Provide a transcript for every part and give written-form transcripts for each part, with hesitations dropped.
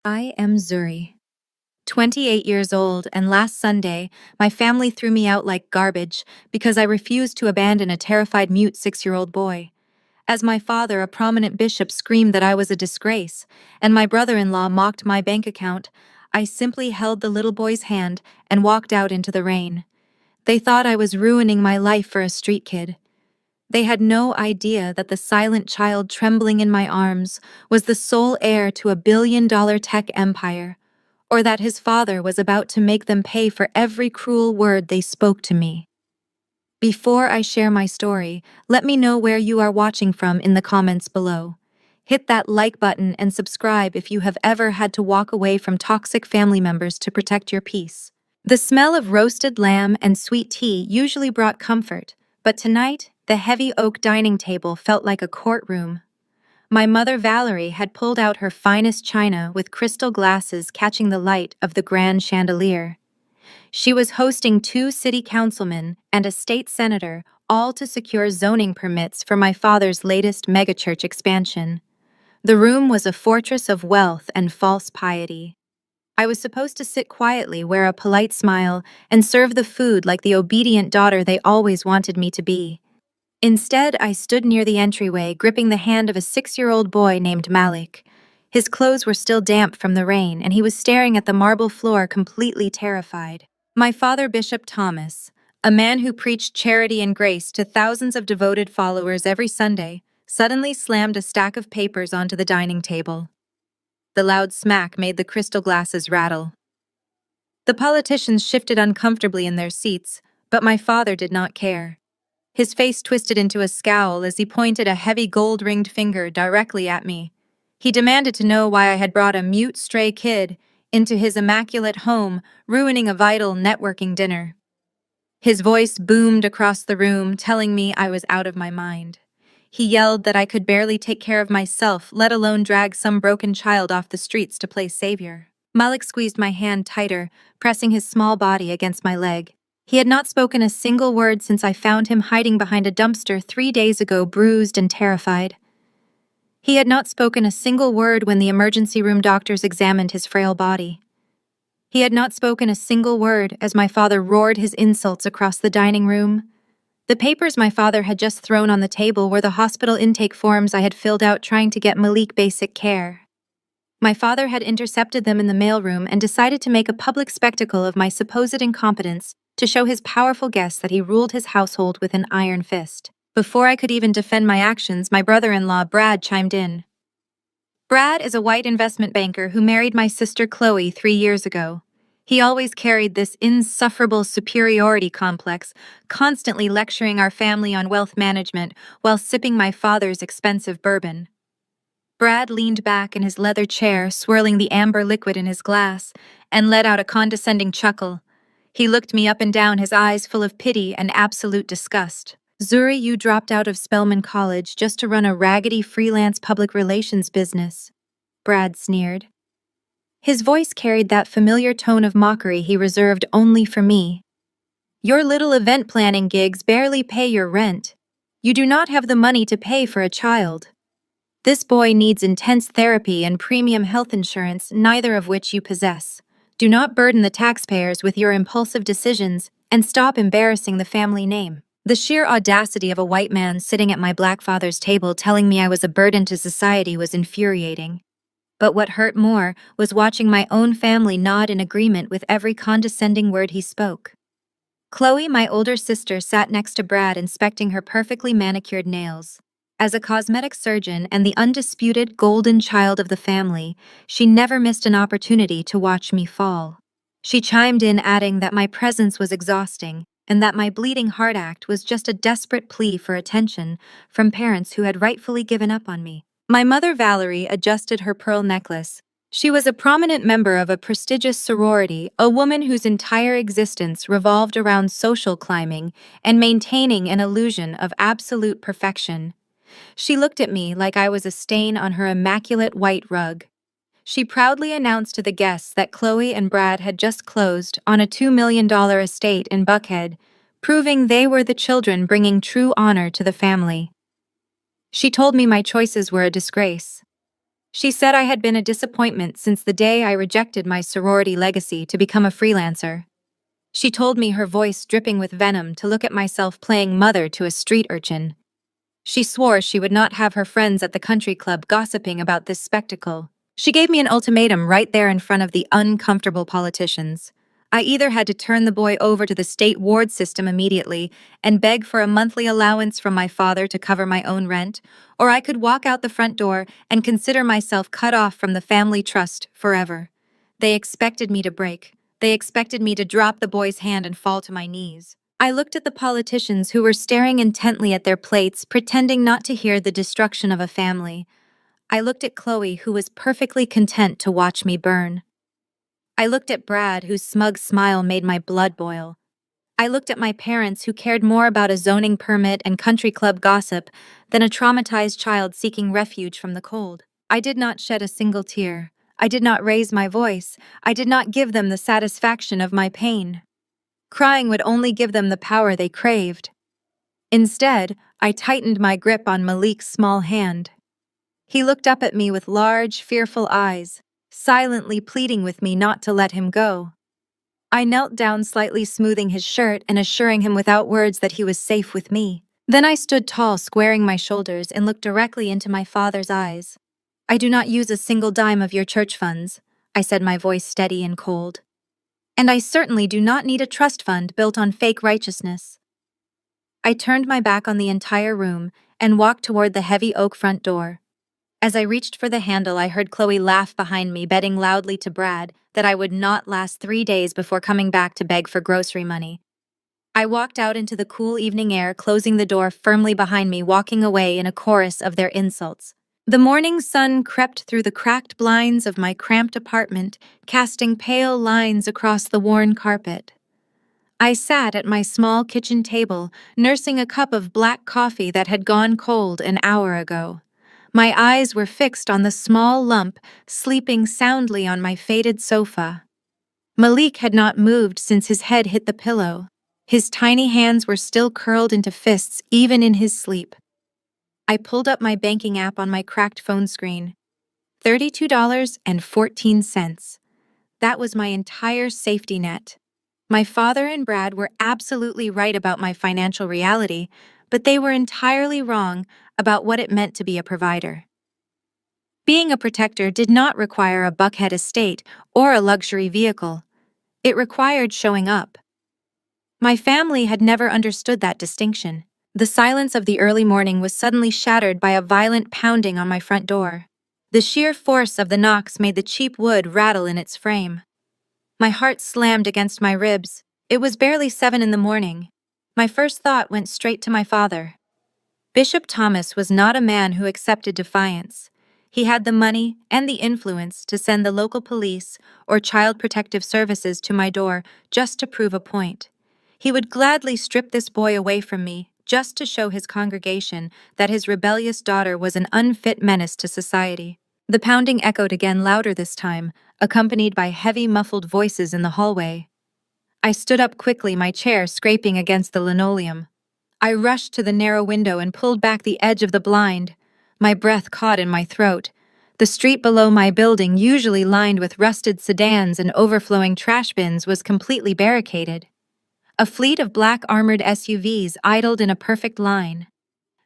I am Zuri, 28 years old, and last Sunday, my family threw me out like garbage because I refused to abandon a terrified mute 6-year-old boy. As my father, a prominent bishop, screamed that I was a disgrace, and my brother-in-law mocked my bank account, I simply held the little boy's hand and walked out into the rain. They thought I was ruining my life for a street kid. They had no idea that the silent child trembling in my arms was the sole heir to a billion-dollar tech empire, or that his father was about to make them pay for every cruel word they spoke to me. Before I share my story, let me know where you are watching from in the comments below. Hit that like button and subscribe if you have ever had to walk away from toxic family members to protect your peace. The smell of roasted lamb and sweet tea usually brought comfort, but tonight, the heavy oak dining table felt like a courtroom. My mother Valerie had pulled out her finest china with crystal glasses catching the light of the grand chandelier. She was hosting 2 city councilmen and a state senator, all to secure zoning permits for my father's latest megachurch expansion. The room was a fortress of wealth and false piety. I was supposed to sit quietly, wear a polite smile, and serve the food like the obedient daughter they always wanted me to be. Instead, I stood near the entryway, gripping the hand of a 6-year-old boy named Malik. His clothes were still damp from the rain, and he was staring at the marble floor completely terrified. My father, Bishop Thomas, a man who preached charity and grace to thousands of devoted followers every Sunday, suddenly slammed a stack of papers onto the dining table. The loud smack made the crystal glasses rattle. The politicians shifted uncomfortably in their seats, but my father did not care. His face twisted into a scowl as he pointed a heavy gold-ringed finger directly at me. He demanded to know why I had brought a mute stray kid into his immaculate home, ruining a vital networking dinner. His voice boomed across the room, telling me I was out of my mind. He yelled that I could barely take care of myself, let alone drag some broken child off the streets to play savior. Malik squeezed my hand tighter, pressing his small body against my leg. He had not spoken a single word since I found him hiding behind a dumpster 3 days ago, bruised and terrified. He had not spoken a single word when the emergency room doctors examined his frail body. He had not spoken a single word as my father roared his insults across the dining room. The papers my father had just thrown on the table were the hospital intake forms I had filled out trying to get Malik basic care. My father had intercepted them in the mailroom and decided to make a public spectacle of my supposed incompetence to show his powerful guests that he ruled his household with an iron fist. Before I could even defend my actions, my brother-in-law, Brad, chimed in. Brad is a white investment banker who married my sister Chloe 3 years ago. He always carried this insufferable superiority complex, constantly lecturing our family on wealth management while sipping my father's expensive bourbon. Brad leaned back in his leather chair, swirling the amber liquid in his glass, and let out a condescending chuckle. He looked me up and down, his eyes full of pity and absolute disgust. Zuri, you dropped out of Spelman College just to run a raggedy freelance public relations business, Brad sneered. His voice carried that familiar tone of mockery he reserved only for me. Your little event planning gigs barely pay your rent. You do not have the money to pay for a child. This boy needs intense therapy and premium health insurance, neither of which you possess. Do not burden the taxpayers with your impulsive decisions and stop embarrassing the family name. The sheer audacity of a white man sitting at my black father's table telling me I was a burden to society was infuriating. But what hurt more was watching my own family nod in agreement with every condescending word he spoke. Chloe, my older sister, sat next to Brad, inspecting her perfectly manicured nails. As a cosmetic surgeon and the undisputed golden child of the family, she never missed an opportunity to watch me fall. She chimed in, adding that my presence was exhausting and that my bleeding heart act was just a desperate plea for attention from parents who had rightfully given up on me. My mother Valerie adjusted her pearl necklace. She was a prominent member of a prestigious sorority, a woman whose entire existence revolved around social climbing and maintaining an illusion of absolute perfection. She looked at me like I was a stain on her immaculate white rug. She proudly announced to the guests that Chloe and Brad had just closed on a $2 million estate in Buckhead, proving they were the children bringing true honor to the family. She told me my choices were a disgrace. She said I had been a disappointment since the day I rejected my sorority legacy to become a freelancer. She told me, her voice dripping with venom, to look at myself playing mother to a street urchin. She swore she would not have her friends at the country club gossiping about this spectacle. She gave me an ultimatum right there in front of the uncomfortable politicians. I either had to turn the boy over to the state ward system immediately and beg for a monthly allowance from my father to cover my own rent, or I could walk out the front door and consider myself cut off from the family trust forever. They expected me to break. They expected me to drop the boy's hand and fall to my knees. I looked at the politicians who were staring intently at their plates, pretending not to hear the destruction of a family. I looked at Chloe, who was perfectly content to watch me burn. I looked at Brad, whose smug smile made my blood boil. I looked at my parents, who cared more about a zoning permit and country club gossip than a traumatized child seeking refuge from the cold. I did not shed a single tear. I did not raise my voice. I did not give them the satisfaction of my pain. Crying would only give them the power they craved. Instead, I tightened my grip on Malik's small hand. He looked up at me with large, fearful eyes, silently pleading with me not to let him go. I knelt down, slightly smoothing his shirt and assuring him without words that he was safe with me. Then I stood tall, squaring my shoulders, and looked directly into my father's eyes. "I do not use a single dime of your church funds," I said, my voice steady and cold. "And I certainly do not need a trust fund built on fake righteousness." I turned my back on the entire room and walked toward the heavy oak front door. As I reached for the handle, I heard Chloe laugh behind me, betting loudly to Brad that I would not last 3 days before coming back to beg for grocery money. I walked out into the cool evening air, closing the door firmly behind me, walking away in a chorus of their insults. The morning sun crept through the cracked blinds of my cramped apartment, casting pale lines across the worn carpet. I sat at my small kitchen table, nursing a cup of black coffee that had gone cold an hour ago. My eyes were fixed on the small lump sleeping soundly on my faded sofa. Malik had not moved since his head hit the pillow. His tiny hands were still curled into fists even in his sleep. I pulled up my banking app on my cracked phone screen. $32.14. That was my entire safety net. My father and Brad were absolutely right about my financial reality, but they were entirely wrong about what it meant to be a provider. Being a protector did not require a Buckhead estate or a luxury vehicle. It required showing up. My family had never understood that distinction. The silence of the early morning was suddenly shattered by a violent pounding on my front door. The sheer force of the knocks made the cheap wood rattle in its frame. My heart slammed against my ribs. It was barely 7 in the morning. My first thought went straight to my father. Bishop Thomas was not a man who accepted defiance. He had the money and the influence to send the local police or child protective services to my door just to prove a point. He would gladly strip this boy away from me just to show his congregation that his rebellious daughter was an unfit menace to society. The pounding echoed again, louder this time, accompanied by heavy, muffled voices in the hallway. I stood up quickly, my chair scraping against the linoleum. I rushed to the narrow window and pulled back the edge of the blind. My breath caught in my throat. The street below my building, usually lined with rusted sedans and overflowing trash bins, was completely barricaded. A fleet of black armored SUVs idled in a perfect line.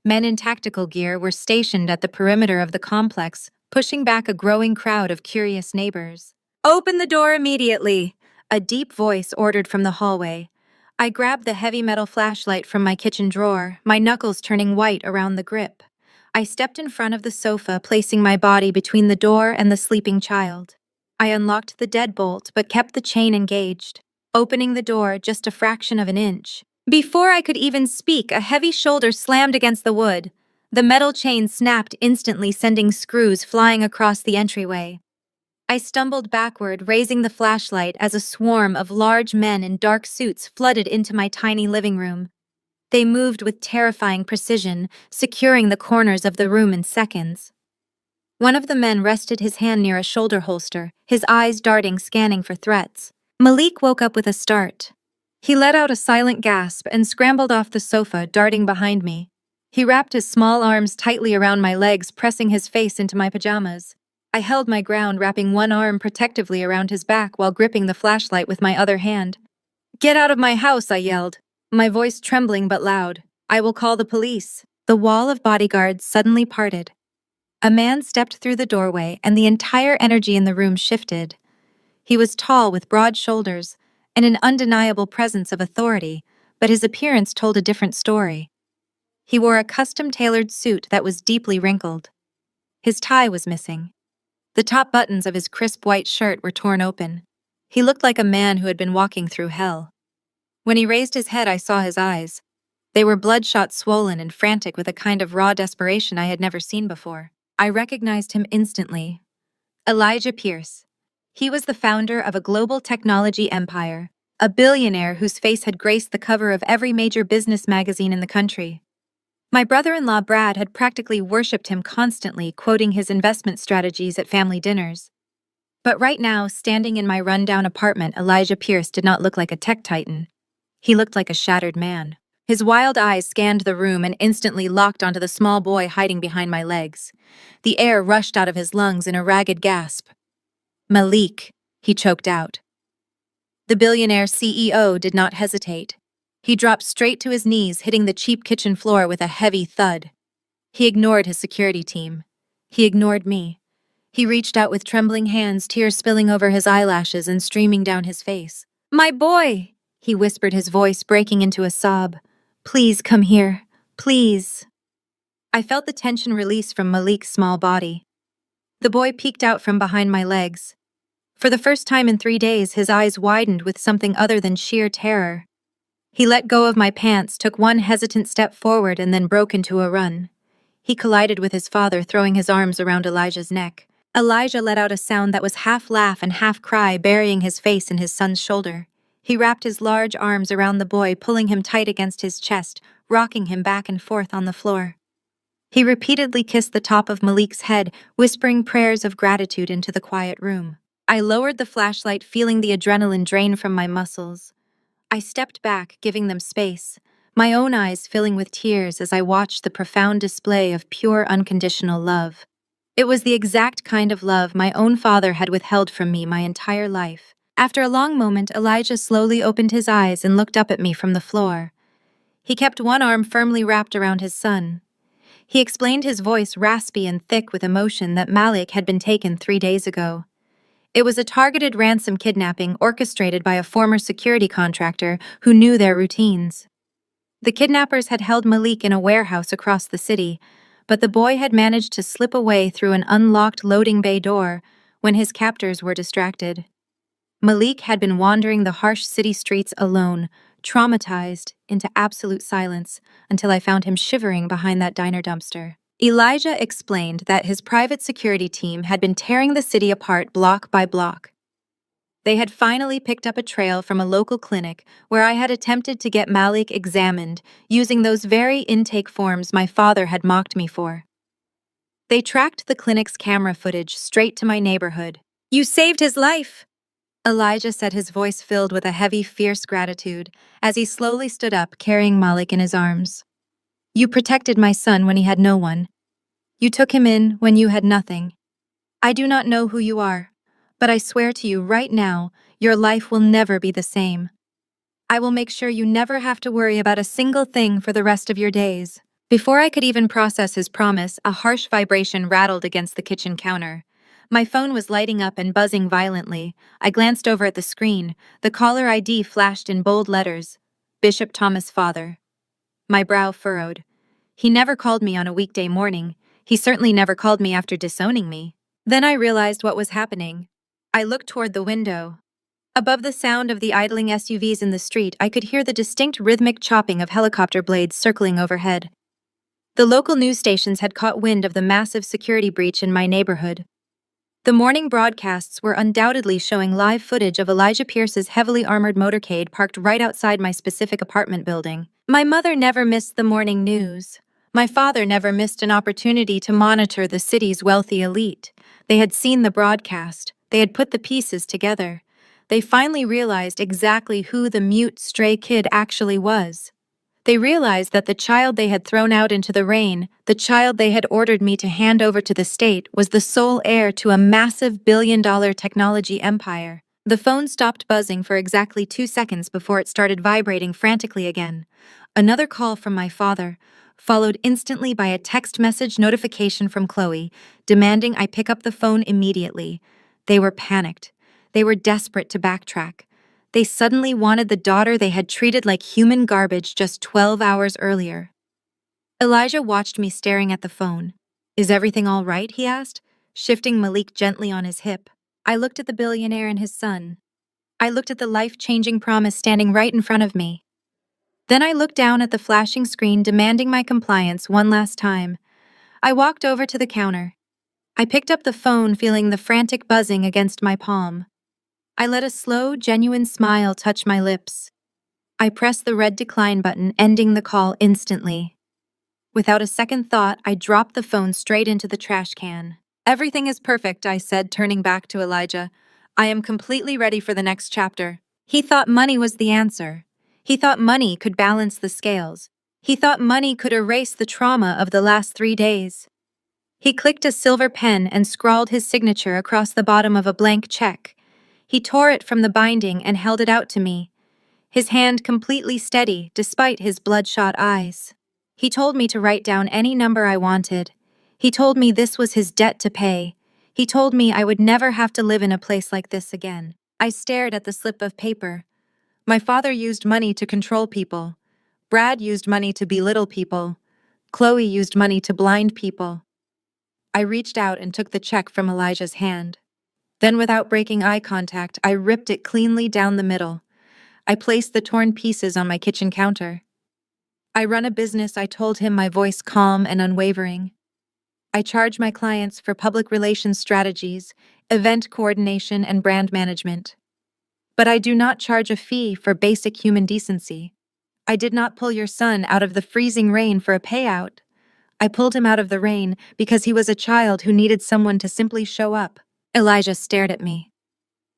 Men in tactical gear were stationed at the perimeter of the complex, pushing back a growing crowd of curious neighbors. "Open the door immediately," a deep voice ordered from the hallway. I grabbed the heavy metal flashlight from my kitchen drawer, my knuckles turning white around the grip. I stepped in front of the sofa, placing my body between the door and the sleeping child. I unlocked the deadbolt but kept the chain engaged, opening the door just a fraction of an inch. Before I could even speak, a heavy shoulder slammed against the wood. The metal chain snapped instantly, sending screws flying across the entryway. I stumbled backward, raising the flashlight as a swarm of large men in dark suits flooded into my tiny living room. They moved with terrifying precision, securing the corners of the room in seconds. One of the men rested his hand near a shoulder holster, his eyes darting, scanning for threats. Malik woke up with a start. He let out a silent gasp and scrambled off the sofa, darting behind me. He wrapped his small arms tightly around my legs, pressing his face into my pajamas. I held my ground, wrapping one arm protectively around his back while gripping the flashlight with my other hand. "Get out of my house," I yelled, my voice trembling but loud. "I will call the police." The wall of bodyguards suddenly parted. A man stepped through the doorway, and the entire energy in the room shifted. He was tall with broad shoulders and an undeniable presence of authority, but his appearance told a different story. He wore a custom-tailored suit that was deeply wrinkled. His tie was missing. The top buttons of his crisp white shirt were torn open. He looked like a man who had been walking through hell. When he raised his head, I saw his eyes. They were bloodshot, swollen, and frantic with a kind of raw desperation I had never seen before. I recognized him instantly. Elijah Pierce. He was the founder of a global technology empire, a billionaire whose face had graced the cover of every major business magazine in the country. My brother-in-law Brad had practically worshipped him constantly, quoting his investment strategies at family dinners. But right now, standing in my rundown apartment, Elijah Pierce did not look like a tech titan. He looked like a shattered man. His wild eyes scanned the room and instantly locked onto the small boy hiding behind my legs. The air rushed out of his lungs in a ragged gasp. "Malik," he choked out. The billionaire CEO did not hesitate. He dropped straight to his knees, hitting the cheap kitchen floor with a heavy thud. He ignored his security team. He ignored me. He reached out with trembling hands, tears spilling over his eyelashes and streaming down his face. "My boy!" he whispered, his voice breaking into a sob. "Please come here. Please." I felt the tension release from Malik's small body. The boy peeked out from behind my legs. For the first time in 3 days, his eyes widened with something other than sheer terror. He let go of my pants, took one hesitant step forward, and then broke into a run. He collided with his father, throwing his arms around Elijah's neck. Elijah let out a sound that was half laugh and half cry, burying his face in his son's shoulder. He wrapped his large arms around the boy, pulling him tight against his chest, rocking him back and forth on the floor. He repeatedly kissed the top of Malik's head, whispering prayers of gratitude into the quiet room. I lowered the flashlight, feeling the adrenaline drain from my muscles. I stepped back, giving them space, my own eyes filling with tears as I watched the profound display of pure, unconditional love. It was the exact kind of love my own father had withheld from me my entire life. After a long moment, Elijah slowly opened his eyes and looked up at me from the floor. He kept one arm firmly wrapped around his son. He explained, his voice raspy and thick with emotion, that Malik had been taken 3 days ago. It was a targeted ransom kidnapping orchestrated by a former security contractor who knew their routines. The kidnappers had held Malik in a warehouse across the city, but the boy had managed to slip away through an unlocked loading bay door when his captors were distracted. Malik had been wandering the harsh city streets alone, traumatized into absolute silence, until I found him shivering behind that diner dumpster. Elijah explained that his private security team had been tearing the city apart block by block. They had finally picked up a trail from a local clinic where I had attempted to get Malik examined using those very intake forms my father had mocked me for. They tracked the clinic's camera footage straight to my neighborhood. "You saved his life," Elijah said, his voice filled with a heavy, fierce gratitude as he slowly stood up, carrying Malik in his arms. "You protected my son when he had no one. You took him in when you had nothing. I do not know who you are, but I swear to you right now, your life will never be the same. I will make sure you never have to worry about a single thing for the rest of your days." Before I could even process his promise, a harsh vibration rattled against the kitchen counter. My phone was lighting up and buzzing violently. I glanced over at the screen. The caller ID flashed in bold letters: Bishop Thomas' father. My brow furrowed. He never called me on a weekday morning. He certainly never called me after disowning me. Then I realized what was happening. I looked toward the window. Above the sound of the idling SUVs in the street, I could hear the distinct rhythmic chopping of helicopter blades circling overhead. The local news stations had caught wind of the massive security breach in my neighborhood. The morning broadcasts were undoubtedly showing live footage of Elijah Pierce's heavily armored motorcade parked right outside my specific apartment building. My mother never missed the morning news. My father never missed an opportunity to monitor the city's wealthy elite. They had seen the broadcast. They had put the pieces together. They finally realized exactly who the mute stray kid actually was. They realized that the child they had thrown out into the rain, the child they had ordered me to hand over to the state, was the sole heir to a massive billion-dollar technology empire. The phone stopped buzzing for exactly 2 seconds before it started vibrating frantically again. Another call from my father, followed instantly by a text message notification from Chloe, demanding I pick up the phone immediately. They were panicked. They were desperate to backtrack. They suddenly wanted the daughter they had treated like human garbage just 12 hours earlier. Elijah watched me staring at the phone. "Is everything all right?" he asked, shifting Malik gently on his hip. I looked at the billionaire and his son. I looked at the life-changing promise standing right in front of me. Then I looked down at the flashing screen demanding my compliance one last time. I walked over to the counter. I picked up the phone, feeling the frantic buzzing against my palm. I let a slow, genuine smile touch my lips. I pressed the red decline button, ending the call instantly. Without a second thought, I dropped the phone straight into the trash can. "Everything is perfect," I said, turning back to Elijah. "I am completely ready for the next chapter." He thought money was the answer. He thought money could balance the scales. He thought money could erase the trauma of the last 3 days. He clicked a silver pen and scrawled his signature across the bottom of a blank check. He tore it from the binding and held it out to me, his hand completely steady despite his bloodshot eyes. He told me to write down any number I wanted. He told me this was his debt to pay. He told me I would never have to live in a place like this again. I stared at the slip of paper. My father used money to control people. Brad used money to belittle people. Chloe used money to blind people. I reached out and took the check from Elijah's hand. Then, without breaking eye contact, I ripped it cleanly down the middle. I placed the torn pieces on my kitchen counter. "I run a business," I told him, my voice calm and unwavering. "I charge my clients for public relations strategies, event coordination, and brand management. But I do not charge a fee for basic human decency. I did not pull your son out of the freezing rain for a payout. I pulled him out of the rain because he was a child who needed someone to simply show up." Elijah stared at me.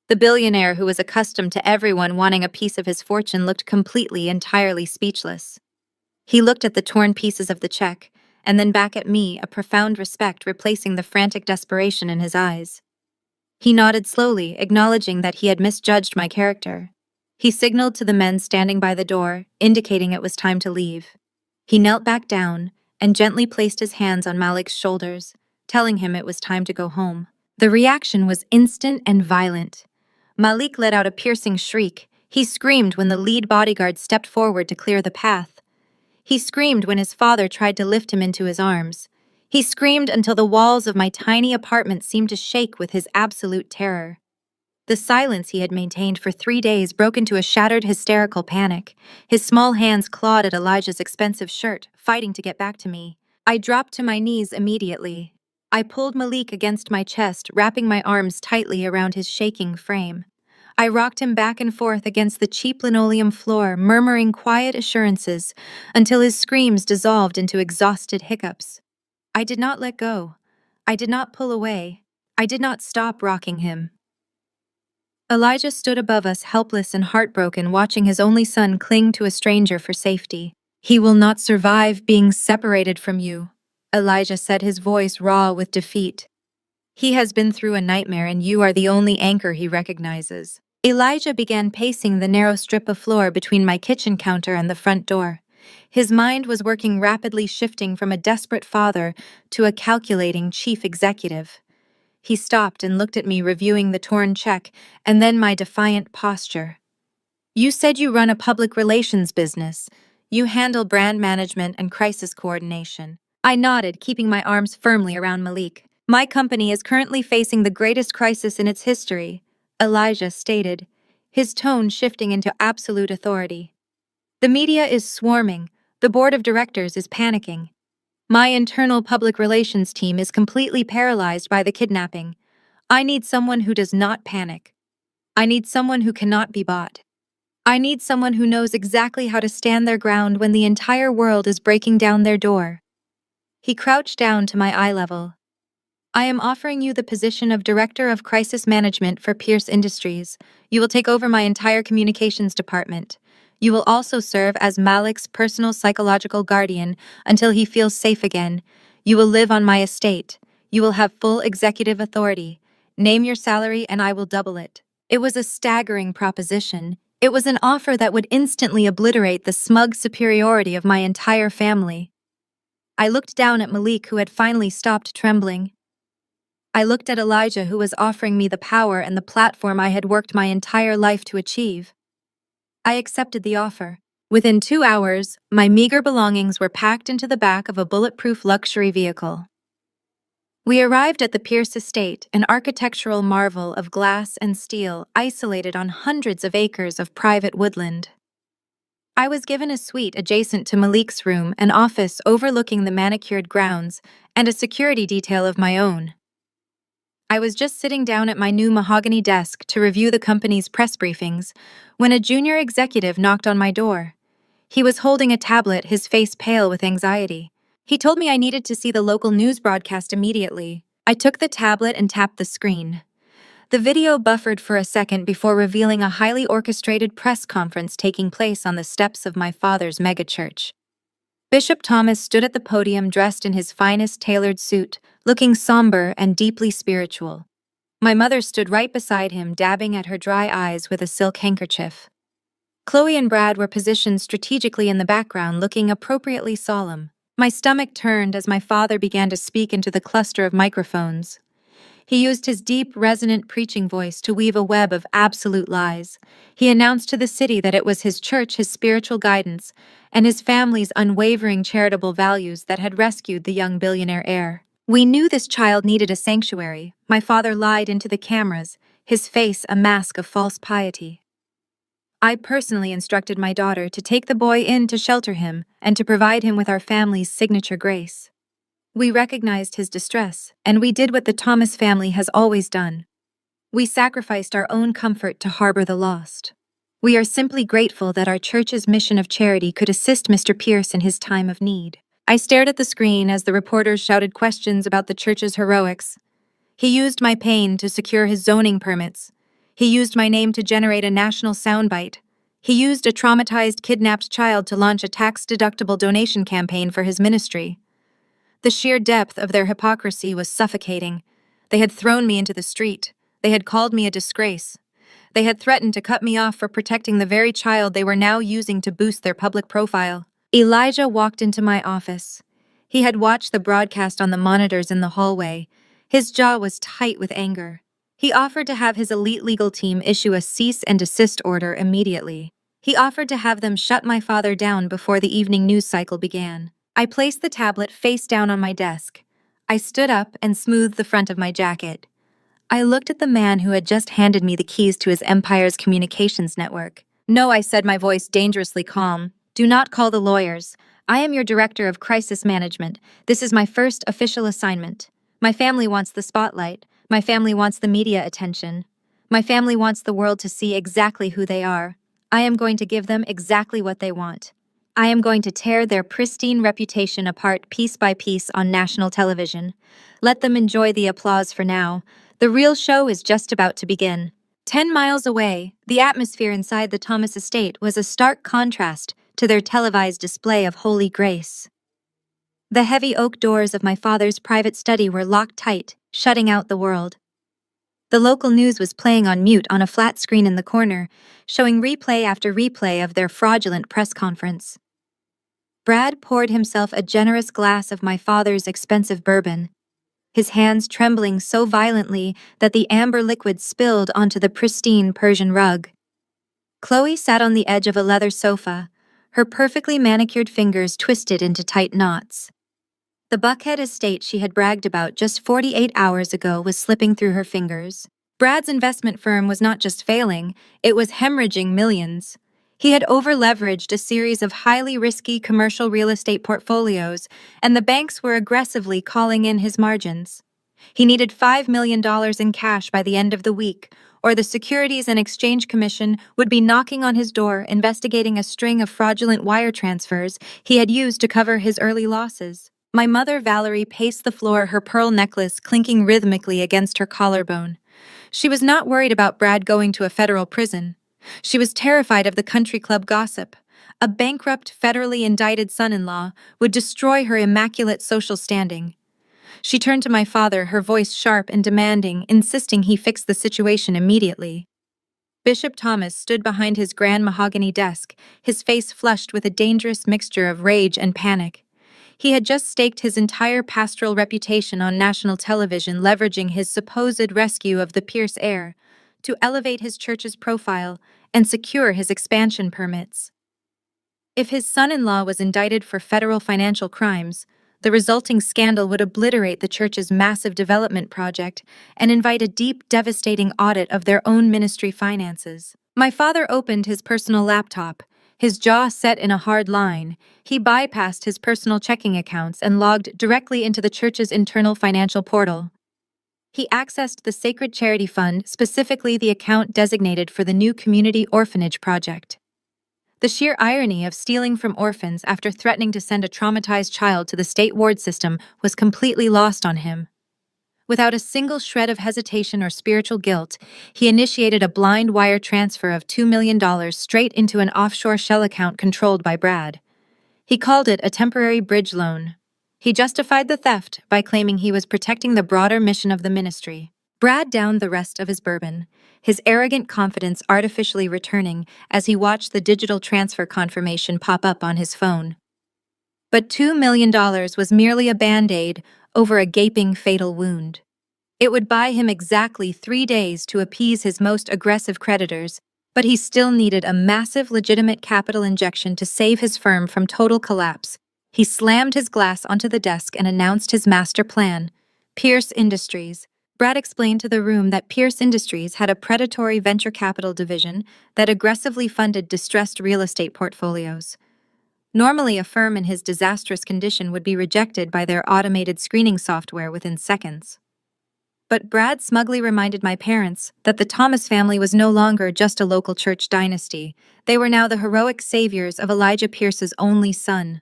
The billionaire, who was accustomed to everyone wanting a piece of his fortune, looked entirely speechless. He looked at the torn pieces of the check, and then back at me, a profound respect replacing the frantic desperation in his eyes. He nodded slowly, acknowledging that he had misjudged my character. He signaled to the men standing by the door, indicating it was time to leave. He knelt back down and gently placed his hands on Malik's shoulders, telling him it was time to go home. The reaction was instant and violent. Malik let out a piercing shriek. He screamed when the lead bodyguard stepped forward to clear the path. He screamed when his father tried to lift him into his arms. He screamed until the walls of my tiny apartment seemed to shake with his absolute terror. The silence he had maintained for 3 days broke into a shattered, hysterical panic. His small hands clawed at Elijah's expensive shirt, fighting to get back to me. I dropped to my knees immediately. I pulled Malik against my chest, wrapping my arms tightly around his shaking frame. I rocked him back and forth against the cheap linoleum floor, murmuring quiet assurances until his screams dissolved into exhausted hiccups. I did not let go. I did not pull away. I did not stop rocking him. Elijah stood above us, helpless and heartbroken, watching his only son cling to a stranger for safety. "He will not survive being separated from you," Elijah said, his voice raw with defeat. "He has been through a nightmare, and you are the only anchor he recognizes." Elijah began pacing the narrow strip of floor between my kitchen counter and the front door. His mind was working rapidly, shifting from a desperate father to a calculating chief executive. He stopped and looked at me, reviewing the torn check, and then my defiant posture. "You said you run a public relations business. You handle brand management and crisis coordination." I nodded, keeping my arms firmly around Malik. "My company is currently facing the greatest crisis in its history," Elijah stated, his tone shifting into absolute authority. "The media is swarming. The board of directors is panicking. My internal public relations team is completely paralyzed by the kidnapping. I need someone who does not panic. I need someone who cannot be bought. I need someone who knows exactly how to stand their ground when the entire world is breaking down their door." He crouched down to my eye level. "I am offering you the position of Director of Crisis Management for Pierce Industries. You will take over my entire communications department. You will also serve as Malik's personal psychological guardian until he feels safe again. You will live on my estate. You will have full executive authority. Name your salary and I will double it. It was a staggering proposition. It was an offer that would instantly obliterate the smug superiority of my entire family. I looked down at Malik, who had finally stopped trembling. I looked at Elijah, who was offering me the power and the platform I had worked my entire life to achieve. I accepted the offer. Within 2 hours, my meager belongings were packed into the back of a bulletproof luxury vehicle. We arrived at the Pierce estate, an architectural marvel of glass and steel isolated on hundreds of acres of private woodland. I was given a suite adjacent to Malik's room, an office overlooking the manicured grounds, and a security detail of my own. I was just sitting down at my new mahogany desk to review the company's press briefings when a junior executive knocked on my door. He was holding a tablet, his face pale with anxiety. He told me I needed to see the local news broadcast immediately. I took the tablet and tapped the screen. The video buffered for a second before revealing a highly orchestrated press conference taking place on the steps of my father's megachurch. Bishop Thomas stood at the podium dressed in his finest tailored suit, looking somber and deeply spiritual. My mother stood right beside him, dabbing at her dry eyes with a silk handkerchief. Chloe and Brad were positioned strategically in the background, looking appropriately solemn. My stomach turned as my father began to speak into the cluster of microphones. He used his deep, resonant preaching voice to weave a web of absolute lies. He announced to the city that it was his church, his spiritual guidance, and his family's unwavering charitable values that had rescued the young billionaire heir. We knew this child needed a sanctuary. My father lied into the cameras, his face a mask of false piety. I personally instructed my daughter to take the boy in to shelter him and to provide him with our family's signature grace. We recognized his distress, and we did what the Thomas family has always done. We sacrificed our own comfort to harbor the lost. We are simply grateful that our church's mission of charity could assist Mr. Pierce in his time of need. I stared at the screen as the reporters shouted questions about the church's heroics. He used my pain to secure his zoning permits. He used my name to generate a national soundbite. He used a traumatized, kidnapped child to launch a tax-deductible donation campaign for his ministry. The sheer depth of their hypocrisy was suffocating. They had thrown me into the street. They had called me a disgrace. They had threatened to cut me off for protecting the very child they were now using to boost their public profile. Elijah walked into my office. He had watched the broadcast on the monitors in the hallway. His jaw was tight with anger. He offered to have his elite legal team issue a cease and desist order immediately. He offered to have them shut my father down before the evening news cycle began. I placed the tablet face down on my desk. I stood up and smoothed the front of my jacket. I looked at the man who had just handed me the keys to his empire's communications network. "No," I said, my voice dangerously calm. "Do not call the lawyers. I am your director of crisis management. This is my first official assignment. My family wants the spotlight. My family wants the media attention. My family wants the world to see exactly who they are. I am going to give them exactly what they want. I am going to tear their pristine reputation apart piece by piece on national television. Let them enjoy the applause for now. The real show is just about to begin." 10 miles away, the atmosphere inside the Thomas estate was a stark contrast to their televised display of holy grace. The heavy oak doors of my father's private study were locked tight, shutting out the world. The local news was playing on mute on a flat screen in the corner, showing replay after replay of their fraudulent press conference. Brad poured himself a generous glass of my father's expensive bourbon, his hands trembling so violently that the amber liquid spilled onto the pristine Persian rug. Chloe sat on the edge of a leather sofa, her perfectly manicured fingers twisted into tight knots. The Buckhead estate she had bragged about just 48 hours ago was slipping through her fingers. Brad's investment firm was not just failing, it was hemorrhaging millions. He had over-leveraged a series of highly risky commercial real estate portfolios, and the banks were aggressively calling in his margins. He needed $5 million in cash by the end of the week, or the Securities and Exchange Commission would be knocking on his door investigating a string of fraudulent wire transfers he had used to cover his early losses. My mother, Valerie, paced the floor, her pearl necklace clinking rhythmically against her collarbone. She was not worried about Brad going to a federal prison. She was terrified of the country club gossip. A bankrupt, federally indicted son-in-law would destroy her immaculate social standing. She turned to my father, her voice sharp and demanding, insisting he fix the situation immediately. Bishop Thomas stood behind his grand mahogany desk, his face flushed with a dangerous mixture of rage and panic. He had just staked his entire pastoral reputation on national television, leveraging his supposed rescue of the Pierce heir to elevate his church's profile and secure his expansion permits. If his son-in-law was indicted for federal financial crimes, the resulting scandal would obliterate the church's massive development project and invite a deep, devastating audit of their own ministry finances. My father opened his personal laptop, his jaw set in a hard line. He bypassed his personal checking accounts and logged directly into the church's internal financial portal. He accessed the Sacred Charity Fund, specifically the account designated for the new community orphanage project. The sheer irony of stealing from orphans after threatening to send a traumatized child to the state ward system was completely lost on him. Without a single shred of hesitation or spiritual guilt, he initiated a blind wire transfer of $2 million straight into an offshore shell account controlled by Brad. He called it a temporary bridge loan. He justified the theft by claiming he was protecting the broader mission of the ministry. Brad downed the rest of his bourbon, his arrogant confidence artificially returning as he watched the digital transfer confirmation pop up on his phone. But $2 million was merely a band-aid over a gaping fatal wound. It would buy him exactly 3 days to appease his most aggressive creditors, but he still needed a massive legitimate capital injection to save his firm from total collapse. He slammed his glass onto the desk and announced his master plan, Pierce Industries. Brad explained to the room that Pierce Industries had a predatory venture capital division that aggressively funded distressed real estate portfolios. Normally, a firm in his disastrous condition would be rejected by their automated screening software within seconds. But Brad smugly reminded my parents that the Thomas family was no longer just a local church dynasty. They were now the heroic saviors of Elijah Pierce's only son.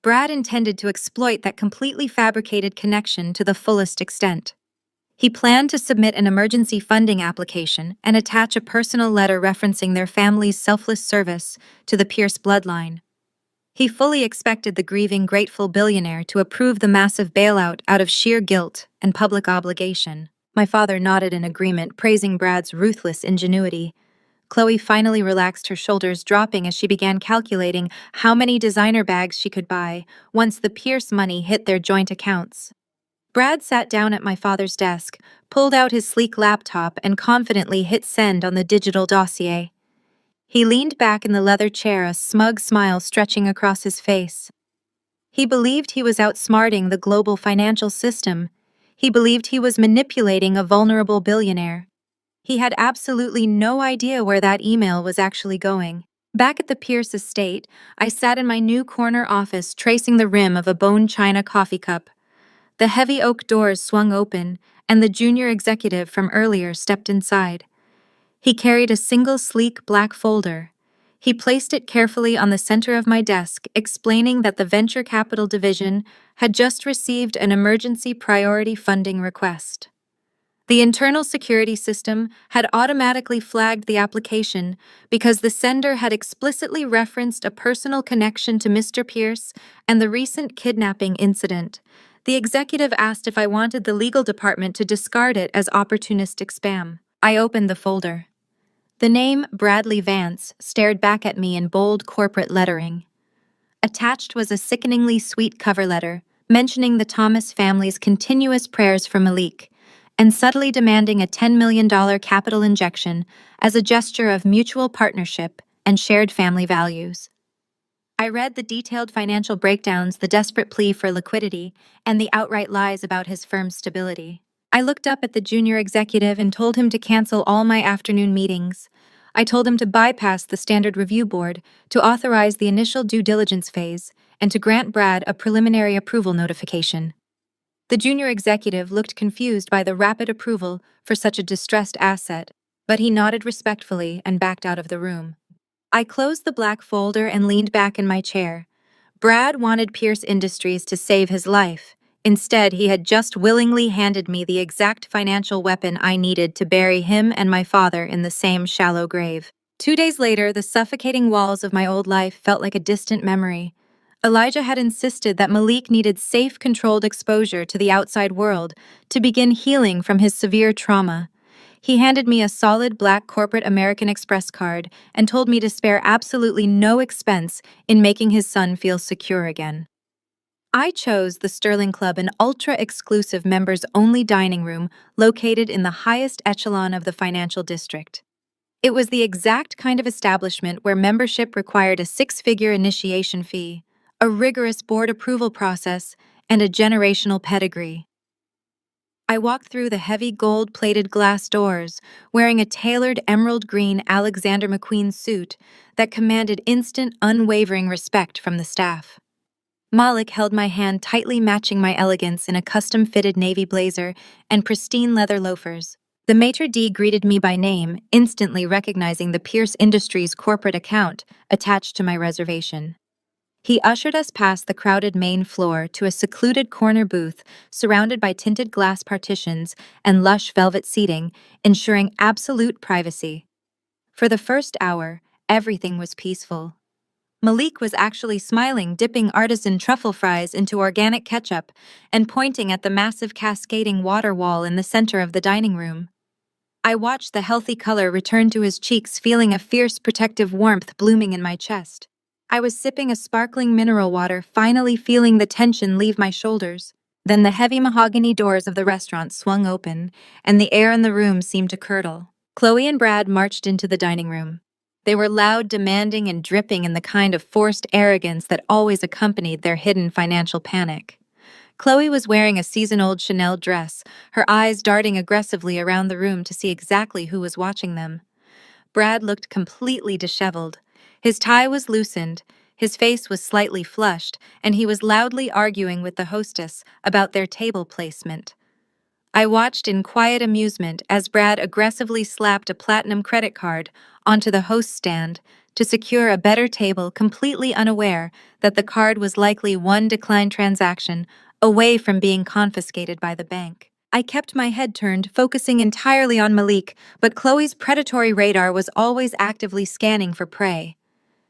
Brad intended to exploit that completely fabricated connection to the fullest extent. He planned to submit an emergency funding application and attach a personal letter referencing their family's selfless service to the Pierce bloodline. He fully expected the grieving, grateful billionaire to approve the massive bailout out of sheer guilt and public obligation. My father nodded in agreement, praising Brad's ruthless ingenuity. Chloe finally relaxed her shoulders, dropping as she began calculating how many designer bags she could buy once the Pierce money hit their joint accounts. Brad sat down at my father's desk, pulled out his sleek laptop, and confidently hit send on the digital dossier. He leaned back in the leather chair, a smug smile stretching across his face. He believed he was outsmarting the global financial system. He believed he was manipulating a vulnerable billionaire. He had absolutely no idea where that email was actually going. Back at the Pierce estate, I sat in my new corner office tracing the rim of a bone china coffee cup. The heavy oak doors swung open, and the junior executive from earlier stepped inside. He carried a single sleek black folder. He placed it carefully on the center of my desk, explaining that the venture capital division had just received an emergency priority funding request. The internal security system had automatically flagged the application because the sender had explicitly referenced a personal connection to Mr. Pierce and the recent kidnapping incident. The executive asked if I wanted the legal department to discard it as opportunistic spam. I opened the folder. The name Bradley Vance stared back at me in bold corporate lettering. Attached was a sickeningly sweet cover letter mentioning the Thomas family's continuous prayers for Malik and subtly demanding a $10 million capital injection as a gesture of mutual partnership and shared family values. I read the detailed financial breakdowns, the desperate plea for liquidity, and the outright lies about his firm's stability. I looked up at the junior executive and told him to cancel all my afternoon meetings. I told him to bypass the standard review board, to authorize the initial due diligence phase, and to grant Brad a preliminary approval notification. The junior executive looked confused by the rapid approval for such a distressed asset, but he nodded respectfully and backed out of the room. I closed the black folder and leaned back in my chair. Brad wanted Pierce Industries to save his life. Instead, he had just willingly handed me the exact financial weapon I needed to bury him and my father in the same shallow grave. 2 days later, the suffocating walls of my old life felt like a distant memory. Elijah had insisted that Malik needed safe, controlled exposure to the outside world to begin healing from his severe trauma. He handed me a solid black corporate American Express card and told me to spare absolutely no expense in making his son feel secure again. I chose the Sterling Club, an ultra-exclusive members-only dining room located in the highest echelon of the financial district. It was the exact kind of establishment where membership required a six-figure initiation fee, a rigorous board approval process, and a generational pedigree. I walked through the heavy gold-plated glass doors, wearing a tailored emerald green Alexander McQueen suit that commanded instant, unwavering respect from the staff. Malik held my hand, tightly matching my elegance in a custom-fitted navy blazer and pristine leather loafers. The maitre d' greeted me by name, instantly recognizing the Pierce Industries corporate account attached to my reservation. He ushered us past the crowded main floor to a secluded corner booth surrounded by tinted glass partitions and lush velvet seating, ensuring absolute privacy. For the first hour, everything was peaceful. Malik was actually smiling, dipping artisan truffle fries into organic ketchup and pointing at the massive cascading water wall in the center of the dining room. I watched the healthy color return to his cheeks, feeling a fierce protective warmth blooming in my chest. I was sipping a sparkling mineral water, finally feeling the tension leave my shoulders. Then the heavy mahogany doors of the restaurant swung open, and the air in the room seemed to curdle. Chloe and Brad marched into the dining room. They were loud, demanding, and dripping in the kind of forced arrogance that always accompanied their hidden financial panic. Chloe was wearing a season-old Chanel dress, her eyes darting aggressively around the room to see exactly who was watching them. Brad looked completely disheveled. His tie was loosened, his face was slightly flushed, and he was loudly arguing with the hostess about their table placement. I watched in quiet amusement as Brad aggressively slapped a platinum credit card onto the host stand to secure a better table, completely unaware that the card was likely one declined transaction away from being confiscated by the bank. I kept my head turned, focusing entirely on Malik, but Chloe's predatory radar was always actively scanning for prey.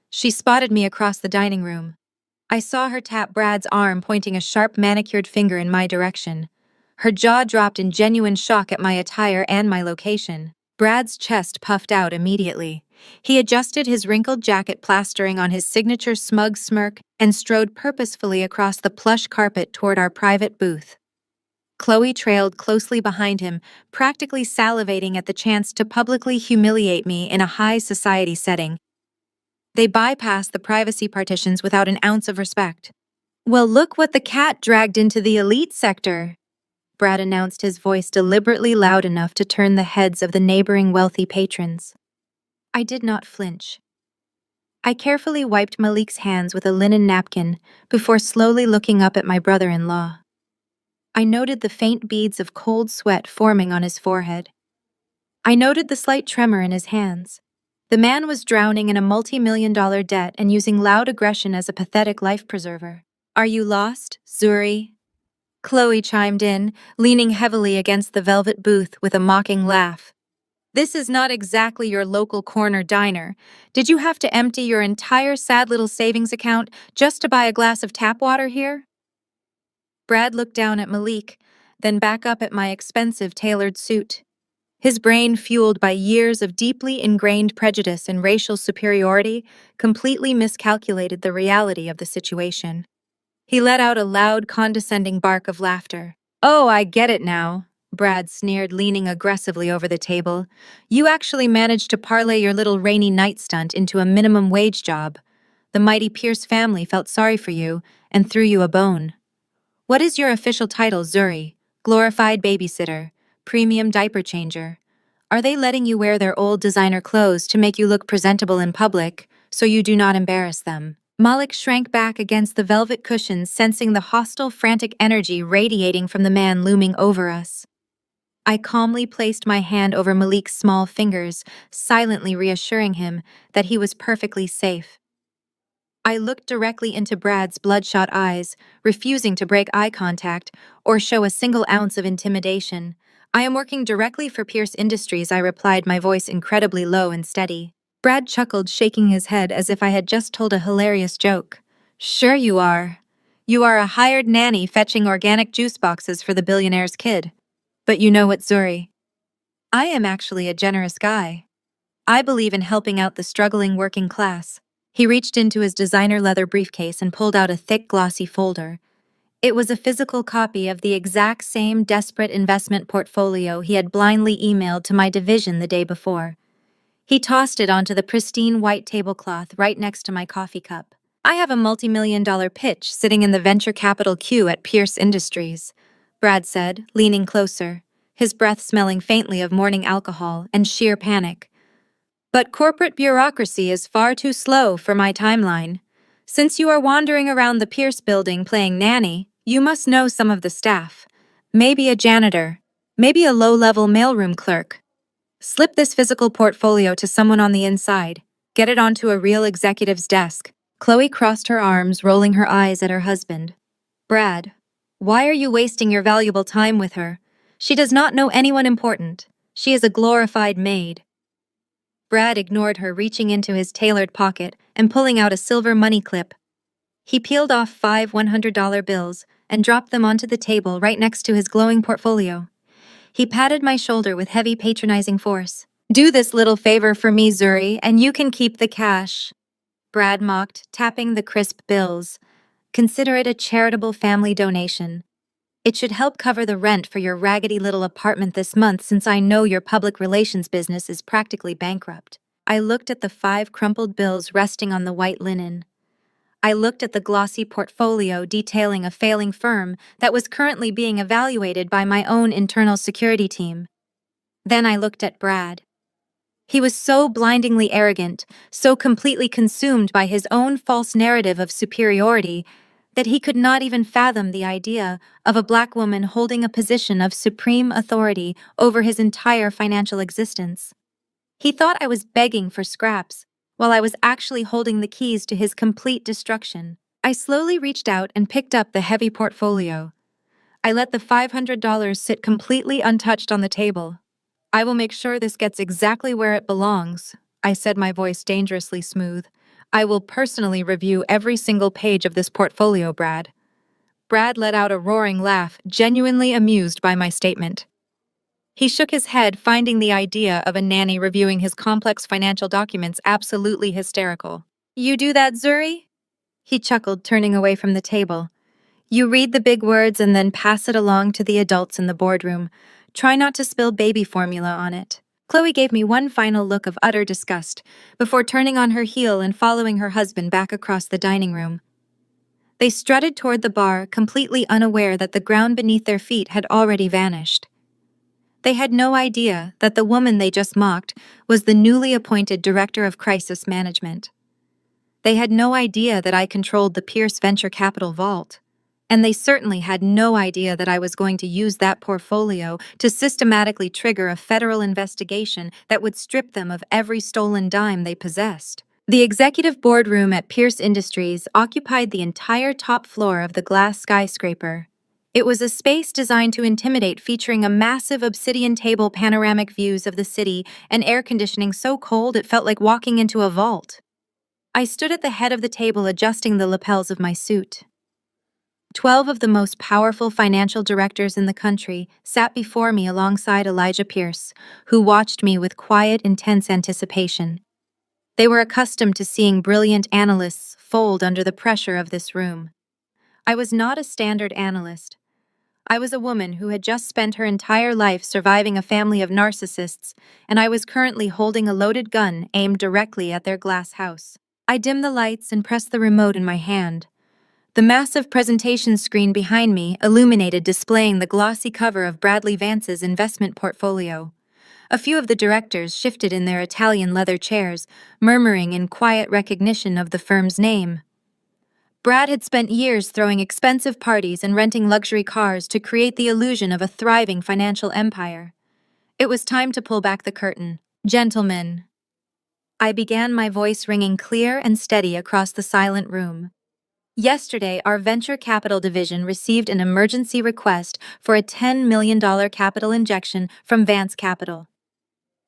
She spotted me across the dining room. I saw her tap Brad's arm, pointing a sharp manicured finger in my direction. Her jaw dropped in genuine shock at my attire and my location. Brad's chest puffed out immediately. He adjusted his wrinkled jacket, plastering on his signature smug smirk, and strode purposefully across the plush carpet toward our private booth. Chloe trailed closely behind him, practically salivating at the chance to publicly humiliate me in a high society setting. They bypassed the privacy partitions without an ounce of respect. "Well, look what the cat dragged into the elite sector," Brad announced, his voice deliberately loud enough to turn the heads of the neighboring wealthy patrons. I did not flinch. I carefully wiped Malik's hands with a linen napkin before slowly looking up at my brother-in-law. I noted the faint beads of cold sweat forming on his forehead. I noted the slight tremor in his hands. The man was drowning in a multi-million-dollar debt and using loud aggression as a pathetic life preserver. "Are you lost, Zuri?" Chloe chimed in, leaning heavily against the velvet booth with a mocking laugh. "This is not exactly your local corner diner. Did you have to empty your entire sad little savings account just to buy a glass of tap water here?" Brad looked down at Malik, then back up at my expensive tailored suit. His brain, fueled by years of deeply ingrained prejudice and racial superiority, completely miscalculated the reality of the situation. He let out a loud, condescending bark of laughter. "Oh, I get it now," Brad sneered, leaning aggressively over the table. "You actually managed to parlay your little rainy night stunt into a minimum wage job. The mighty Pierce family felt sorry for you and threw you a bone. What is your official title, Zuri? Glorified babysitter? Premium diaper changer? Are they letting you wear their old designer clothes to make you look presentable in public, so you do not embarrass them?" Malik shrank back against the velvet cushions, sensing the hostile, frantic energy radiating from the man looming over us. I calmly placed my hand over Malik's small fingers, silently reassuring him that he was perfectly safe. I looked directly into Brad's bloodshot eyes, refusing to break eye contact or show a single ounce of intimidation. "I am working directly for Pierce Industries," I replied, my voice incredibly low and steady. Brad chuckled, shaking his head as if I had just told a hilarious joke. Sure you are. You are a hired nanny fetching organic juice boxes for the billionaire's kid. But you know what, Zuri? I am actually a generous guy. I believe in helping out the struggling working class. He reached into his designer leather briefcase and pulled out a thick, glossy folder. It was a physical copy of the exact same desperate investment portfolio he had blindly emailed to my division the day before. He tossed it onto the pristine white tablecloth right next to my coffee cup. I have a multi-million-dollar pitch sitting in the venture capital queue at Pierce Industries, Brad said, leaning closer, his breath smelling faintly of morning alcohol and sheer panic. But corporate bureaucracy is far too slow for my timeline. Since you are wandering around the Pierce building playing nanny, you must know some of the staff. Maybe a janitor. Maybe a low-level mailroom clerk. Slip this physical portfolio to someone on the inside. Get it onto a real executive's desk. Chloe crossed her arms, rolling her eyes at her husband. Brad, why are you wasting your valuable time with her? She does not know anyone important. She is a glorified maid. Brad ignored her, reaching into his tailored pocket and pulling out a silver money clip. He peeled off 5 $100 bills and dropped them onto the table right next to his glowing portfolio. He patted my shoulder with heavy, patronizing force. Do this little favor for me, Zuri, and you can keep the cash. Brad mocked, tapping the crisp bills. Consider it a charitable family donation. It should help cover the rent for your raggedy little apartment this month, since I know your public relations business is practically bankrupt. I looked at the 5 crumpled bills resting on the white linen. I looked at the glossy portfolio detailing a failing firm that was currently being evaluated by my own internal security team. Then I looked at Brad. He was so blindingly arrogant, so completely consumed by his own false narrative of superiority, that he could not even fathom the idea of a black woman holding a position of supreme authority over his entire financial existence. He thought I was begging for scraps, while I was actually holding the keys to his complete destruction. I slowly reached out and picked up the heavy portfolio. I let the $500 sit completely untouched on the table. I will make sure this gets exactly where it belongs, I said, my voice dangerously smooth. I will personally review every single page of this portfolio, Brad. Brad let out a roaring laugh, genuinely amused by my statement. He shook his head, finding the idea of a nanny reviewing his complex financial documents absolutely hysterical. You do that, Zuri? He chuckled, turning away from the table. You read the big words and then pass it along to the adults in the boardroom. Try not to spill baby formula on it. Chloe gave me one final look of utter disgust before turning on her heel and following her husband back across the dining room. They strutted toward the bar, completely unaware that the ground beneath their feet had already vanished. They had no idea that the woman they just mocked was the newly appointed Director of Crisis Management. They had no idea that I controlled the Pierce Venture Capital Vault. And they certainly had no idea that I was going to use that portfolio to systematically trigger a federal investigation that would strip them of every stolen dime they possessed. The executive boardroom at Pierce Industries occupied the entire top floor of the glass skyscraper. It was a space designed to intimidate, featuring a massive obsidian table, panoramic views of the city, and air conditioning so cold it felt like walking into a vault. I stood at the head of the table, adjusting the lapels of my suit. 12 of the most powerful financial directors in the country sat before me alongside Elijah Pierce, who watched me with quiet, intense anticipation. They were accustomed to seeing brilliant analysts fold under the pressure of this room. I was not a standard analyst. I was a woman who had just spent her entire life surviving a family of narcissists, and I was currently holding a loaded gun aimed directly at their glass house. I dimmed the lights and pressed the remote in my hand. The massive presentation screen behind me illuminated, displaying the glossy cover of Bradley Vance's investment portfolio. A few of the directors shifted in their Italian leather chairs, murmuring in quiet recognition of the firm's name. Brad had spent years throwing expensive parties and renting luxury cars to create the illusion of a thriving financial empire. It was time to pull back the curtain. Gentlemen, I began, my voice ringing clear and steady across the silent room. Yesterday, our venture capital division received an emergency request for a $10 million capital injection from Vance Capital.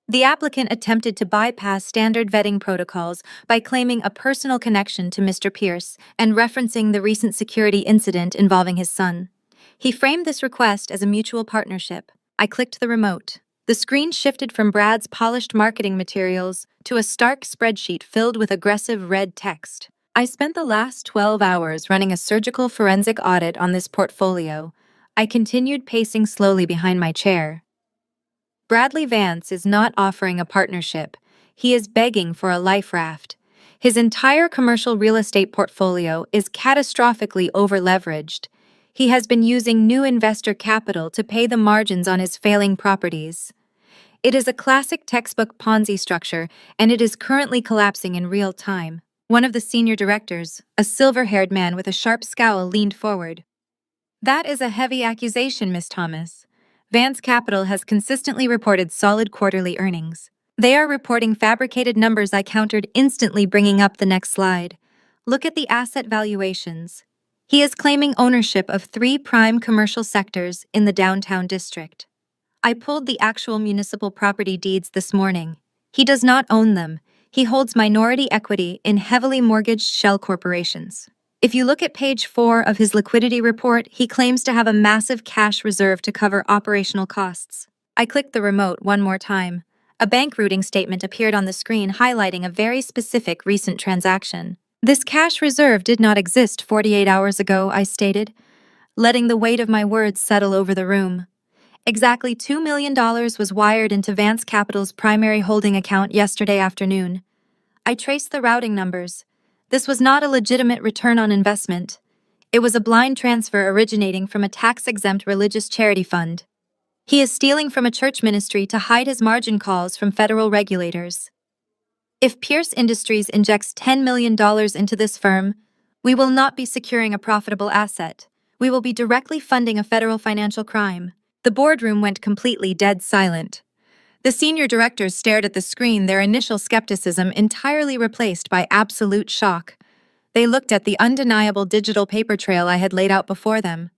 The applicant attempted to bypass standard vetting protocols by claiming a personal connection to Mr. Pierce and referencing the recent security incident involving his son. He framed this request as a mutual partnership. I clicked the remote. The screen shifted from Brad's polished marketing materials to a stark spreadsheet filled with aggressive red text. I spent the last 12 hours running a surgical forensic audit on this portfolio. I continued pacing slowly behind my chair. Bradley Vance is not offering a partnership. He is begging for a life raft. His entire commercial real estate portfolio is catastrophically over-leveraged. He has been using new investor capital to pay the margins on his failing properties. It is a classic textbook Ponzi structure, and it is currently collapsing in real time. One of the senior directors, a silver-haired man with a sharp scowl, leaned forward. That is a heavy accusation, Miss Thomas. Vance Capital has consistently reported solid quarterly earnings. They are reporting fabricated numbers. I countered, instantly bringing up the next slide. Look at the asset valuations. He is claiming ownership of 3 prime commercial sectors in the downtown district. I pulled the actual municipal property deeds this morning. He does not own them. He holds minority equity in heavily mortgaged shell corporations. If you look at page 4 of his liquidity report, he claims to have a massive cash reserve to cover operational costs. I clicked the remote one more time. A bank routing statement appeared on the screen highlighting a very specific recent transaction. This cash reserve did not exist 48 hours ago, I stated, letting the weight of my words settle over the room. Exactly $2 million was wired into Vance Capital's primary holding account yesterday afternoon. I traced the routing numbers. This was not a legitimate return on investment. It was a blind transfer originating from a tax-exempt religious charity fund. He is stealing from a church ministry to hide his margin calls from federal regulators. If Pierce Industries injects $10 million into this firm, we will not be securing a profitable asset. We will be directly funding a federal financial crime. The boardroom went completely dead silent. The senior directors stared at the screen, their initial skepticism entirely replaced by absolute shock. They looked at the undeniable digital paper trail I had laid out before them.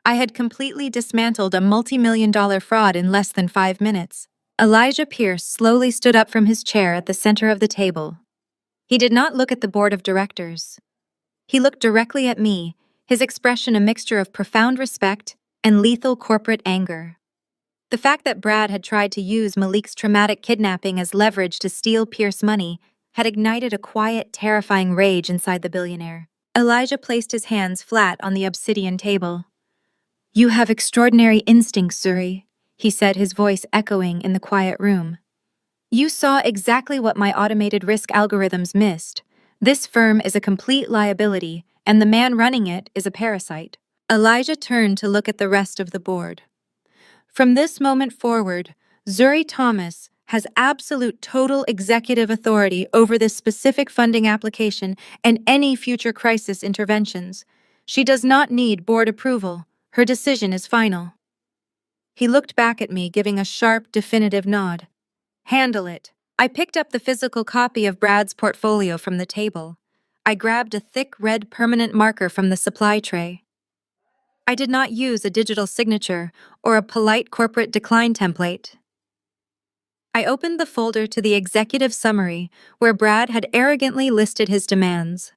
I had completely dismantled a multi-million-dollar fraud in less than 5 minutes. Elijah Pierce slowly stood up from his chair at the center of the table. He did not look at the board of directors. He looked directly at me, his expression a mixture of profound respect and lethal corporate anger. The fact that Brad had tried to use Malik's traumatic kidnapping as leverage to steal Pierce money had ignited a quiet, terrifying rage inside the billionaire. Elijah placed his hands flat on the obsidian table. "You have extraordinary instincts, Zuri," he said, his voice echoing in the quiet room. "You saw exactly what my automated risk algorithms missed. This firm is a complete liability, and the man running it is a parasite." Elijah turned to look at the rest of the board. "From this moment forward, Zuri Thomas has absolute total executive authority over this specific funding application and any future crisis interventions. She does not need board approval. Her decision is final." He looked back at me, giving a sharp, definitive nod. "Handle it." I picked up the physical copy of Brad's portfolio from the table. I grabbed a thick red permanent marker from the supply tray. I did not use a digital signature or a polite corporate decline template. I opened the folder to the executive summary where Brad had arrogantly listed his demands.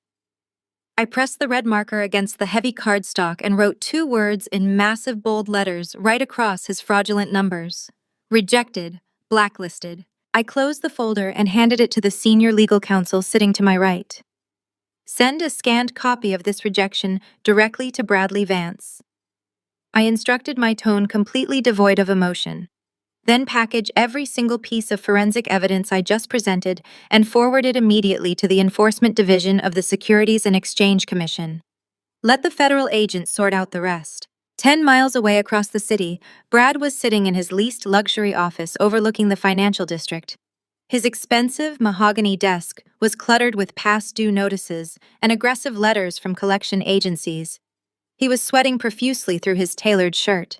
I pressed the red marker against the heavy cardstock and wrote 2 words in massive bold letters right across his fraudulent numbers. Rejected, blacklisted. I closed the folder and handed it to the senior legal counsel sitting to my right. "Send a scanned copy of this rejection directly to Bradley Vance." I instructed, my tone completely devoid of emotion. "Then package every single piece of forensic evidence I just presented and forward it immediately to the Enforcement Division of the Securities and Exchange Commission. Let the federal agents sort out the rest." 10 miles away across the city, Brad was sitting in his leased luxury office overlooking the financial district. His expensive mahogany desk was cluttered with past due notices and aggressive letters from collection agencies. He was sweating profusely through his tailored shirt.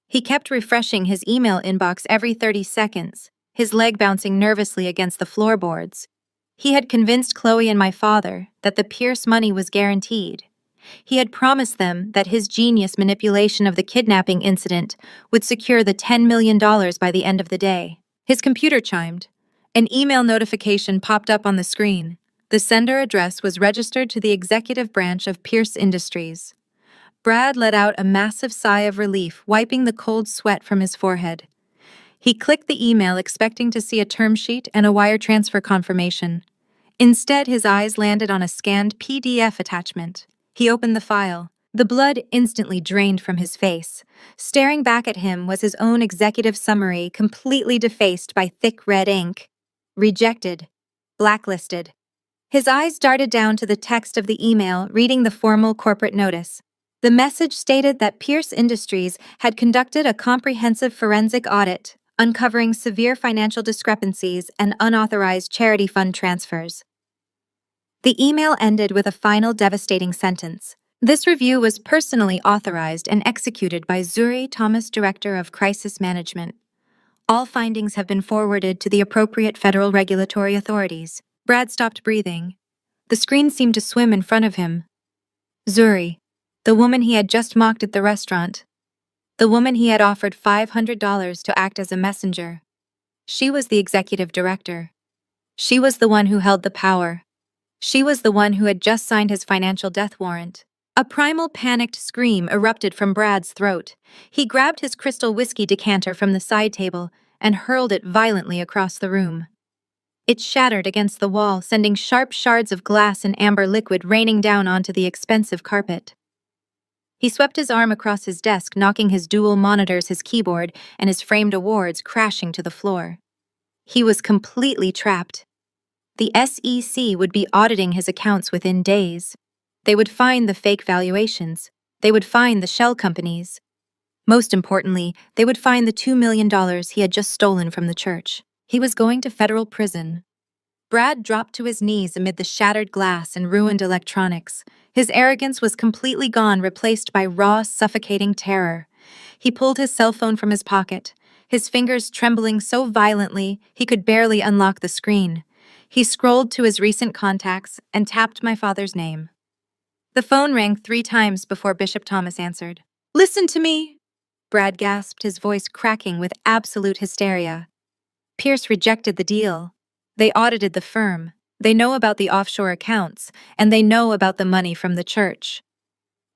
He kept refreshing his email inbox every 30 seconds, his leg bouncing nervously against the floorboards. He had convinced Chloe and my father that the Pierce money was guaranteed. He had promised them that his genius manipulation of the kidnapping incident would secure the $10 million by the end of the day. His computer chimed. An email notification popped up on the screen. The sender address was registered to the executive branch of Pierce Industries. Brad let out a massive sigh of relief, wiping the cold sweat from his forehead. He clicked the email expecting to see a term sheet and a wire transfer confirmation. Instead, his eyes landed on a scanned PDF attachment. He opened the file. The blood instantly drained from his face. Staring back at him was his own executive summary, completely defaced by thick red ink. Rejected. Blacklisted. His eyes darted down to the text of the email, reading the formal corporate notice. The message stated that Pierce Industries had conducted a comprehensive forensic audit, uncovering severe financial discrepancies and unauthorized charity fund transfers. The email ended with a final devastating sentence. This review was personally authorized and executed by Zuri Thomas, Director of Crisis Management. All findings have been forwarded to the appropriate federal regulatory authorities. Brad stopped breathing. The screen seemed to swim in front of him. Zuri, the woman he had just mocked at the restaurant. The woman he had offered $500 to act as a messenger. She was the executive director. She was the one who held the power. She was the one who had just signed his financial death warrant. A primal panicked scream erupted from Brad's throat. He grabbed his crystal whiskey decanter from the side table and hurled it violently across the room. It shattered against the wall, sending sharp shards of glass and amber liquid raining down onto the expensive carpet. He swept his arm across his desk, knocking his dual monitors, his keyboard, and his framed awards crashing to the floor. He was completely trapped. The SEC would be auditing his accounts within days. They would find the fake valuations. They would find the shell companies. Most importantly, they would find the $2 million he had just stolen from the church. He was going to federal prison. Brad dropped to his knees amid the shattered glass and ruined electronics. His arrogance was completely gone, replaced by raw, suffocating terror. He pulled his cell phone from his pocket, his fingers trembling so violently he could barely unlock the screen. He scrolled to his recent contacts and tapped my father's name. The phone rang 3 times before Bishop Thomas answered. "Listen to me!" Brad gasped, his voice cracking with absolute hysteria. Pierce rejected the deal. They audited the firm. They know about the offshore accounts, and they know about the money from the church.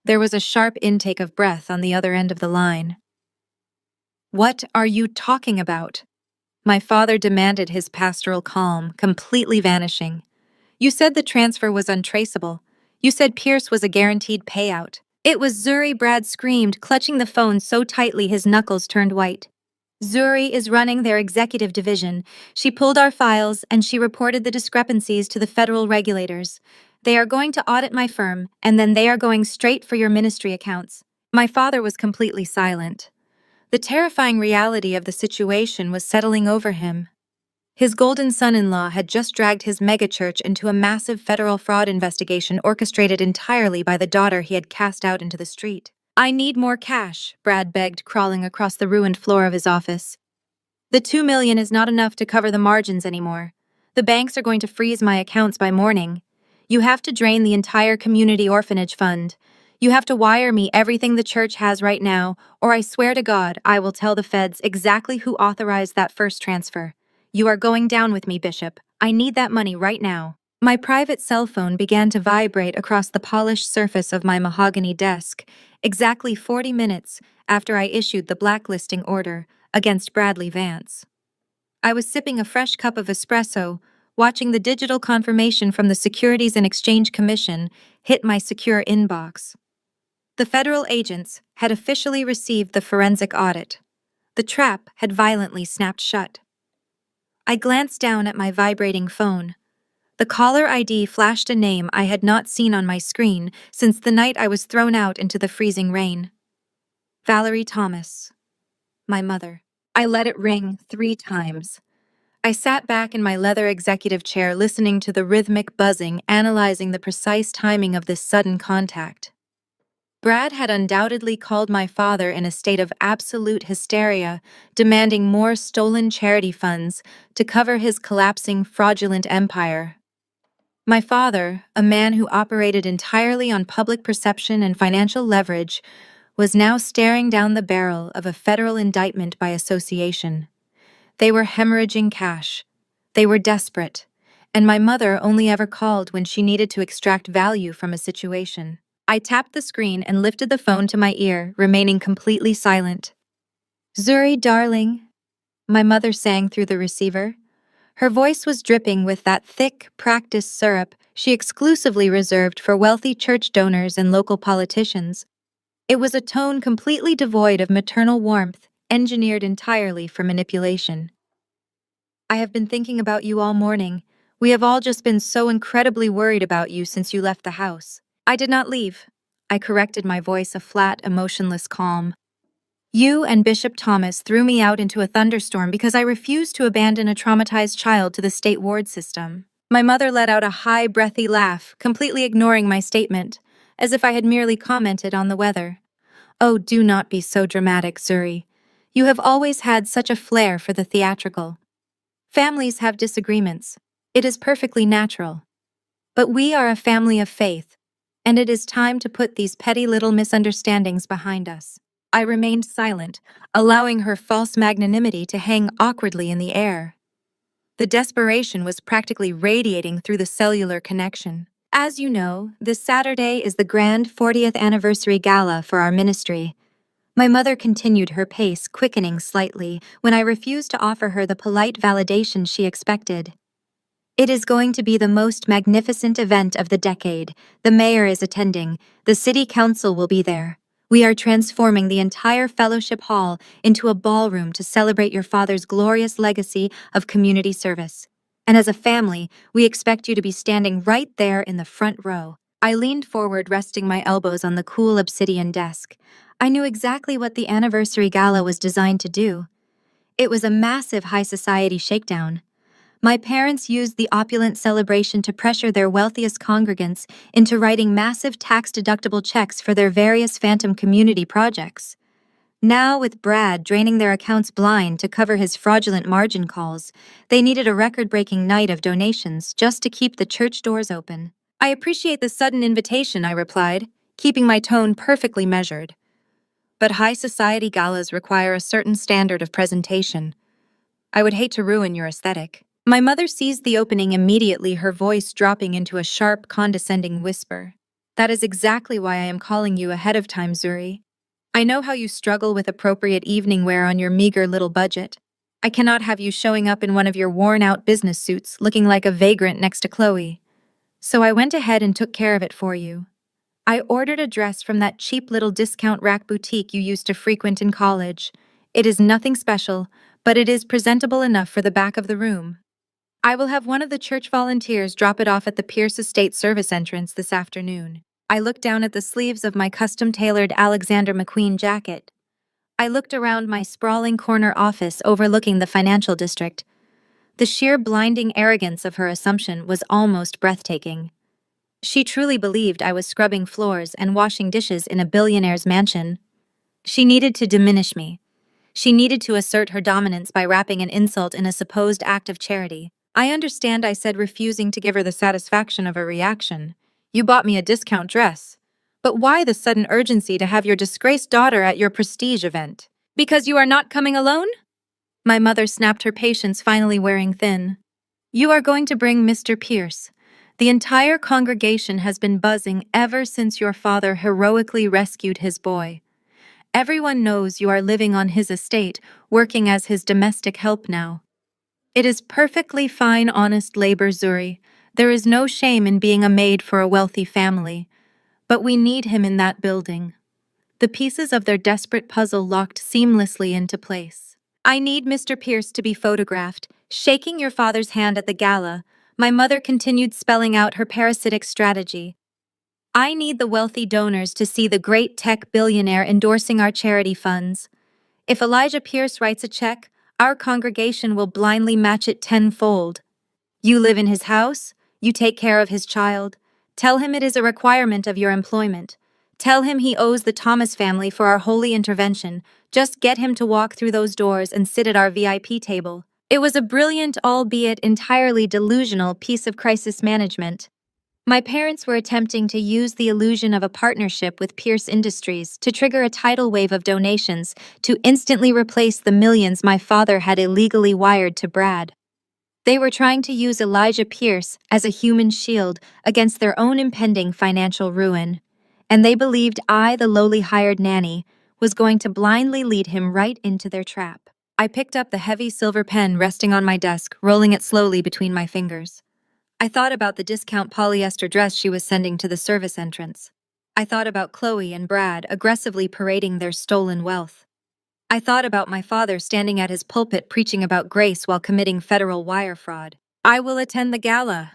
There was a sharp intake of breath on the other end of the line. "What are you talking about?" My father demanded, his pastoral calm completely vanishing. "You said the transfer was untraceable. You said Pierce was a guaranteed payout." "It was Zuri," Brad screamed, clutching the phone so tightly his knuckles turned white. "Zuri is running their executive division. She pulled our files and she reported the discrepancies to the federal regulators. They are going to audit my firm, and then they are going straight for your ministry accounts." My father was completely silent. The terrifying reality of the situation was settling over him. His golden son-in-law had just dragged his megachurch into a massive federal fraud investigation orchestrated entirely by the daughter he had cast out into the street. "I need more cash," Brad begged, crawling across the ruined floor of his office. "The $2 million is not enough to cover the margins anymore. The banks are going to freeze my accounts by morning. You have to drain the entire community orphanage fund. You have to wire me everything the church has right now, or I swear to God I will tell the feds exactly who authorized that first transfer. You are going down with me, Bishop. I need that money right now." My private cell phone began to vibrate across the polished surface of my mahogany desk, exactly 40 minutes after I issued the blacklisting order against Bradley Vance. I was sipping a fresh cup of espresso, watching the digital confirmation from the Securities and Exchange Commission hit my secure inbox. The federal agents had officially received the forensic audit. The trap had violently snapped shut. I glanced down at my vibrating phone. The caller ID flashed a name I had not seen on my screen since the night I was thrown out into the freezing rain. Valerie Thomas. My mother. I let it ring 3 times. I sat back in my leather executive chair, listening to the rhythmic buzzing, analyzing the precise timing of this sudden contact. Brad had undoubtedly called my father in a state of absolute hysteria, demanding more stolen charity funds to cover his collapsing, fraudulent empire. My father, a man who operated entirely on public perception and financial leverage, was now staring down the barrel of a federal indictment by association. They were hemorrhaging cash. They were desperate. And my mother only ever called when she needed to extract value from a situation. I tapped the screen and lifted the phone to my ear, remaining completely silent. "Zuri, darling," my mother sang through the receiver. Her voice was dripping with that thick, practiced syrup she exclusively reserved for wealthy church donors and local politicians. It was a tone completely devoid of maternal warmth, engineered entirely for manipulation. "I have been thinking about you all morning. We have all just been so incredibly worried about you since you left the house." "I did not leave." I corrected my voice, a flat, emotionless calm. "You and Bishop Thomas threw me out into a thunderstorm because I refused to abandon a traumatized child to the state ward system." My mother let out a high, breathy laugh, completely ignoring my statement, as if I had merely commented on the weather. "Oh, do not be so dramatic, Zuri. You have always had such a flair for the theatrical. Families have disagreements. It is perfectly natural. But we are a family of faith, and it is time to put these petty little misunderstandings behind us." I remained silent, allowing her false magnanimity to hang awkwardly in the air. The desperation was practically radiating through the cellular connection. "As you know, this Saturday is the grand 40th anniversary gala for our ministry." My mother continued, her pace quickening slightly when I refused to offer her the polite validation she expected. "It is going to be the most magnificent event of the decade. The mayor is attending. The city council will be there. We are transforming the entire fellowship hall into a ballroom to celebrate your father's glorious legacy of community service. And as a family, we expect you to be standing right there in the front row." I leaned forward, resting my elbows on the cool obsidian desk. I knew exactly what the anniversary gala was designed to do. It was a massive high society shakedown. My parents used the opulent celebration to pressure their wealthiest congregants into writing massive tax-deductible checks for their various phantom community projects. Now, with Brad draining their accounts blind to cover his fraudulent margin calls, they needed a record-breaking night of donations just to keep the church doors open. "I appreciate the sudden invitation," I replied, keeping my tone perfectly measured. "But high society galas require a certain standard of presentation. I would hate to ruin your aesthetic." My mother seized the opening immediately, her voice dropping into a sharp, condescending whisper. "That is exactly why I am calling you ahead of time, Zuri. I know how you struggle with appropriate evening wear on your meager little budget. I cannot have you showing up in one of your worn-out business suits looking like a vagrant next to Chloe. So I went ahead and took care of it for you. I ordered a dress from that cheap little discount rack boutique you used to frequent in college. It is nothing special, but it is presentable enough for the back of the room. I will have one of the church volunteers drop it off at the Pierce Estate service entrance this afternoon." I looked down at the sleeves of my custom-tailored Alexander McQueen jacket. I looked around my sprawling corner office overlooking the financial district. The sheer blinding arrogance of her assumption was almost breathtaking. She truly believed I was scrubbing floors and washing dishes in a billionaire's mansion. She needed to diminish me. She needed to assert her dominance by wrapping an insult in a supposed act of charity. "I understand," I said, refusing to give her the satisfaction of a reaction. "You bought me a discount dress. But why the sudden urgency to have your disgraced daughter at your prestige event? Because you are not coming alone?" My mother snapped, her patience finally wearing thin. "You are going to bring Mr. Pierce. The entire congregation has been buzzing ever since your father heroically rescued his boy. Everyone knows you are living on his estate, working as his domestic help now. It is perfectly fine, honest labor, Zuri. There is no shame in being a maid for a wealthy family. But we need him in that building." The pieces of their desperate puzzle locked seamlessly into place. "I need Mr. Pierce to be photographed, shaking your father's hand at the gala." My mother continued, spelling out her parasitic strategy. "I need the wealthy donors to see the great tech billionaire endorsing our charity funds. If Elijah Pierce writes a check, our congregation will blindly match it tenfold. You live in his house, you take care of his child. Tell him it is a requirement of your employment. Tell him he owes the Thomas family for our holy intervention. Just get him to walk through those doors and sit at our VIP table." It was a brilliant, albeit entirely delusional, piece of crisis management. My parents were attempting to use the illusion of a partnership with Pierce Industries to trigger a tidal wave of donations to instantly replace the millions my father had illegally wired to Brad. They were trying to use Elijah Pierce as a human shield against their own impending financial ruin, and they believed I, the lowly hired nanny, was going to blindly lead him right into their trap. I picked up the heavy silver pen resting on my desk, rolling it slowly between my fingers. I thought about the discount polyester dress she was sending to the service entrance. I thought about Chloe and Brad aggressively parading their stolen wealth. I thought about my father standing at his pulpit preaching about grace while committing federal wire fraud. I will attend the gala,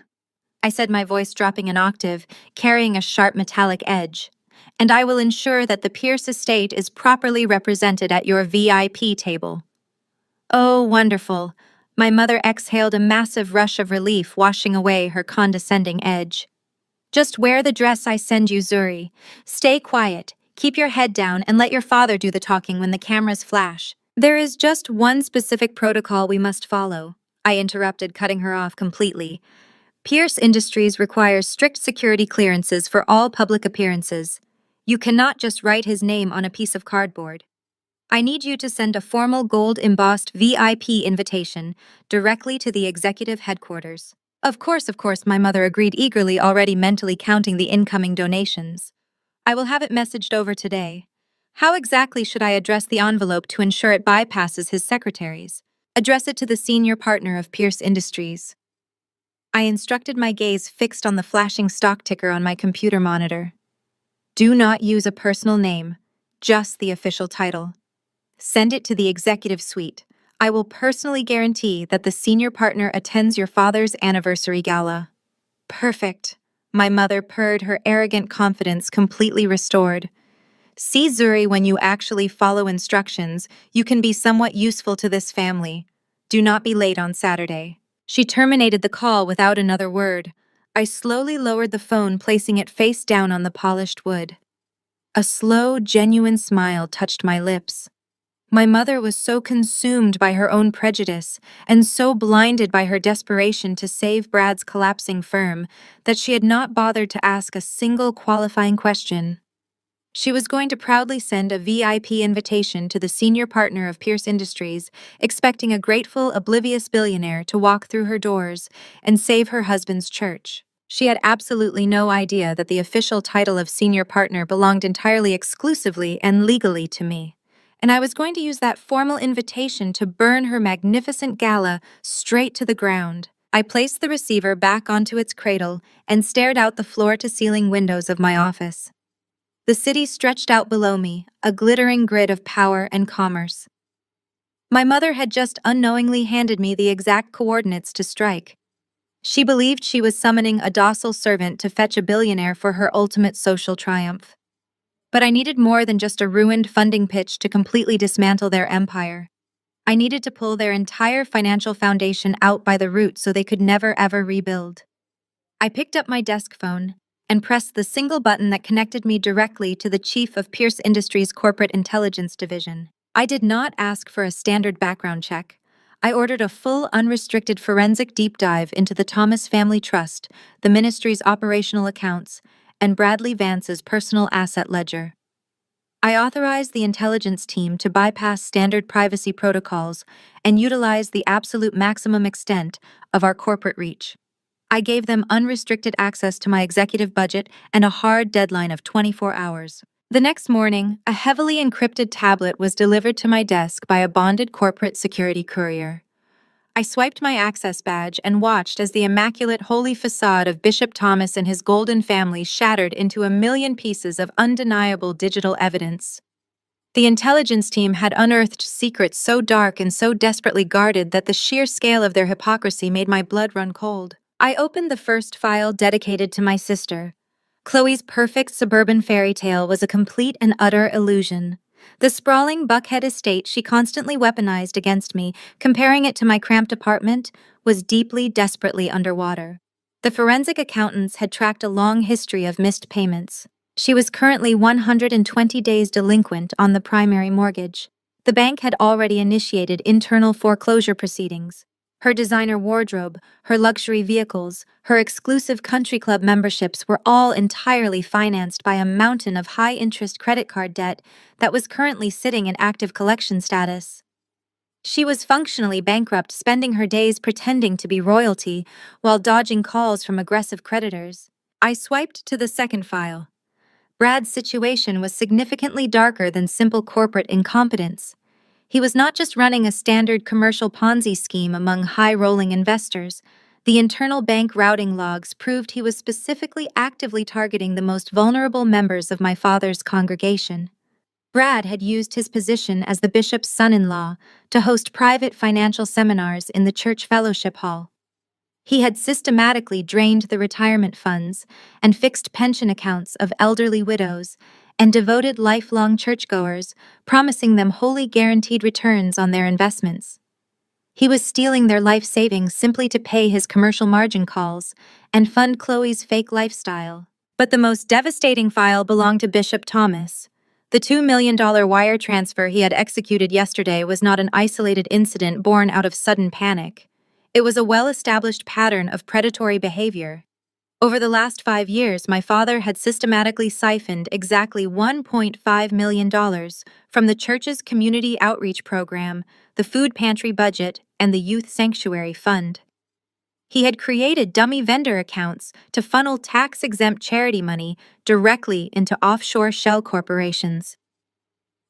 I said, my voice dropping an octave, carrying a sharp metallic edge. And I will ensure that the Pierce estate is properly represented at your VIP table. Oh, wonderful. My mother exhaled a massive rush of relief, washing away her condescending edge. Just wear the dress I send you, Zuri. Stay quiet, keep your head down, and let your father do the talking when the cameras flash. There is just one specific protocol we must follow, I interrupted, cutting her off completely. Pierce Industries requires strict security clearances for all public appearances. You cannot just write his name on a piece of cardboard. I need you to send a formal gold-embossed VIP invitation directly to the executive headquarters. Of course, my mother agreed eagerly, already mentally counting the incoming donations. I will have it messaged over today. How exactly should I address the envelope to ensure it bypasses his secretaries? Address it to the senior partner of Pierce Industries. I instructed, my gaze fixed on the flashing stock ticker on my computer monitor. Do not use a personal name, just the official title. Send it to the executive suite. I will personally guarantee that the senior partner attends your father's anniversary gala. Perfect. My mother purred, her arrogant confidence completely restored. See, Zuri, when you actually follow instructions, you can be somewhat useful to this family. Do not be late on Saturday. She terminated the call without another word. I slowly lowered the phone, placing it face down on the polished wood. A slow, genuine smile touched my lips. My mother was so consumed by her own prejudice and so blinded by her desperation to save Brad's collapsing firm that she had not bothered to ask a single qualifying question. She was going to proudly send a VIP invitation to the senior partner of Pierce Industries, expecting a grateful, oblivious billionaire to walk through her doors and save her husband's church. She had absolutely no idea that the official title of senior partner belonged entirely exclusively and legally to me, and I was going to use that formal invitation to burn her magnificent gala straight to the ground. I placed the receiver back onto its cradle and stared out the floor-to-ceiling windows of my office. The city stretched out below me, a glittering grid of power and commerce. My mother had just unknowingly handed me the exact coordinates to strike. She believed she was summoning a docile servant to fetch a billionaire for her ultimate social triumph. But I needed more than just a ruined funding pitch to completely dismantle their empire. I needed to pull their entire financial foundation out by the roots so they could never ever rebuild. I picked up my desk phone and pressed the single button that connected me directly to the chief of Pierce Industries' corporate intelligence division. I did not ask for a standard background check. I ordered a full, unrestricted forensic deep dive into the Thomas Family Trust, the ministry's operational accounts, and Bradley Vance's personal asset ledger. I authorized the intelligence team to bypass standard privacy protocols and utilize the absolute maximum extent of our corporate reach. I gave them unrestricted access to my executive budget and a hard deadline of 24 hours. The next morning, a heavily encrypted tablet was delivered to my desk by a bonded corporate security courier. I swiped my access badge and watched as the immaculate holy facade of Bishop Thomas and his golden family shattered into a million pieces of undeniable digital evidence. The intelligence team had unearthed secrets so dark and so desperately guarded that the sheer scale of their hypocrisy made my blood run cold. I opened the first file dedicated to my sister. Chloe's perfect suburban fairy tale was a complete and utter illusion. The sprawling Buckhead estate she constantly weaponized against me, comparing it to my cramped apartment, was deeply, desperately underwater. The forensic accountants had tracked a long history of missed payments. She was currently 120 days delinquent on the primary mortgage. The bank had already initiated internal foreclosure proceedings. Her designer wardrobe, her luxury vehicles, her exclusive country club memberships were all entirely financed by a mountain of high-interest credit card debt that was currently sitting in active collection status. She was functionally bankrupt, spending her days pretending to be royalty while dodging calls from aggressive creditors. I swiped to the second file. Brad's situation was significantly darker than simple corporate incompetence. He was not just running a standard commercial Ponzi scheme among high-rolling investors. The internal bank routing logs proved he was specifically actively targeting the most vulnerable members of my father's congregation. Brad had used his position as the bishop's son-in-law to host private financial seminars in the church fellowship hall. He had systematically drained the retirement funds and fixed pension accounts of elderly widows and devoted lifelong churchgoers, promising them wholly guaranteed returns on their investments. He was stealing their life savings simply to pay his commercial margin calls and fund Chloe's fake lifestyle. But the most devastating file belonged to Bishop Thomas. The $2 million wire transfer he had executed yesterday was not an isolated incident born out of sudden panic. It was a well-established pattern of predatory behavior. Over the last 5 years, my father had systematically siphoned exactly $1.5 million from the church's community outreach program, the food pantry budget, and the youth sanctuary fund. He had created dummy vendor accounts to funnel tax-exempt charity money directly into offshore shell corporations.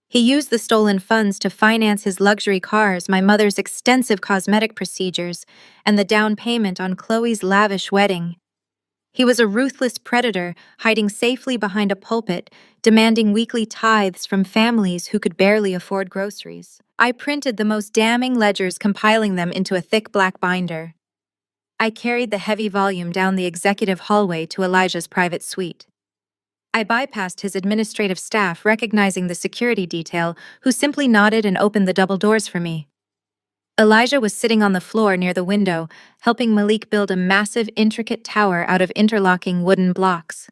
He used the stolen funds to finance his luxury cars, my mother's extensive cosmetic procedures, and the down payment on Chloe's lavish wedding. He was a ruthless predator, hiding safely behind a pulpit, demanding weekly tithes from families who could barely afford groceries. I printed the most damning ledgers, compiling them into a thick black binder. I carried the heavy volume down the executive hallway to Elijah's private suite. I bypassed his administrative staff, recognizing the security detail, who simply nodded and opened the double doors for me. Elijah was sitting on the floor near the window, helping Malik build a massive, intricate tower out of interlocking wooden blocks.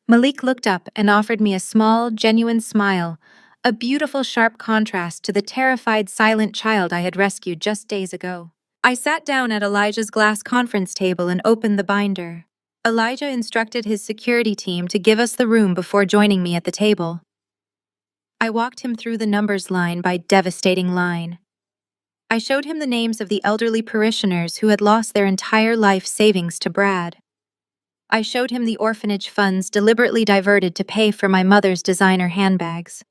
Malik looked up and offered me a small, genuine smile, a beautiful, sharp contrast to the terrified, silent child I had rescued just days ago. I sat down at Elijah's glass conference table and opened the binder. Elijah instructed his security team to give us the room before joining me at the table. I walked him through the numbers line by devastating line. I showed him the names of the elderly parishioners who had lost their entire life savings to Brad. I showed him the orphanage funds deliberately diverted to pay for my mother's designer handbags.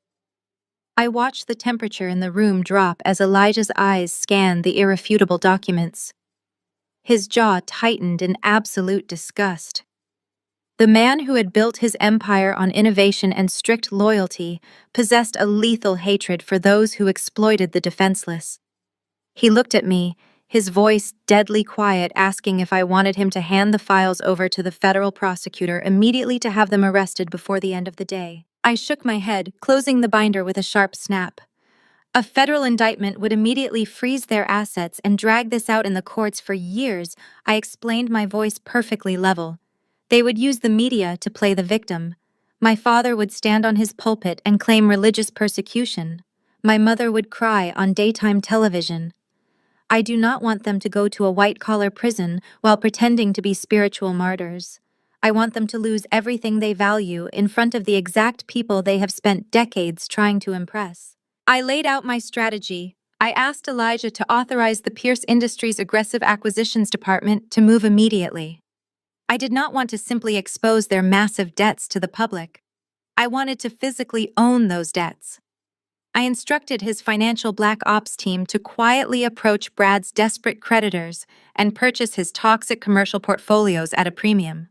I watched the temperature in the room drop as Elijah's eyes scanned the irrefutable documents. His jaw tightened in absolute disgust. The man who had built his empire on innovation and strict loyalty possessed a lethal hatred for those who exploited the defenseless. He looked at me, his voice deadly quiet, asking if I wanted him to hand the files over to the federal prosecutor immediately to have them arrested before the end of the day. I shook my head, closing the binder with a sharp snap. A federal indictment would immediately freeze their assets and drag this out in the courts for years. I explained, my voice perfectly level. They would use the media to play the victim. My father would stand on his pulpit and claim religious persecution. My mother would cry on daytime television. I do not want them to go to a white-collar prison while pretending to be spiritual martyrs. I want them to lose everything they value in front of the exact people they have spent decades trying to impress. I laid out my strategy. I asked Elijah to authorize the Pierce Industries Aggressive Acquisitions Department to move immediately. I did not want to simply expose their massive debts to the public. I wanted to physically own those debts. I instructed his financial black ops team to quietly approach Brad's desperate creditors and purchase his toxic commercial portfolios at a premium.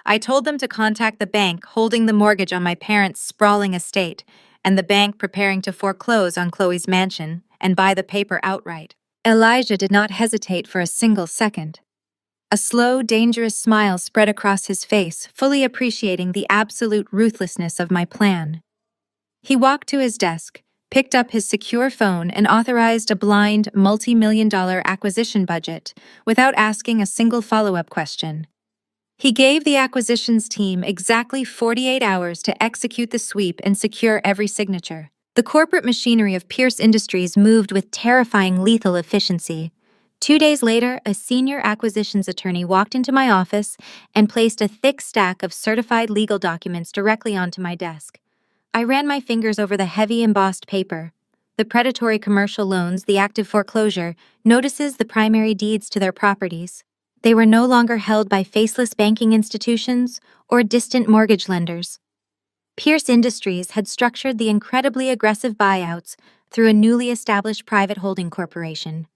I told them to contact the bank holding the mortgage on my parents' sprawling estate and the bank preparing to foreclose on Chloe's mansion and buy the paper outright. Elijah did not hesitate for a single second. A slow, dangerous smile spread across his face, fully appreciating the absolute ruthlessness of my plan. He walked to his desk, picked up his secure phone, and authorized a blind, multi-million-dollar acquisition budget without asking a single follow-up question. He gave the acquisitions team exactly 48 hours to execute the sweep and secure every signature. The corporate machinery of Pierce Industries moved with terrifying lethal efficiency. 2 days later, a senior acquisitions attorney walked into my office and placed a thick stack of certified legal documents directly onto my desk. I ran my fingers over the heavy embossed paper. The predatory commercial loans, the active foreclosure, notices the primary deeds to their properties. They were no longer held by faceless banking institutions or distant mortgage lenders. Pierce Industries had structured the incredibly aggressive buyouts through a newly established private holding corporation.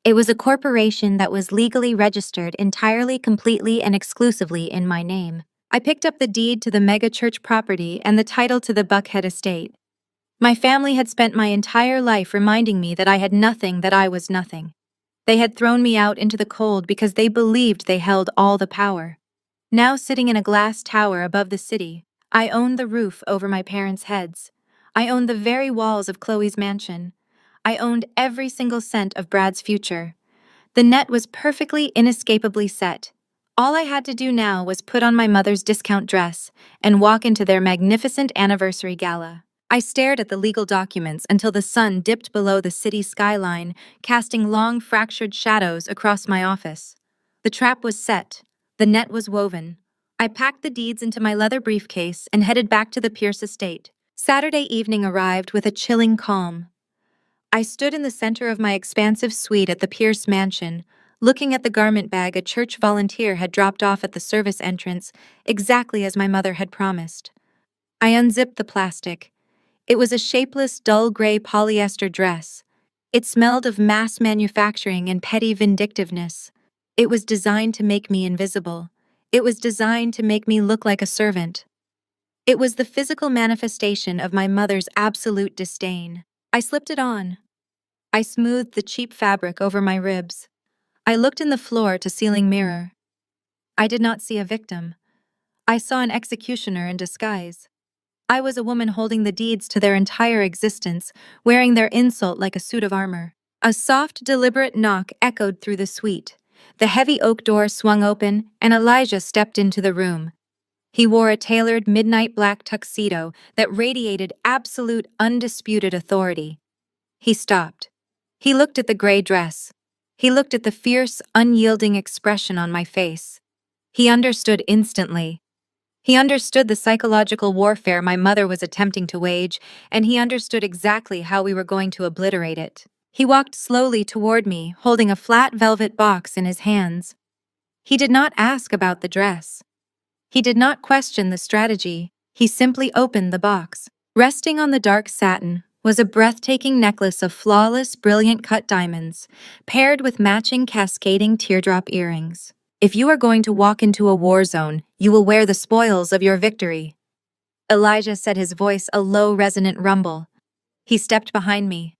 It was a corporation that was legally registered entirely, completely, and exclusively in my name. I picked up the deed to the mega church property and the title to the Buckhead estate. My family had spent my entire life reminding me that I had nothing, that I was nothing. They had thrown me out into the cold because they believed they held all the power. Now, sitting in a glass tower above the city, I owned the roof over my parents' heads. I owned the very walls of Chloe's mansion. I owned every single cent of Brad's future. The net was perfectly, inescapably set. All I had to do now was put on my mother's discount dress and walk into their magnificent anniversary gala. I stared at the legal documents until the sun dipped below the city skyline, casting long, fractured shadows across my office. The trap was set. The net was woven. I packed the deeds into my leather briefcase and headed back to the Pierce estate. Saturday evening arrived with a chilling calm. I stood in the center of my expansive suite at the Pierce mansion, looking at the garment bag a church volunteer had dropped off at the service entrance, exactly as my mother had promised. I unzipped the plastic. It was a shapeless, dull gray polyester dress. It smelled of mass manufacturing and petty vindictiveness. It was designed to make me invisible. It was designed to make me look like a servant. It was the physical manifestation of my mother's absolute disdain. I slipped it on. I smoothed the cheap fabric over my ribs. I looked in the floor-to-ceiling mirror. I did not see a victim. I saw an executioner in disguise. I was a woman holding the deeds to their entire existence, wearing their insult like a suit of armor. A soft, deliberate knock echoed through the suite. The heavy oak door swung open, and Elijah stepped into the room. He wore a tailored midnight black tuxedo that radiated absolute, undisputed authority. He stopped. He looked at the gray dress. He looked at the fierce, unyielding expression on my face. He understood instantly. He understood the psychological warfare my mother was attempting to wage, and he understood exactly how we were going to obliterate it. He walked slowly toward me, holding a flat velvet box in his hands. He did not ask about the dress. He did not question the strategy. He simply opened the box. Resting on the dark satin was a breathtaking necklace of flawless, brilliant cut diamonds, paired with matching cascading teardrop earrings. If you are going to walk into a war zone, you will wear the spoils of your victory. Elijah said, his voice a low, resonant rumble. He stepped behind me.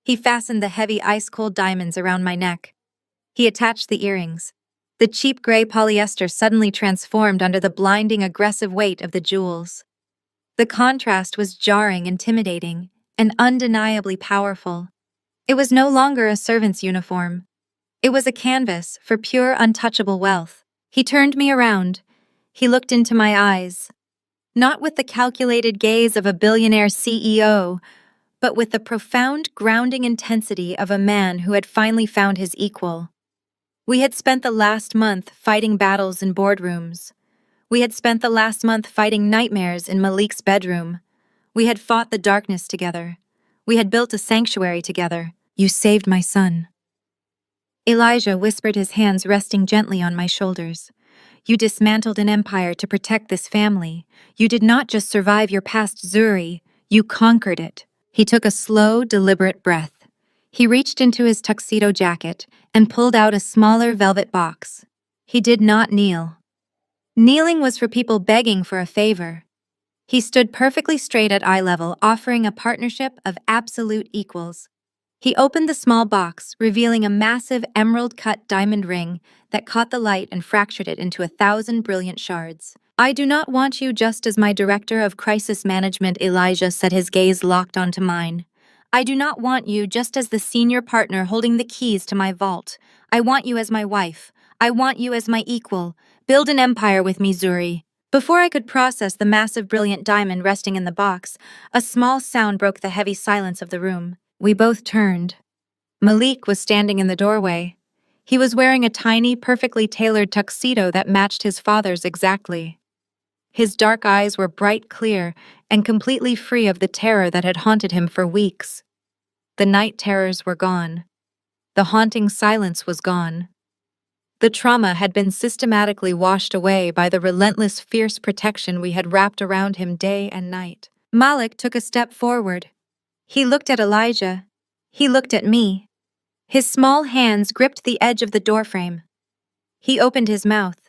He fastened the heavy, ice-cold diamonds around my neck. He attached the earrings. The cheap gray polyester suddenly transformed under the blinding, aggressive weight of the jewels. The contrast was jarring, intimidating, and undeniably powerful. It was no longer a servant's uniform. It was a canvas for pure, untouchable wealth. He turned me around. He looked into my eyes, not with the calculated gaze of a billionaire CEO, but with the profound, grounding intensity of a man who had finally found his equal. We had spent the last month fighting battles in boardrooms. We had spent the last month fighting nightmares in Malik's bedroom. We had fought the darkness together. We had built a sanctuary together. You saved my son. Elijah whispered, his hands resting gently on my shoulders. You dismantled an empire to protect this family. You did not just survive your past, Zuri. You conquered it. He took a slow, deliberate breath. He reached into his tuxedo jacket and pulled out a smaller velvet box. He did not kneel. Kneeling was for people begging for a favor. He stood perfectly straight at eye level, offering a partnership of absolute equals. He opened the small box, revealing a massive emerald-cut diamond ring that caught the light and fractured it into 1,000 brilliant shards. I do not want you just as my director of crisis management, Elijah said, his gaze locked onto mine. I do not want you just as the senior partner holding the keys to my vault. I want you as my wife. I want you as my equal. Build an empire with me, Zuri. Before I could process the massive brilliant diamond resting in the box, a small sound broke the heavy silence of the room. We both turned. Malik was standing in the doorway. He was wearing a tiny, perfectly tailored tuxedo that matched his father's exactly. His dark eyes were bright clear and completely free of the terror that had haunted him for weeks. The night terrors were gone. The haunting silence was gone. The trauma had been systematically washed away by the relentless, fierce protection we had wrapped around him day and night. Malik took a step forward. He looked at Elijah. He looked at me. His small hands gripped the edge of the doorframe. He opened his mouth.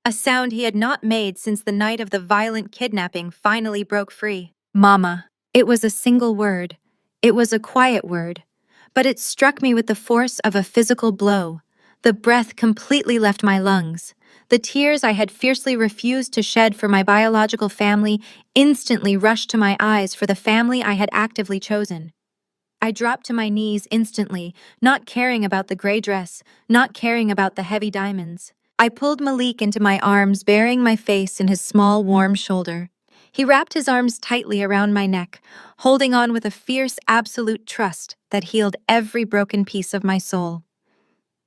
A sound he had not made since the night of the violent kidnapping finally broke free. Mama. It was a single word. It was a quiet word. But it struck me with the force of a physical blow. The breath completely left my lungs. The tears I had fiercely refused to shed for my biological family instantly rushed to my eyes for the family I had actively chosen. I dropped to my knees instantly, not caring about the gray dress, not caring about the heavy diamonds. I pulled Malik into my arms, burying my face in his small, warm shoulder. He wrapped his arms tightly around my neck, holding on with a fierce, absolute trust that healed every broken piece of my soul.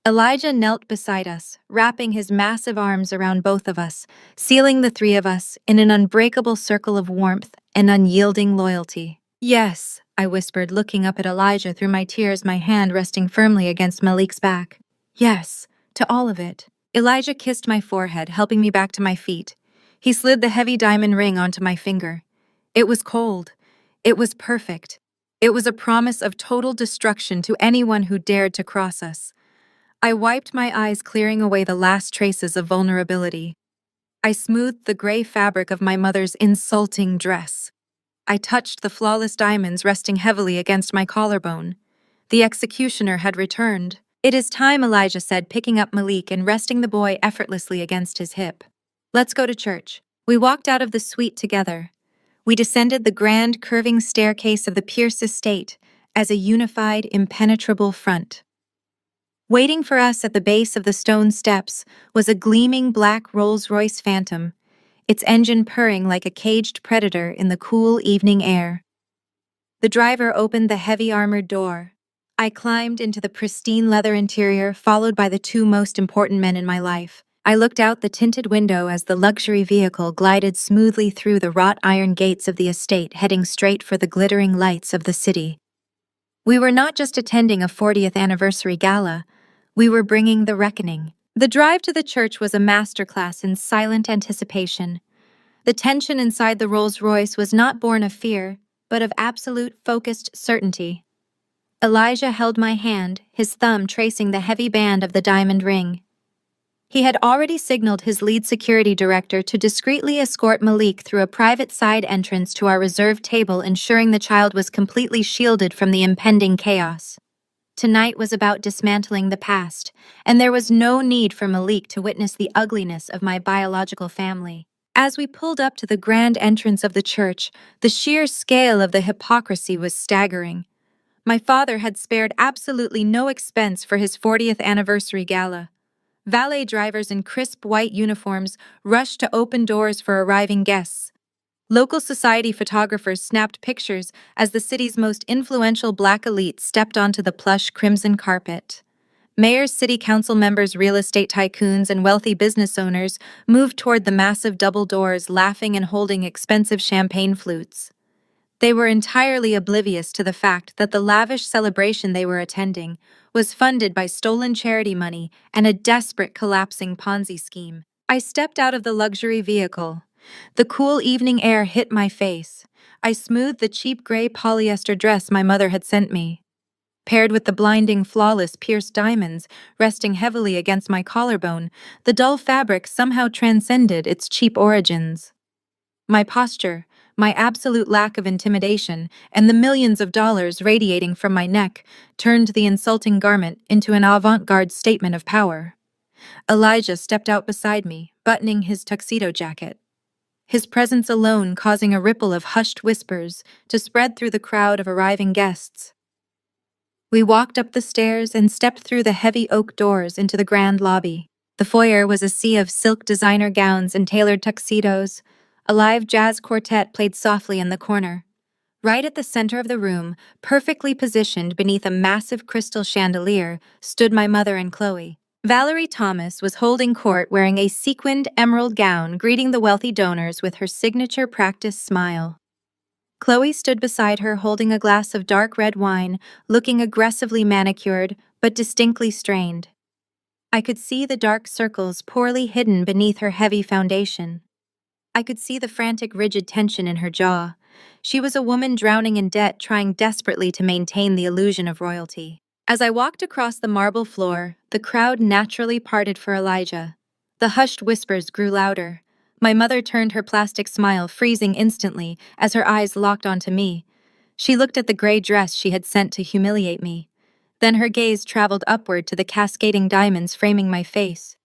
Elijah knelt beside us, wrapping his massive arms around both of us, sealing the three of us in an unbreakable circle of warmth and unyielding loyalty. Yes, I whispered, looking up at Elijah through my tears, my hand resting firmly against Malik's back. Yes, to all of it. Elijah kissed my forehead, helping me back to my feet. He slid the heavy diamond ring onto my finger. It was cold. It was perfect. It was a promise of total destruction to anyone who dared to cross us. I wiped my eyes, clearing away the last traces of vulnerability. I smoothed the gray fabric of my mother's insulting dress. I touched the flawless diamonds resting heavily against my collarbone. The executioner had returned. It is time, Elijah said, picking up Malik and resting the boy effortlessly against his hip. Let's go to church. We walked out of the suite together. We descended the grand, curving staircase of the Pierce estate as a unified, impenetrable front. Waiting for us at the base of the stone steps was a gleaming black Rolls-Royce Phantom, its engine purring like a caged predator in the cool evening air. The driver opened the heavy armored door. I climbed into the pristine leather interior, followed by the two most important men in my life. I looked out the tinted window as the luxury vehicle glided smoothly through the wrought iron gates of the estate, heading straight for the glittering lights of the city. We were not just attending a 40th anniversary gala. We were bringing the reckoning. The drive to the church was a masterclass in silent anticipation. The tension inside the Rolls-Royce was not born of fear, but of absolute, focused certainty. Elijah held my hand, his thumb tracing the heavy band of the diamond ring. He had already signaled his lead security director to discreetly escort Malik through a private side entrance to our reserved table, ensuring the child was completely shielded from the impending chaos. Tonight was about dismantling the past, and there was no need for Malik to witness the ugliness of my biological family. As we pulled up to the grand entrance of the church, the sheer scale of the hypocrisy was staggering. My father had spared absolutely no expense for his 40th anniversary gala. Valet drivers in crisp white uniforms rushed to open doors for arriving guests. Local society photographers snapped pictures as the city's most influential black elite stepped onto the plush crimson carpet. Mayors, city council members, real estate tycoons, and wealthy business owners moved toward the massive double doors, laughing and holding expensive champagne flutes. They were entirely oblivious to the fact that the lavish celebration they were attending was funded by stolen charity money and a desperate collapsing Ponzi scheme. I stepped out of the luxury vehicle. The cool evening air hit my face. I smoothed the cheap gray polyester dress my mother had sent me. Paired with the blinding, flawless pierced diamonds resting heavily against my collarbone, the dull fabric somehow transcended its cheap origins. My posture, my absolute lack of intimidation, and the millions of dollars radiating from my neck turned the insulting garment into an avant-garde statement of power. Elijah stepped out beside me, buttoning his tuxedo jacket. His presence alone causing a ripple of hushed whispers to spread through the crowd of arriving guests. We walked up the stairs and stepped through the heavy oak doors into the grand lobby. The foyer was a sea of silk designer gowns and tailored tuxedos. A live jazz quartet played softly in the corner. Right at the center of the room, perfectly positioned beneath a massive crystal chandelier, stood my mother and Chloe. Valerie Thomas was holding court wearing a sequined emerald gown, greeting the wealthy donors with her signature practice smile. Chloe stood beside her holding a glass of dark red wine, looking aggressively manicured, but distinctly strained. I could see the dark circles poorly hidden beneath her heavy foundation. I could see the frantic, rigid tension in her jaw. She was a woman drowning in debt, trying desperately to maintain the illusion of royalty. As I walked across the marble floor, the crowd naturally parted for Elijah. The hushed whispers grew louder. My mother turned her plastic smile, freezing instantly as her eyes locked onto me. She looked at the gray dress she had sent to humiliate me. Then her gaze traveled upward to the cascading diamonds framing my face.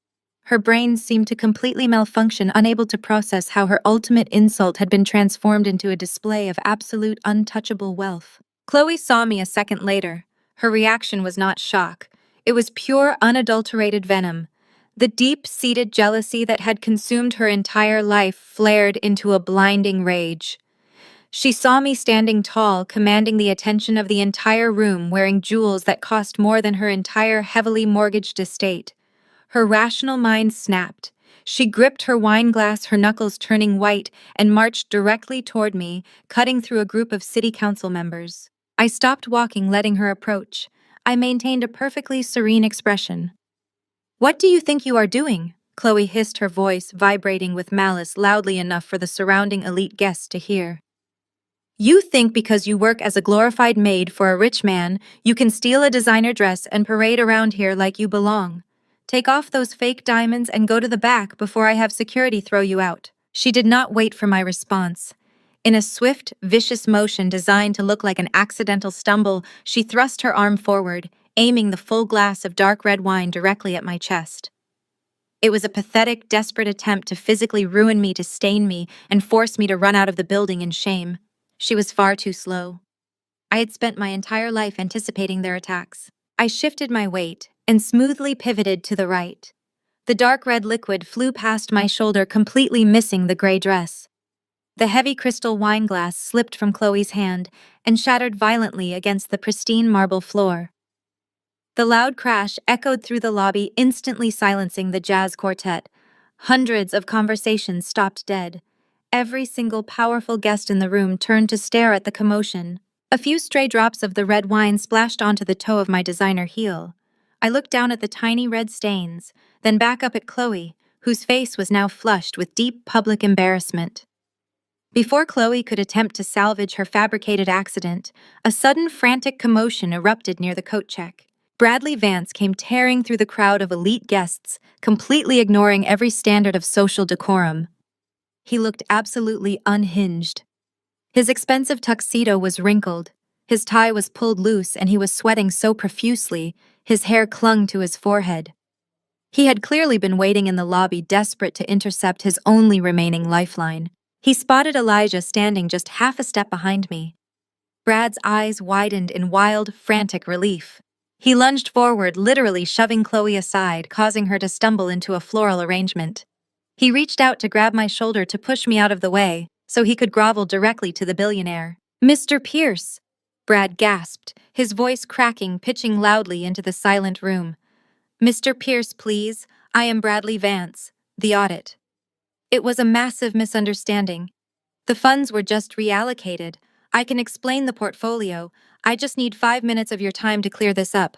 Her brain seemed to completely malfunction, unable to process how her ultimate insult had been transformed into a display of absolute untouchable wealth. Chloe saw me a second later. Her reaction was not shock. It was pure, unadulterated venom. The deep-seated jealousy that had consumed her entire life flared into a blinding rage. She saw me standing tall, commanding the attention of the entire room, wearing jewels that cost more than her entire heavily mortgaged estate. Her rational mind snapped. She gripped her wine glass, her knuckles turning white, and marched directly toward me, cutting through a group of city council members. I stopped walking, letting her approach. I maintained a perfectly serene expression. "What do you think you are doing?" Chloe hissed, her voice vibrating with malice loudly enough for the surrounding elite guests to hear. "You think because you work as a glorified maid for a rich man, you can steal a designer dress and parade around here like you belong. Take off those fake diamonds and go to the back before I have security throw you out." She did not wait for my response. In a swift, vicious motion designed to look like an accidental stumble, she thrust her arm forward, aiming the full glass of dark red wine directly at my chest. It was a pathetic, desperate attempt to physically ruin me, to stain me, and force me to run out of the building in shame. She was far too slow. I had spent my entire life anticipating their attacks. I shifted my weight and smoothly pivoted to the right. The dark red liquid flew past my shoulder, completely missing the gray dress. The heavy crystal wine glass slipped from Chloe's hand and shattered violently against the pristine marble floor. The loud crash echoed through the lobby, instantly silencing the jazz quartet. Hundreds of conversations stopped dead. Every single powerful guest in the room turned to stare at the commotion. A few stray drops of the red wine splashed onto the toe of my designer heel. I looked down at the tiny red stains, then back up at Chloe, whose face was now flushed with deep public embarrassment. Before Chloe could attempt to salvage her fabricated accident, a sudden frantic commotion erupted near the coat check. Bradley Vance came tearing through the crowd of elite guests, completely ignoring every standard of social decorum. He looked absolutely unhinged. His expensive tuxedo was wrinkled, his tie was pulled loose, and he was sweating so profusely, his hair clung to his forehead. He had clearly been waiting in the lobby, desperate to intercept his only remaining lifeline. He spotted Elijah standing just half a step behind me. Brad's eyes widened in wild, frantic relief. He lunged forward, literally shoving Chloe aside, causing her to stumble into a floral arrangement. He reached out to grab my shoulder to push me out of the way, so he could grovel directly to the billionaire. "Mr. Pierce!" Brad gasped, his voice cracking, pitching loudly into the silent room. "Mr. Pierce, please. I am Bradley Vance, the audit." It was a massive misunderstanding. The funds were just reallocated. I can explain the portfolio. I just need 5 minutes of your time to clear this up.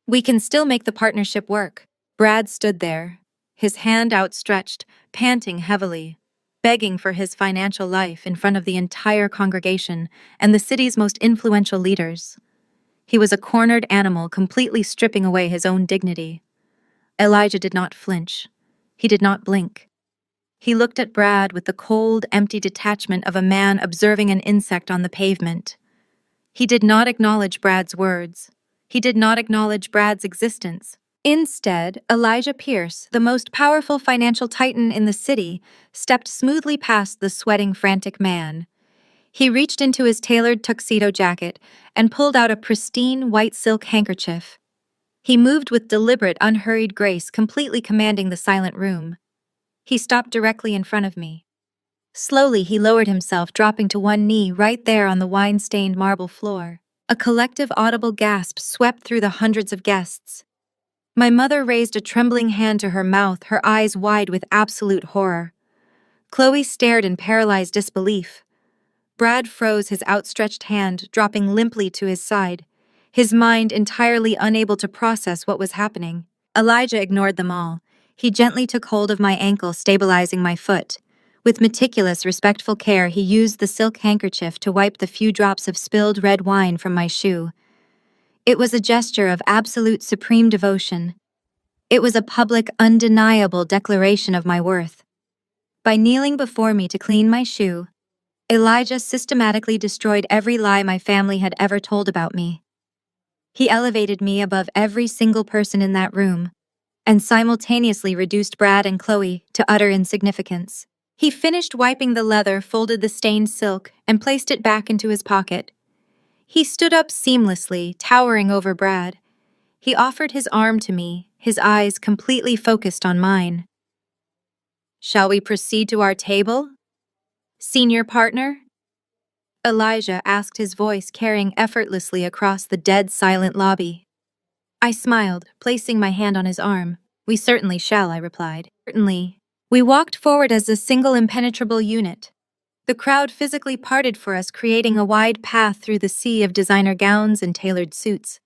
We can still make the partnership work. Brad stood there, his hand outstretched, panting heavily, begging for his financial life in front of the entire congregation and the city's most influential leaders. He was a cornered animal, completely stripping away his own dignity. Elijah did not flinch. He did not blink. He looked at Brad with the cold, empty detachment of a man observing an insect on the pavement. He did not acknowledge Brad's words. He did not acknowledge Brad's existence. Instead, Elijah Pierce, the most powerful financial titan in the city, stepped smoothly past the sweating, frantic man. He reached into his tailored tuxedo jacket and pulled out a pristine white silk handkerchief. He moved with deliberate, unhurried grace, completely commanding the silent room. He stopped directly in front of me. Slowly, he lowered himself, dropping to one knee right there on the wine-stained marble floor. A collective audible gasp swept through the hundreds of guests. My mother raised a trembling hand to her mouth, her eyes wide with absolute horror. Chloe stared in paralyzed disbelief. Brad froze, his outstretched hand dropping limply to his side, his mind entirely unable to process what was happening. Elijah ignored them all. He gently took hold of my ankle, stabilizing my foot. With meticulous, respectful care, he used the silk handkerchief to wipe the few drops of spilled red wine from my shoe. It was a gesture of absolute supreme devotion. It was a public, undeniable declaration of my worth. By kneeling before me to clean my shoe, Elijah systematically destroyed every lie my family had ever told about me. He elevated me above every single person in that room, and simultaneously reduced Brad and Chloe to utter insignificance. He finished wiping the leather, folded the stained silk, and placed it back into his pocket. He stood up seamlessly, towering over Brad. He offered his arm to me, his eyes completely focused on mine. "Shall we proceed to our table, senior partner?" Elijah asked, his voice carrying effortlessly across the dead silent lobby. I smiled, placing my hand on his arm. "We certainly shall," I replied. "Certainly." We walked forward as a single impenetrable unit. The crowd physically parted for us, creating a wide path through the sea of designer gowns and tailored suits.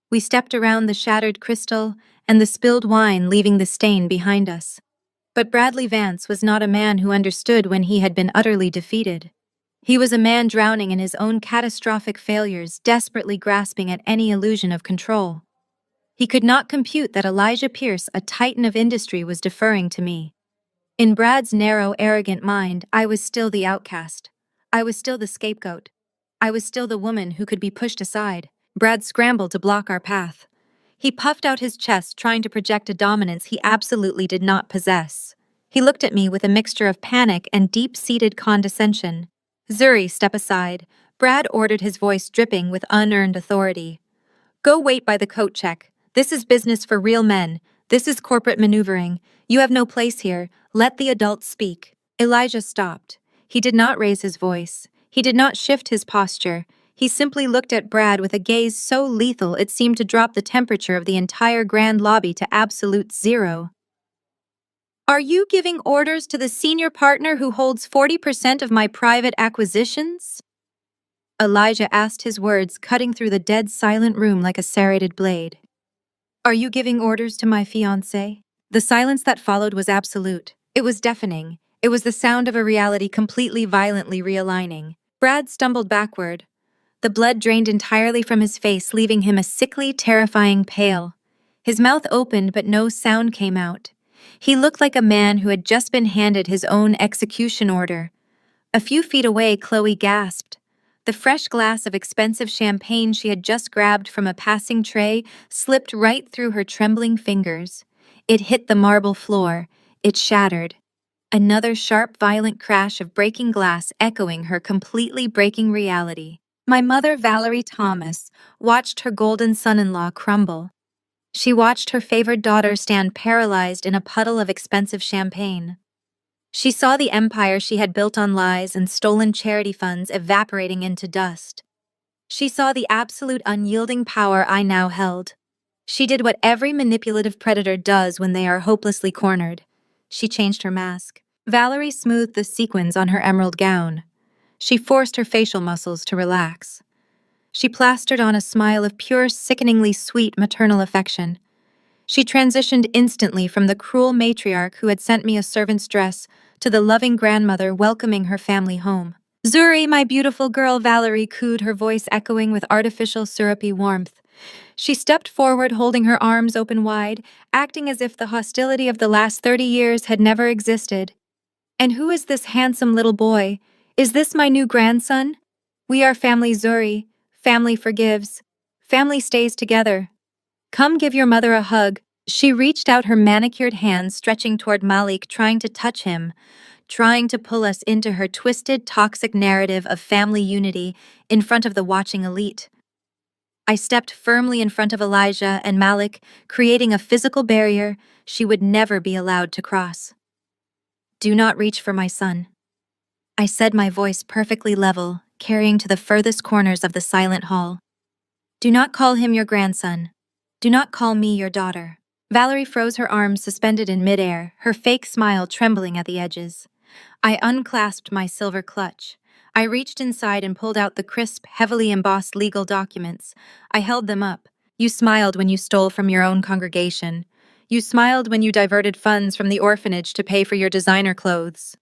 We stepped around the shattered crystal and the spilled wine, leaving the stain behind us. But Bradley Vance was not a man who understood when he had been utterly defeated. He was a man drowning in his own catastrophic failures, desperately grasping at any illusion of control. He could not compute that Elijah Pierce, a titan of industry, was deferring to me. In Brad's narrow, arrogant mind, I was still the outcast. I was still the scapegoat. I was still the woman who could be pushed aside. Brad scrambled to block our path. He puffed out his chest, trying to project a dominance he absolutely did not possess. He looked at me with a mixture of panic and deep-seated condescension. "Zuri, step aside." Brad ordered, his voice dripping with unearned authority. "Go wait by the coat check. This is business for real men. This is corporate maneuvering. You have no place here. Let the adults speak." Elijah stopped. He did not raise his voice. He did not shift his posture. He simply looked at Brad with a gaze so lethal it seemed to drop the temperature of the entire grand lobby to absolute zero. "Are you giving orders to the senior partner who holds 40% of my private acquisitions?" Elijah asked, his words cutting through the dead silent room like a serrated blade. "Are you giving orders to my fiancé?" The silence that followed was absolute. It was deafening. It was the sound of a reality completely violently realigning. Brad stumbled backward. The blood drained entirely from his face, leaving him a sickly, terrifying pale. His mouth opened, but no sound came out. He looked like a man who had just been handed his own execution order. A few feet away, Chloe gasped. The fresh glass of expensive champagne she had just grabbed from a passing tray slipped right through her trembling fingers. It hit the marble floor. It shattered. Another sharp, violent crash of breaking glass echoing her completely breaking reality. My mother, Valerie Thomas, watched her golden son-in-law crumble. She watched her favored daughter stand paralyzed in a puddle of expensive champagne. She saw the empire she had built on lies and stolen charity funds evaporating into dust. She saw the absolute unyielding power I now held. She did what every manipulative predator does when they are hopelessly cornered. She changed her mask. Valerie smoothed the sequins on her emerald gown. She forced her facial muscles to relax. She plastered on a smile of pure, sickeningly sweet maternal affection. She transitioned instantly from the cruel matriarch who had sent me a servant's dress to the loving grandmother welcoming her family home. "Zuri, my beautiful girl," Valerie cooed, her voice echoing with artificial syrupy warmth. She stepped forward, holding her arms open wide, acting as if the hostility of the last 30 years had never existed. "And who is this handsome little boy? Is this my new grandson? We are family, Zuri. Family forgives. Family stays together. Come give your mother a hug." She reached out her manicured hands, stretching toward Malik, trying to touch him, trying to pull us into her twisted, toxic narrative of family unity in front of the watching elite. I stepped firmly in front of Elijah and Malik, creating a physical barrier she would never be allowed to cross. "Do not reach for my son." I said, my voice perfectly level, carrying to the furthest corners of the silent hall. Do not call him your grandson. Do not call me your daughter. Valerie froze, her arms suspended in midair, her fake smile trembling at the edges. I unclasped my silver clutch. I reached inside and pulled out the crisp, heavily embossed legal documents. I held them up. You smiled when you stole from your own congregation. You smiled when you diverted funds from the orphanage to pay for your designer clothes.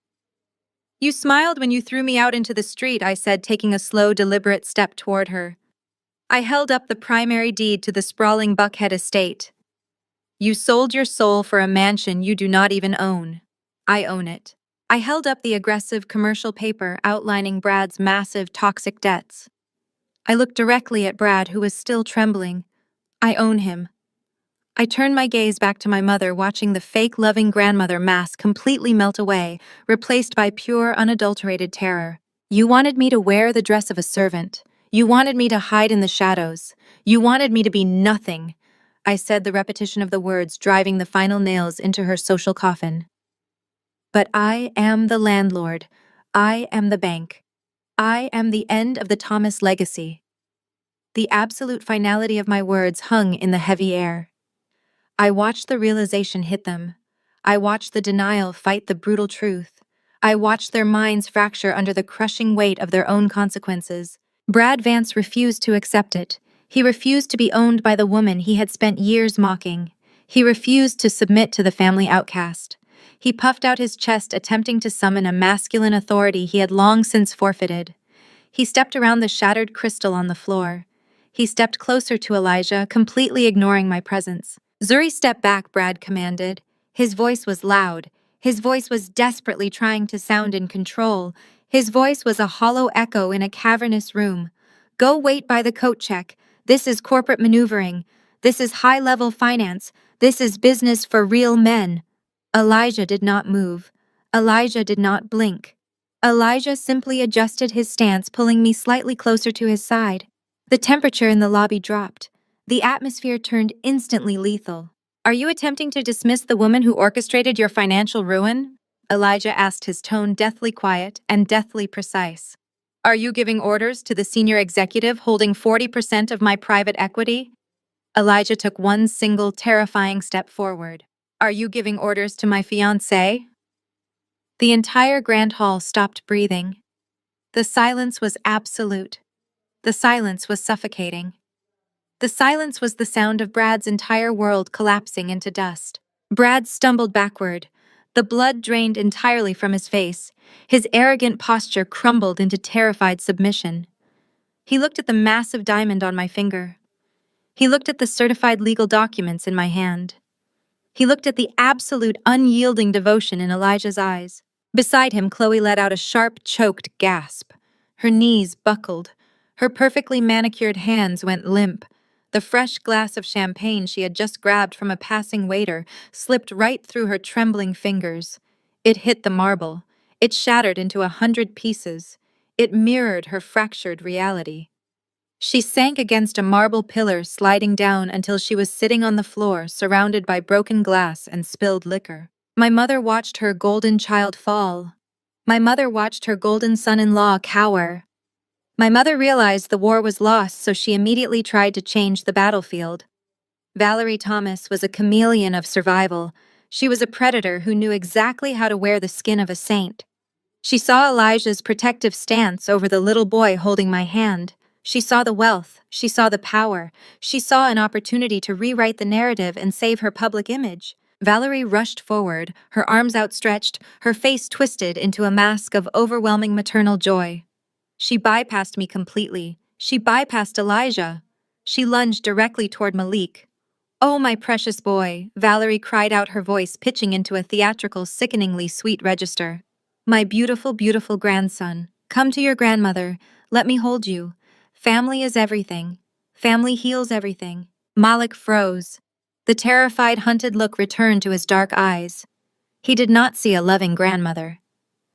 You smiled when you threw me out into the street, I said, taking a slow, deliberate step toward her. I held up the primary deed to the sprawling Buckhead estate. You sold your soul for a mansion you do not even own. I own it. I held up the aggressive commercial paper outlining Brad's massive toxic debts. I looked directly at Brad, who was still trembling. I own him. I turned my gaze back to my mother, watching the fake loving grandmother mask completely melt away, replaced by pure, unadulterated terror. You wanted me to wear the dress of a servant. You wanted me to hide in the shadows. You wanted me to be nothing. I said, the repetition of the words driving the final nails into her social coffin. But I am the landlord. I am the bank. I am the end of the Thomas legacy. The absolute finality of my words hung in the heavy air. I watched the realization hit them. I watched the denial fight the brutal truth. I watched their minds fracture under the crushing weight of their own consequences. Brad Vance refused to accept it. He refused to be owned by the woman he had spent years mocking. He refused to submit to the family outcast. He puffed out his chest, attempting to summon a masculine authority he had long since forfeited. He stepped around the shattered crystal on the floor. He stepped closer to Elijah, completely ignoring my presence. Zuri, step back, Brad commanded. His voice was loud. His voice was desperately trying to sound in control. His voice was a hollow echo in a cavernous room. Go wait by the coat check. This is corporate maneuvering. This is high-level finance. This is business for real men. Elijah did not move. Elijah did not blink. Elijah simply adjusted his stance, pulling me slightly closer to his side. The temperature in the lobby dropped. The atmosphere turned instantly lethal. Are you attempting to dismiss the woman who orchestrated your financial ruin? Elijah asked, his tone deathly quiet and deathly precise. Are you giving orders to the senior executive holding 40% of my private equity? Elijah took one single terrifying step forward. Are you giving orders to my fiancé? The entire grand hall stopped breathing. The silence was absolute. The silence was suffocating. The silence was the sound of Brad's entire world collapsing into dust. Brad stumbled backward. The blood drained entirely from his face. His arrogant posture crumbled into terrified submission. He looked at the massive diamond on my finger. He looked at the certified legal documents in my hand. He looked at the absolute unyielding devotion in Elijah's eyes. Beside him, Chloe let out a sharp, choked gasp. Her knees buckled. Her perfectly manicured hands went limp. The fresh glass of champagne she had just grabbed from a passing waiter slipped right through her trembling fingers. It hit the marble. It shattered into 100 pieces. It mirrored her fractured reality. She sank against a marble pillar, sliding down until she was sitting on the floor, surrounded by broken glass and spilled liquor. My mother watched her golden child fall. My mother watched her golden son-in-law cower. My mother realized the war was lost, so she immediately tried to change the battlefield. Valerie Thomas was a chameleon of survival. She was a predator who knew exactly how to wear the skin of a saint. She saw Elijah's protective stance over the little boy holding my hand. She saw the wealth. She saw the power. She saw an opportunity to rewrite the narrative and save her public image. Valerie rushed forward, her arms outstretched, her face twisted into a mask of overwhelming maternal joy. She bypassed me completely. She bypassed Elijah. She lunged directly toward Malik. "Oh, my precious boy," Valerie cried out, her voice pitching into a theatrical, sickeningly sweet register. "My beautiful, beautiful grandson. Come to your grandmother. Let me hold you. Family is everything. Family heals everything." Malik froze. The terrified, hunted look returned to his dark eyes. He did not see a loving grandmother.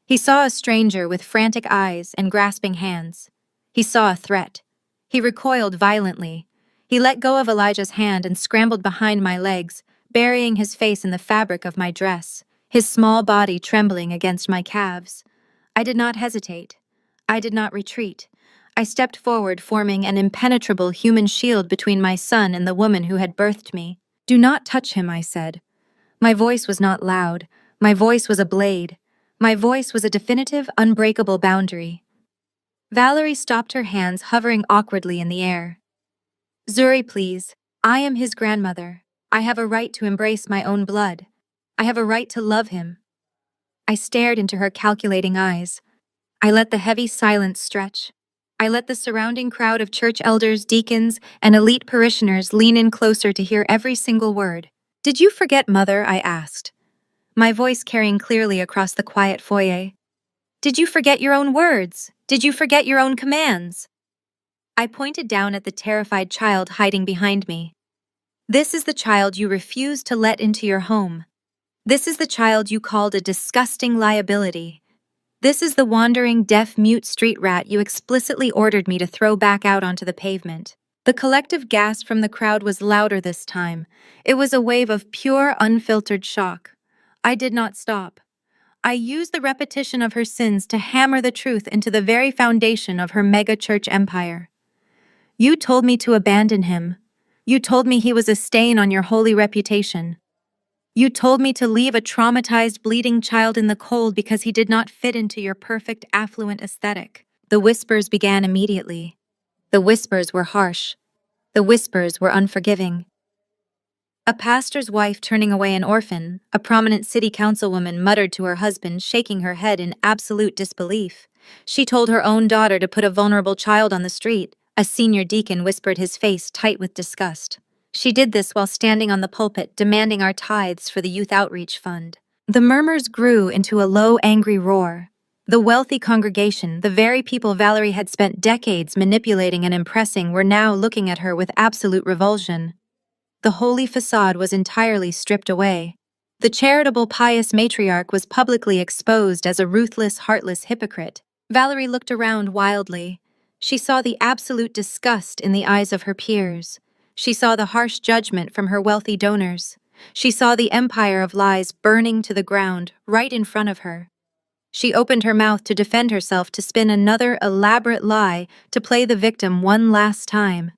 He saw a stranger with frantic eyes and grasping hands. He saw a threat. He recoiled violently. He let go of Elijah's hand and scrambled behind my legs, burying his face in the fabric of my dress, his small body trembling against my calves. I did not hesitate. I did not retreat. I stepped forward, forming an impenetrable human shield between my son and the woman who had birthed me. Do not touch him, I said. My voice was not loud. My voice was a blade. My voice was a definitive, unbreakable boundary. Valerie stopped, her hands hovering awkwardly in the air. Zuri, please. I am his grandmother. I have a right to embrace my own blood. I have a right to love him. I stared into her calculating eyes. I let the heavy silence stretch. I let the surrounding crowd of church elders, deacons, and elite parishioners lean in closer to hear every single word. Did you forget, Mother? I asked, my voice carrying clearly across the quiet foyer. Did you forget your own words? Did you forget your own commands? I pointed down at the terrified child hiding behind me. This is the child you refused to let into your home. This is the child you called a disgusting liability. This is the wandering, deaf-mute street rat you explicitly ordered me to throw back out onto the pavement. The collective gasp from the crowd was louder this time. It was a wave of pure, unfiltered shock. I did not stop. I used the repetition of her sins to hammer the truth into the very foundation of her mega-church empire. You told me to abandon him. You told me he was a stain on your holy reputation. You told me to leave a traumatized, bleeding child in the cold because he did not fit into your perfect, affluent aesthetic. The whispers began immediately. The whispers were harsh. The whispers were unforgiving. A pastor's wife turning away an orphan, a prominent city councilwoman muttered to her husband, shaking her head in absolute disbelief. She told her own daughter to put a vulnerable child on the street. A senior deacon whispered, his face tight with disgust. She did this while standing on the pulpit, demanding our tithes for the Youth Outreach Fund. The murmurs grew into a low, angry roar. The wealthy congregation, the very people Valerie had spent decades manipulating and impressing, were now looking at her with absolute revulsion. The holy facade was entirely stripped away. The charitable, pious matriarch was publicly exposed as a ruthless, heartless hypocrite. Valerie looked around wildly. She saw the absolute disgust in the eyes of her peers. She saw the harsh judgment from her wealthy donors. She saw the empire of lies burning to the ground right in front of her. She opened her mouth to defend herself, to spin another elaborate lie, to play the victim one last time.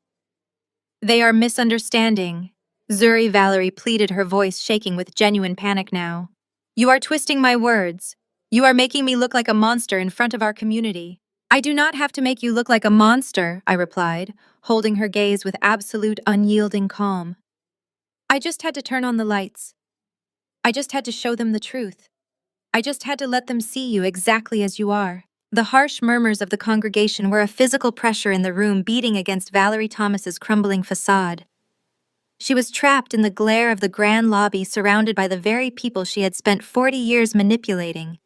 They are misunderstanding. Zuri, Valerie pleaded, her voice shaking with genuine panic now. You are twisting my words. You are making me look like a monster in front of our community. I do not have to make you look like a monster, I replied, holding her gaze with absolute unyielding calm. I just had to turn on the lights. I just had to show them the truth. I just had to let them see you exactly as you are. The harsh murmurs of the congregation were a physical pressure in the room, beating against Valerie Thomas's crumbling facade. She was trapped in the glare of the grand lobby, surrounded by the very people she had spent 40 years manipulating.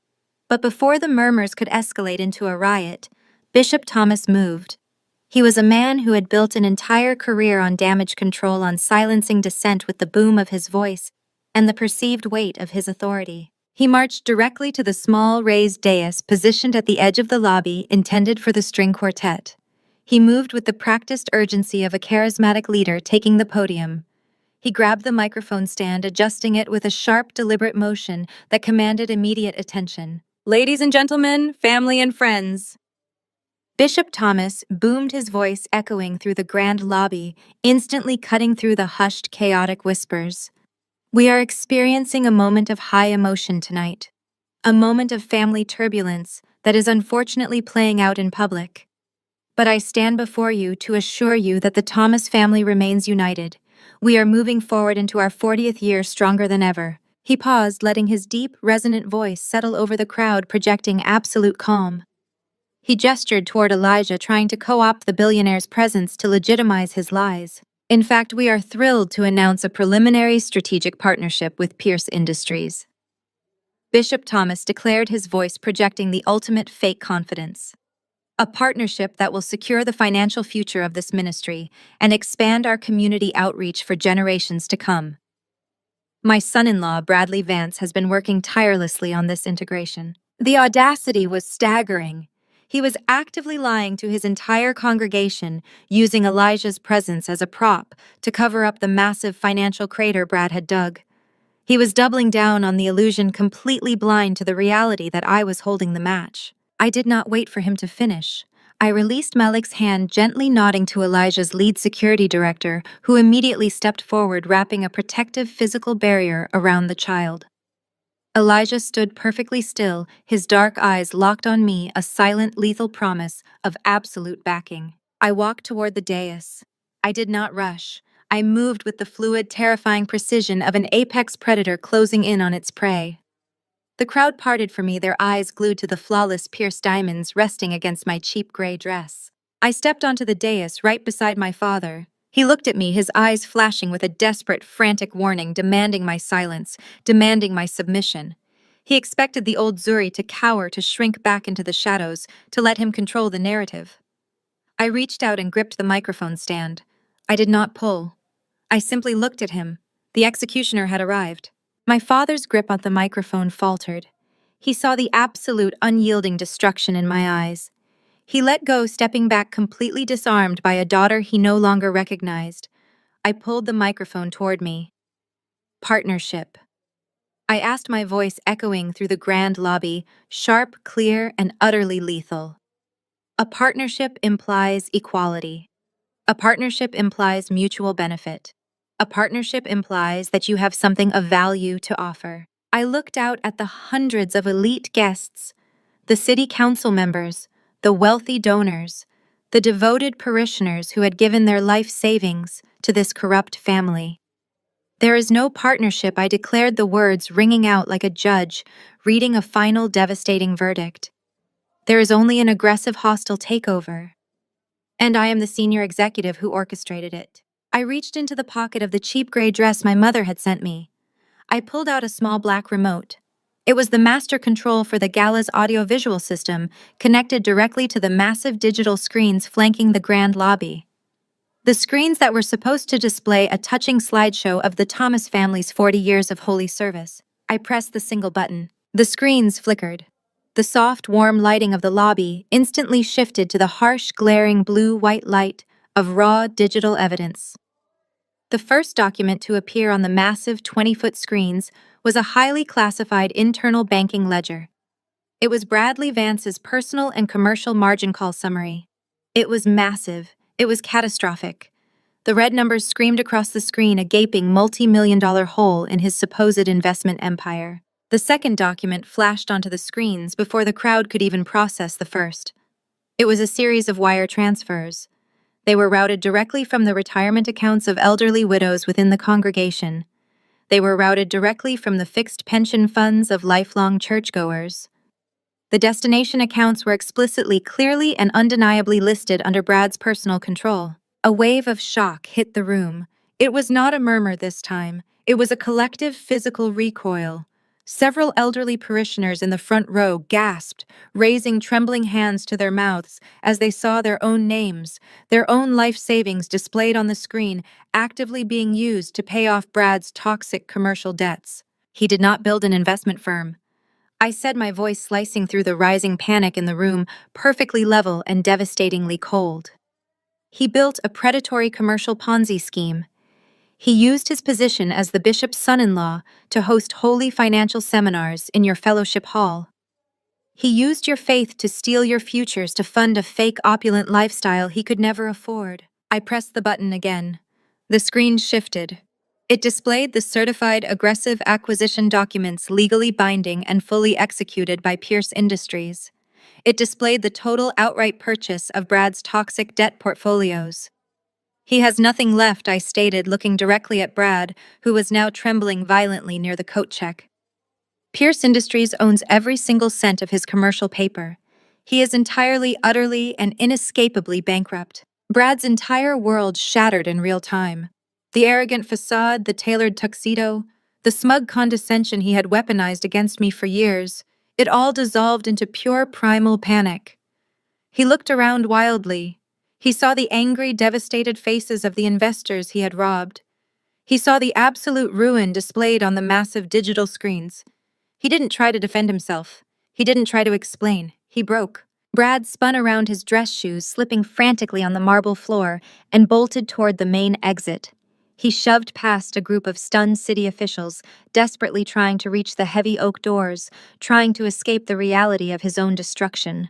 But before the murmurs could escalate into a riot, Bishop Thomas moved. He was a man who had built an entire career on damage control, on silencing dissent with the boom of his voice and the perceived weight of his authority. He marched directly to the small raised dais positioned at the edge of the lobby, intended for the string quartet. He moved with the practiced urgency of a charismatic leader taking the podium. He grabbed the microphone stand, adjusting it with a sharp, deliberate motion that commanded immediate attention. Ladies and gentlemen, family and friends. Bishop Thomas boomed, his voice echoing through the grand lobby, instantly cutting through the hushed, chaotic whispers. We are experiencing a moment of high emotion tonight. A moment of family turbulence that is unfortunately playing out in public. But I stand before you to assure you that the Thomas family remains united. We are moving forward into our 40th year stronger than ever. He paused, letting his deep, resonant voice settle over the crowd, projecting absolute calm. He gestured toward Elijah, trying to co-opt the billionaire's presence to legitimize his lies. In fact, we are thrilled to announce a preliminary strategic partnership with Pierce Industries. Bishop Thomas declared, his voice projecting the ultimate fake confidence. A partnership that will secure the financial future of this ministry and expand our community outreach for generations to come. My son-in-law, Bradley Vance, has been working tirelessly on this integration. The audacity was staggering. He was actively lying to his entire congregation, using Elijah's presence as a prop to cover up the massive financial crater Brad had dug. He was doubling down on the illusion, completely blind to the reality that I was holding the match. I did not wait for him to finish. I released Malik's hand, gently nodding to Elijah's lead security director, who immediately stepped forward, wrapping a protective physical barrier around the child. Elijah stood perfectly still, his dark eyes locked on me, a silent, lethal promise of absolute backing. I walked toward the dais. I did not rush. I moved with the fluid, terrifying precision of an apex predator closing in on its prey. The crowd parted for me, their eyes glued to the flawless pierced diamonds resting against my cheap gray dress. I stepped onto the dais right beside my father. He looked at me, his eyes flashing with a desperate, frantic warning, demanding my silence, demanding my submission. He expected the old Zuri to cower, to shrink back into the shadows, to let him control the narrative. I reached out and gripped the microphone stand. I did not pull. I simply looked at him. The executioner had arrived. My father's grip on the microphone faltered. He saw the absolute, unyielding destruction in my eyes. He let go, stepping back completely disarmed by a daughter he no longer recognized. I pulled the microphone toward me. Partnership. I asked, my voice echoing through the grand lobby, sharp, clear, and utterly lethal. A partnership implies equality. A partnership implies mutual benefit. A partnership implies that you have something of value to offer. I looked out at the hundreds of elite guests, the city council members, the wealthy donors, the devoted parishioners who had given their life savings to this corrupt family. There is no partnership, I declared, the words ringing out like a judge reading a final devastating verdict. There is only an aggressive, hostile takeover. And I am the senior executive who orchestrated it. I reached into the pocket of the cheap gray dress my mother had sent me. I pulled out a small black remote. It was the master control for the gala's audiovisual system, connected directly to the massive digital screens flanking the grand lobby. The screens that were supposed to display a touching slideshow of the Thomas family's 40 years of holy service. I pressed the single button. The screens flickered. The soft, warm lighting of the lobby instantly shifted to the harsh, glaring blue-white light of raw digital evidence. The first document to appear on the massive 20-foot screens was a highly classified internal banking ledger. It was Bradley Vance's personal and commercial margin call summary. It was massive. It was catastrophic. The red numbers screamed across the screen, a gaping multi-million-dollar hole in his supposed investment empire. The second document flashed onto the screens before the crowd could even process the first. It was a series of wire transfers. They were routed directly from the retirement accounts of elderly widows within the congregation. They were routed directly from the fixed pension funds of lifelong churchgoers. The destination accounts were explicitly, clearly, and undeniably listed under Brad's personal control. A wave of shock hit the room. It was not a murmur this time. It was a collective physical recoil. Several elderly parishioners in the front row gasped, raising trembling hands to their mouths as they saw their own names, their own life savings displayed on the screen, actively being used to pay off Brad's toxic commercial debts. He did not build an investment firm. I said, my voice slicing through the rising panic in the room, perfectly level and devastatingly cold. He built a predatory commercial Ponzi scheme. He used his position as the bishop's son-in-law to host holy financial seminars in your fellowship hall. He used your faith to steal your futures, to fund a fake opulent lifestyle he could never afford. I pressed the button again. The screen shifted. It displayed the certified aggressive acquisition documents legally binding and fully executed by Pierce Industries. It displayed the total outright purchase of Brad's toxic debt portfolios. He has nothing left, I stated, looking directly at Brad, who was now trembling violently near the coat check. Pierce Industries owns every single cent of his commercial paper. He is entirely, utterly, and inescapably bankrupt. Brad's entire world shattered in real time. The arrogant facade, the tailored tuxedo, the smug condescension he had weaponized against me for years, it all dissolved into pure primal panic. He looked around wildly. He saw the angry, devastated faces of the investors he had robbed. He saw the absolute ruin displayed on the massive digital screens. He didn't try to defend himself. He didn't try to explain. He broke. Brad spun around his dress shoes, slipping frantically on the marble floor, and bolted toward the main exit. He shoved past a group of stunned city officials, desperately trying to reach the heavy oak doors, trying to escape the reality of his own destruction.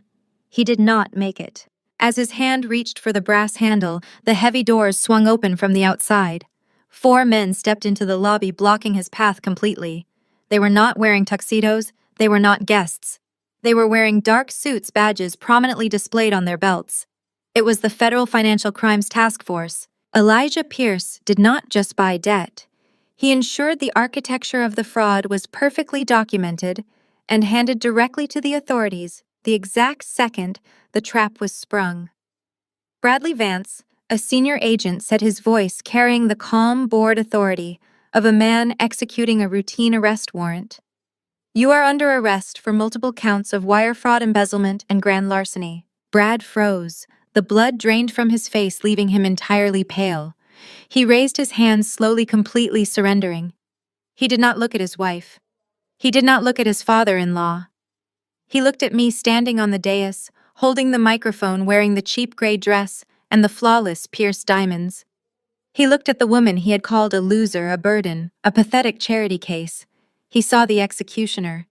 He did not make it. As his hand reached for the brass handle, the heavy doors swung open from the outside. 4 men stepped into the lobby, blocking his path completely. They were not wearing tuxedos, they were not guests. They were wearing dark suits, badges prominently displayed on their belts. It was the Federal Financial Crimes Task Force. Elijah Pierce did not just buy debt. He ensured the architecture of the fraud was perfectly documented and handed directly to the authorities the exact second the trap was sprung. Bradley Vance, a senior agent, said, his voice carrying the calm, bored authority of a man executing a routine arrest warrant. "You are under arrest for multiple counts of wire fraud, embezzlement, and grand larceny." Brad froze. The blood drained from his face, leaving him entirely pale. He raised his hands slowly, completely surrendering. He did not look at his wife. He did not look at his father-in-law. He looked at me standing on the dais, holding the microphone, wearing the cheap gray dress and the flawless pierced diamonds. He looked at the woman he had called a loser, a burden, a pathetic charity case. He saw the executioner,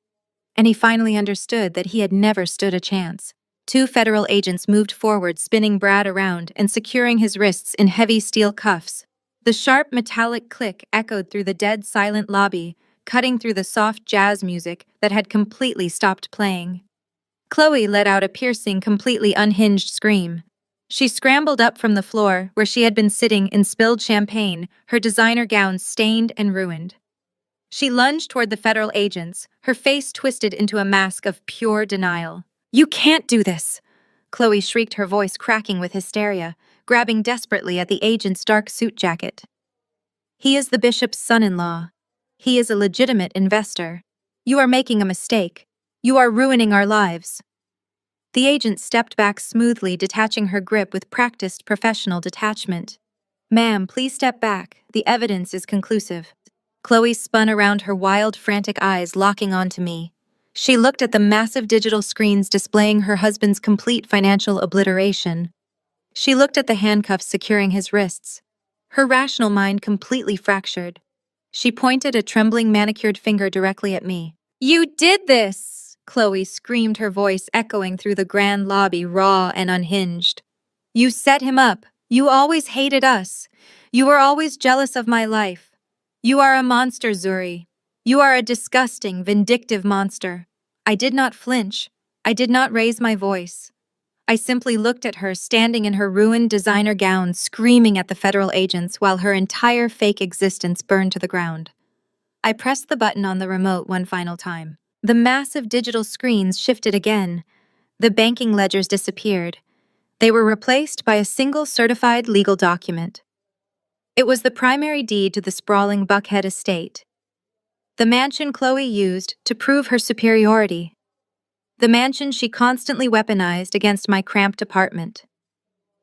and he finally understood that he had never stood a chance. 2 federal agents moved forward, spinning Brad around and securing his wrists in heavy steel cuffs. The sharp metallic click echoed through the dead silent lobby, cutting through the soft jazz music that had completely stopped playing. Chloe let out a piercing, completely unhinged scream. She scrambled up from the floor where she had been sitting in spilled champagne, her designer gown stained and ruined. She lunged toward the federal agents, her face twisted into a mask of pure denial. "You can't do this!" Chloe shrieked, her voice cracking with hysteria, grabbing desperately at the agent's dark suit jacket. "He is the bishop's son-in-law. He is a legitimate investor. You are making a mistake. You are ruining our lives." The agent stepped back smoothly, detaching her grip with practiced professional detachment. "Ma'am, please step back. The evidence is conclusive." Chloe spun around, her wild, frantic eyes locking onto me. She looked at the massive digital screens displaying her husband's complete financial obliteration. She looked at the handcuffs securing his wrists. Her rational mind completely fractured. She pointed a trembling, manicured finger directly at me. "You did this!" Chloe screamed, her voice echoing through the grand lobby, raw and unhinged. "You set him up. You always hated us. You were always jealous of my life. You are a monster, Zuri. You are a disgusting, vindictive monster." I did not flinch. I did not raise my voice. I simply looked at her, standing in her ruined designer gown, screaming at the federal agents while her entire fake existence burned to the ground. I pressed the button on the remote one final time. The massive digital screens shifted again. The banking ledgers disappeared. They were replaced by a single certified legal document. It was the primary deed to the sprawling Buckhead estate. The mansion Chloe used to prove her superiority. The mansion she constantly weaponized against my cramped apartment.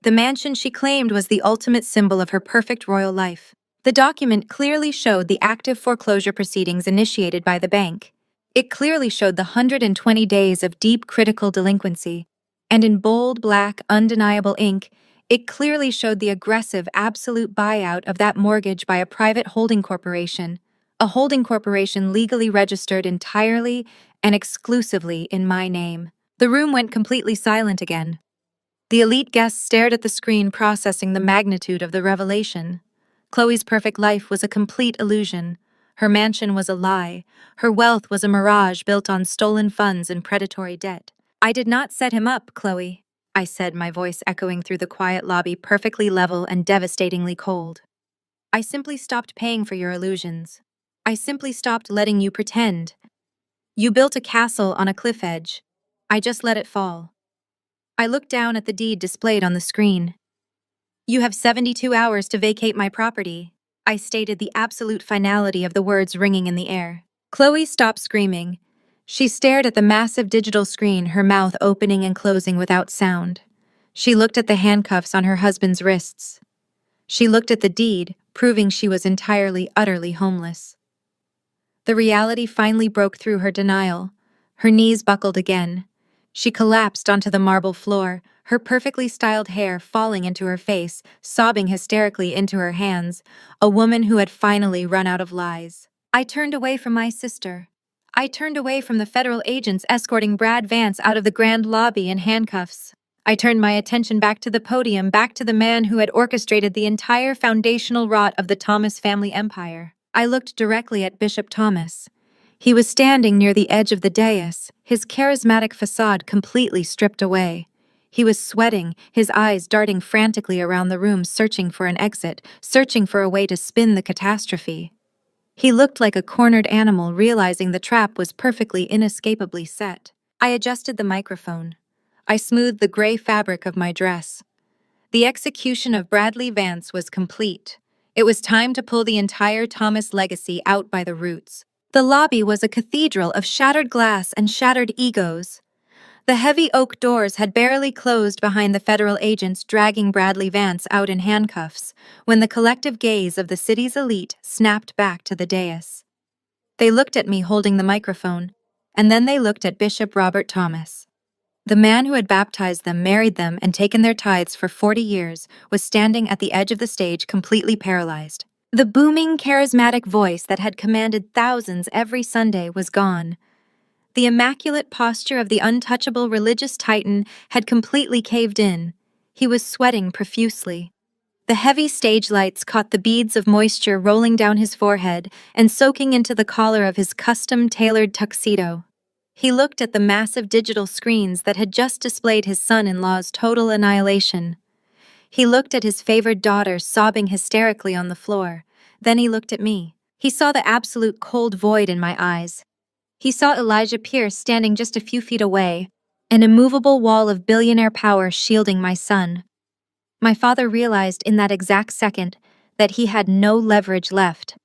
The mansion she claimed was the ultimate symbol of her perfect royal life. The document clearly showed the active foreclosure proceedings initiated by the bank. It clearly showed the 120 days of deep critical delinquency. And in bold, black, undeniable ink, it clearly showed the aggressive, absolute buyout of that mortgage by a private holding corporation. A holding corporation legally registered entirely and exclusively in my name. The room went completely silent again. The elite guests stared at the screen, processing the magnitude of the revelation. Chloe's perfect life was a complete illusion. Her mansion was a lie. Her wealth was a mirage built on stolen funds and predatory debt. "I did not set him up, Chloe," I said, my voice echoing through the quiet lobby, perfectly level and devastatingly cold. "I simply stopped paying for your illusions. I simply stopped letting you pretend. You built a castle on a cliff edge. I just let it fall." I looked down at the deed displayed on the screen. "You have 72 hours to vacate my property," I stated, the absolute finality of the words ringing in the air. Chloe stopped screaming. She stared at the massive digital screen, her mouth opening and closing without sound. She looked at the handcuffs on her husband's wrists. She looked at the deed, proving she was entirely, utterly homeless. The reality finally broke through her denial. Her knees buckled again. She collapsed onto the marble floor, her perfectly styled hair falling into her face, sobbing hysterically into her hands, a woman who had finally run out of lies. I turned away from my sister. I turned away from the federal agents escorting Brad Vance out of the grand lobby in handcuffs. I turned my attention back to the podium, back to the man who had orchestrated the entire foundational rot of the Thomas family empire. I looked directly at Bishop Thomas. He was standing near the edge of the dais, his charismatic facade completely stripped away. He was sweating, his eyes darting frantically around the room, searching for an exit, searching for a way to spin the catastrophe. He looked like a cornered animal, realizing the trap was perfectly inescapably set. I adjusted the microphone. I smoothed the gray fabric of my dress. The execution of Bradley Vance was complete. It was time to pull the entire Thomas legacy out by the roots. The lobby was a cathedral of shattered glass and shattered egos. The heavy oak doors had barely closed behind the federal agents dragging Bradley Vance out in handcuffs when the collective gaze of the city's elite snapped back to the dais. They looked at me holding the microphone, and then they looked at Bishop Robert Thomas. The man who had baptized them, married them, and taken their tithes for 40 years was standing at the edge of the stage, completely paralyzed. The booming, charismatic voice that had commanded thousands every Sunday was gone. The immaculate posture of the untouchable religious titan had completely caved in. He was sweating profusely. The heavy stage lights caught the beads of moisture rolling down his forehead and soaking into the collar of his custom-tailored tuxedo. He looked at the massive digital screens that had just displayed his son-in-law's total annihilation. He looked at his favored daughter sobbing hysterically on the floor. Then he looked at me. He saw the absolute cold void in my eyes. He saw Elijah Pierce standing just a few feet away, an immovable wall of billionaire power shielding my son. My father realized in that exact second that he had no leverage left.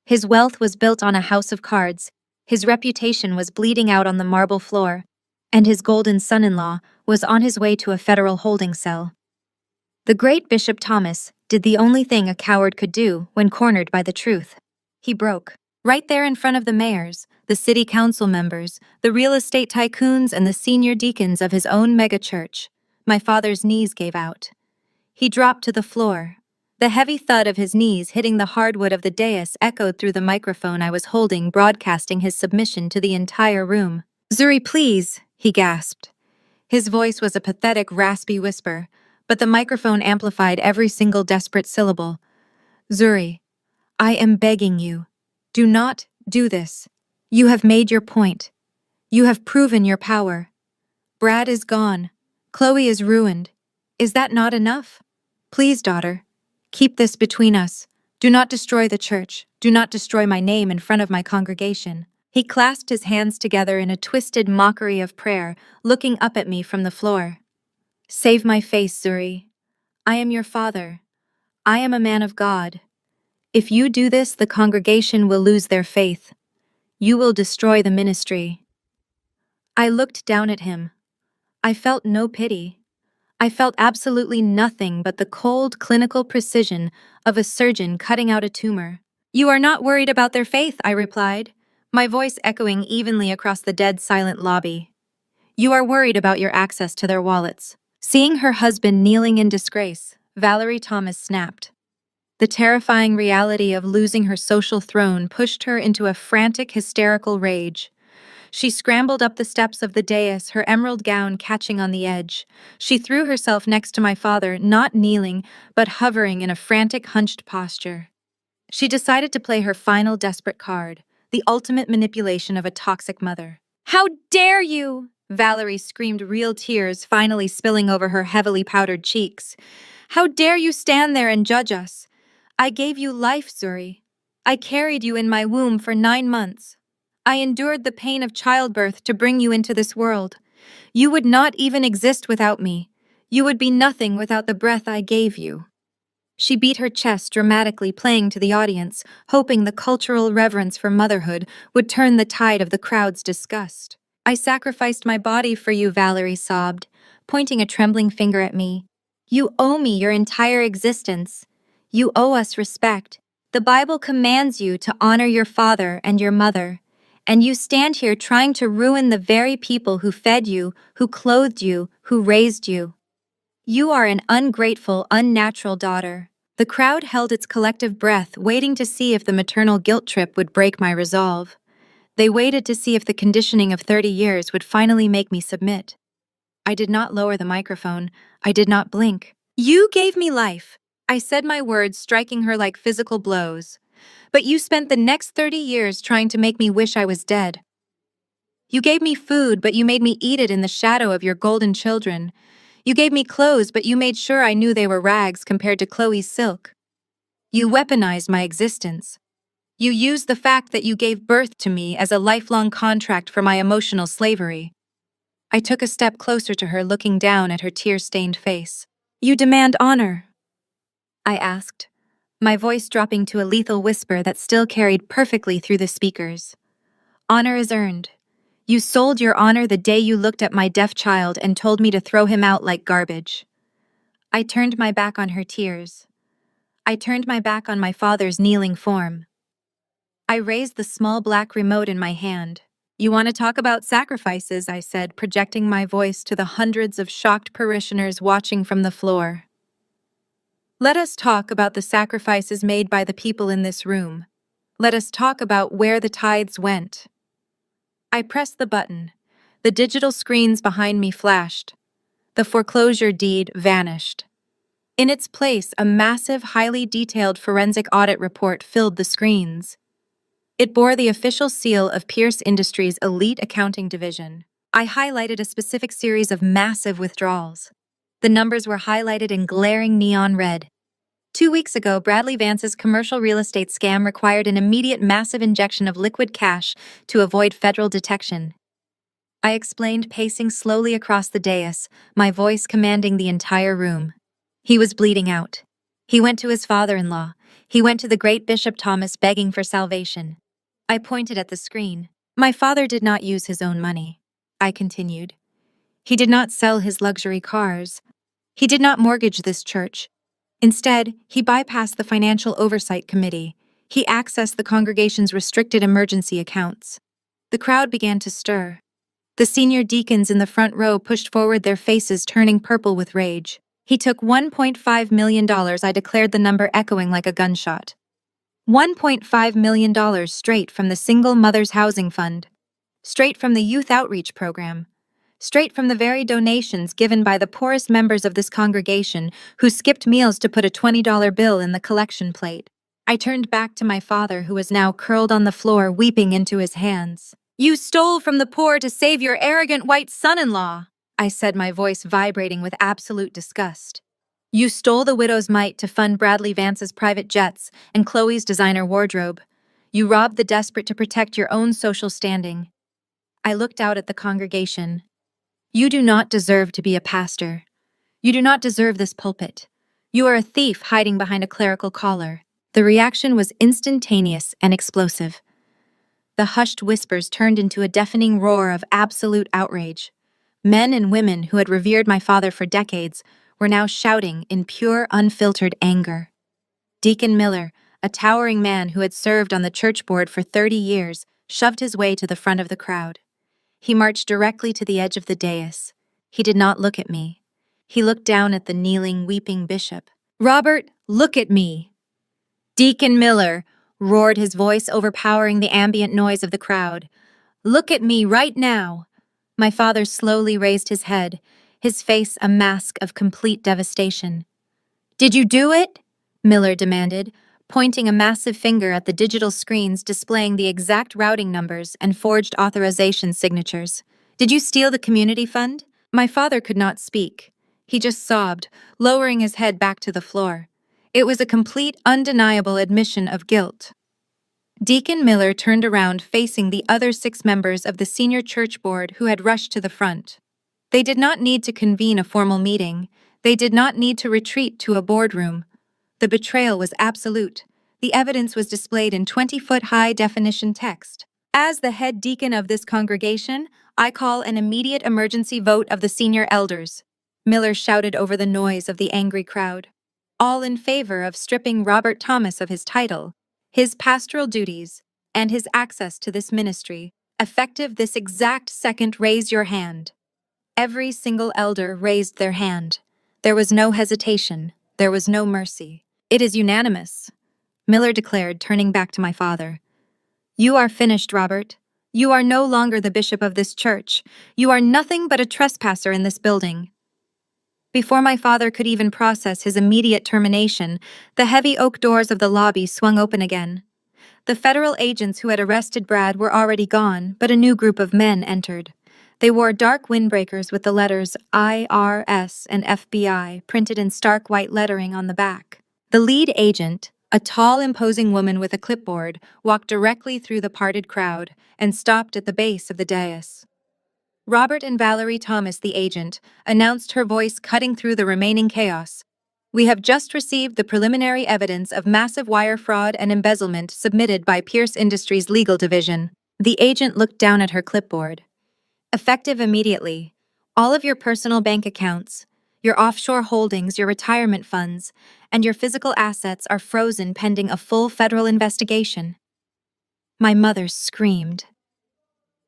His wealth was built on a house of cards, his reputation was bleeding out on the marble floor, and his golden son-in-law was on his way to a federal holding cell. The great Bishop Thomas did the only thing a coward could do when cornered by the truth. He broke. Right there in front of the mayors, the city council members, the real estate tycoons, and the senior deacons of his own megachurch, my father's knees gave out. He dropped to the floor. The heavy thud of his knees hitting the hardwood of the dais echoed through the microphone I was holding, broadcasting his submission to the entire room. "Zuri, please," he gasped. His voice was a pathetic, raspy whisper, but the microphone amplified every single desperate syllable. "Zuri, I am begging you. Do not do this. You have made your point. You have proven your power. Brad is gone. Chloe is ruined. Is that not enough? Please, daughter, keep this between us. Do not destroy the church. Do not destroy my name in front of my congregation." He clasped his hands together in a twisted mockery of prayer, looking up at me from the floor. "Save my face, Zuri. I am your father. I am a man of God. If you do this, the congregation will lose their faith. You will destroy the ministry." I looked down at him. I felt no pity. I felt absolutely nothing but the cold, clinical precision of a surgeon cutting out a tumor. "You are not worried about their faith," I replied, my voice echoing evenly across the dead silent lobby. "You are worried about your access to their wallets." Seeing her husband kneeling in disgrace, Valerie Thomas snapped. The terrifying reality of losing her social throne pushed her into a frantic, hysterical rage. She scrambled up the steps of the dais, her emerald gown catching on the edge. She threw herself next to my father, not kneeling, but hovering in a frantic, hunched posture. She decided to play her final desperate card, the ultimate manipulation of a toxic mother. "How dare you!" Valerie screamed, real tears finally spilling over her heavily powdered cheeks. "How dare you stand there and judge us? I gave you life, Zuri. I carried you in my womb for 9 months. I endured the pain of childbirth to bring you into this world. You would not even exist without me. You would be nothing without the breath I gave you." She beat her chest dramatically, playing to the audience, hoping the cultural reverence for motherhood would turn the tide of the crowd's disgust. "I sacrificed my body for you," Valerie sobbed, pointing a trembling finger at me. "You owe me your entire existence. You owe us respect. The Bible commands you to honor your father and your mother, and you stand here trying to ruin the very people who fed you, who clothed you, who raised you." You are an ungrateful, unnatural daughter. The crowd held its collective breath, waiting to see if the maternal guilt trip would break my resolve. They waited to see if the conditioning of 30 years would finally make me submit. I did not lower the microphone. I did not blink. You gave me life. I said my words, striking her like physical blows. But you spent the next 30 years trying to make me wish I was dead. You gave me food, but you made me eat it in the shadow of your golden children. You gave me clothes, but you made sure I knew they were rags compared to Chloe's silk. You weaponized my existence. You used the fact that you gave birth to me as a lifelong contract for my emotional slavery. I took a step closer to her, looking down at her tear-stained face. You demand honor, I asked, my voice dropping to a lethal whisper that still carried perfectly through the speakers. Honor is earned. You sold your honor the day you looked at my deaf child and told me to throw him out like garbage. I turned my back on her tears. I turned my back on my father's kneeling form. I raised the small black remote in my hand. You want to talk about sacrifices, I said, projecting my voice to the hundreds of shocked parishioners watching from the floor. Let us talk about the sacrifices made by the people in this room. Let us talk about where the tithes went. I pressed the button. The digital screens behind me flashed. The foreclosure deed vanished. In its place, a massive, highly detailed forensic audit report filled the screens. It bore the official seal of Pierce Industries' elite accounting division. I highlighted a specific series of massive withdrawals. The numbers were highlighted in glaring neon red. 2 weeks ago, Bradley Vance's commercial real estate scam required an immediate massive injection of liquid cash to avoid federal detection. I explained, pacing slowly across the dais, my voice commanding the entire room. He was bleeding out. He went to his father-in-law. He went to the great Bishop Thomas begging for salvation. I pointed at the screen. My father did not use his own money, I continued. He did not sell his luxury cars. He did not mortgage this church. Instead, he bypassed the Financial Oversight Committee. He accessed the congregation's restricted emergency accounts. The crowd began to stir. The senior deacons in the front row pushed forward, their faces turning purple with rage. He took $1.5 million, I declared, the number echoing like a gunshot. $1.5 million straight from the Single Mothers Housing Fund. Straight from the Youth Outreach Program. Straight from the very donations given by the poorest members of this congregation who skipped meals to put a $20 bill in the collection plate. I turned back to my father, who was now curled on the floor, weeping into his hands. You stole from the poor to save your arrogant white son-in-law, I said, my voice vibrating with absolute disgust. You stole the widow's mite to fund Bradley Vance's private jets and Chloe's designer wardrobe. You robbed the desperate to protect your own social standing. I looked out at the congregation. You do not deserve to be a pastor. You do not deserve this pulpit. You are a thief hiding behind a clerical collar. The reaction was instantaneous and explosive. The hushed whispers turned into a deafening roar of absolute outrage. Men and women who had revered my father for decades were now shouting in pure, unfiltered anger. Deacon Miller, a towering man who had served on the church board for 30 years, shoved his way to the front of the crowd. He marched directly to the edge of the dais. He did not look at me. He looked down at the kneeling, weeping bishop. Robert, look at me! Deacon Miller roared, his voice overpowering the ambient noise of the crowd. Look at me right now! My father slowly raised his head, his face a mask of complete devastation. Did you do it? Miller demanded, pointing a massive finger at the digital screens displaying the exact routing numbers and forged authorization signatures. Did you steal the community fund? My father could not speak. He just sobbed, lowering his head back to the floor. It was a complete, undeniable admission of guilt. Deacon Miller turned around, facing the other 6 members of the senior church board who had rushed to the front. They did not need to convene a formal meeting. They did not need to retreat to a boardroom. The betrayal was absolute. The evidence was displayed in 20-foot high-definition text. As the head deacon of this congregation, I call an immediate emergency vote of the senior elders, Miller shouted over the noise of the angry crowd. All in favor of stripping Robert Thomas of his title, his pastoral duties, and his access to this ministry, effective this exact second. Raise your hand. Every single elder raised their hand. There was no hesitation. There was no mercy. It is unanimous, Miller declared, turning back to my father. You are finished, Robert. You are no longer the bishop of this church. You are nothing but a trespasser in this building. Before my father could even process his immediate termination, the heavy oak doors of the lobby swung open again. The federal agents who had arrested Brad were already gone, but a new group of men entered. They wore dark windbreakers with the letters IRS and FBI printed in stark white lettering on the back. The lead agent, a tall, imposing woman with a clipboard, walked directly through the parted crowd and stopped at the base of the dais. Robert and Valerie Thomas, the agent, announced, her voice cutting through the remaining chaos. We have just received the preliminary evidence of massive wire fraud and embezzlement submitted by Pierce Industries' legal division. The agent looked down at her clipboard. Effective immediately. All of your personal bank accounts, your offshore holdings, your retirement funds, and your physical assets are frozen pending a full federal investigation. My mother screamed.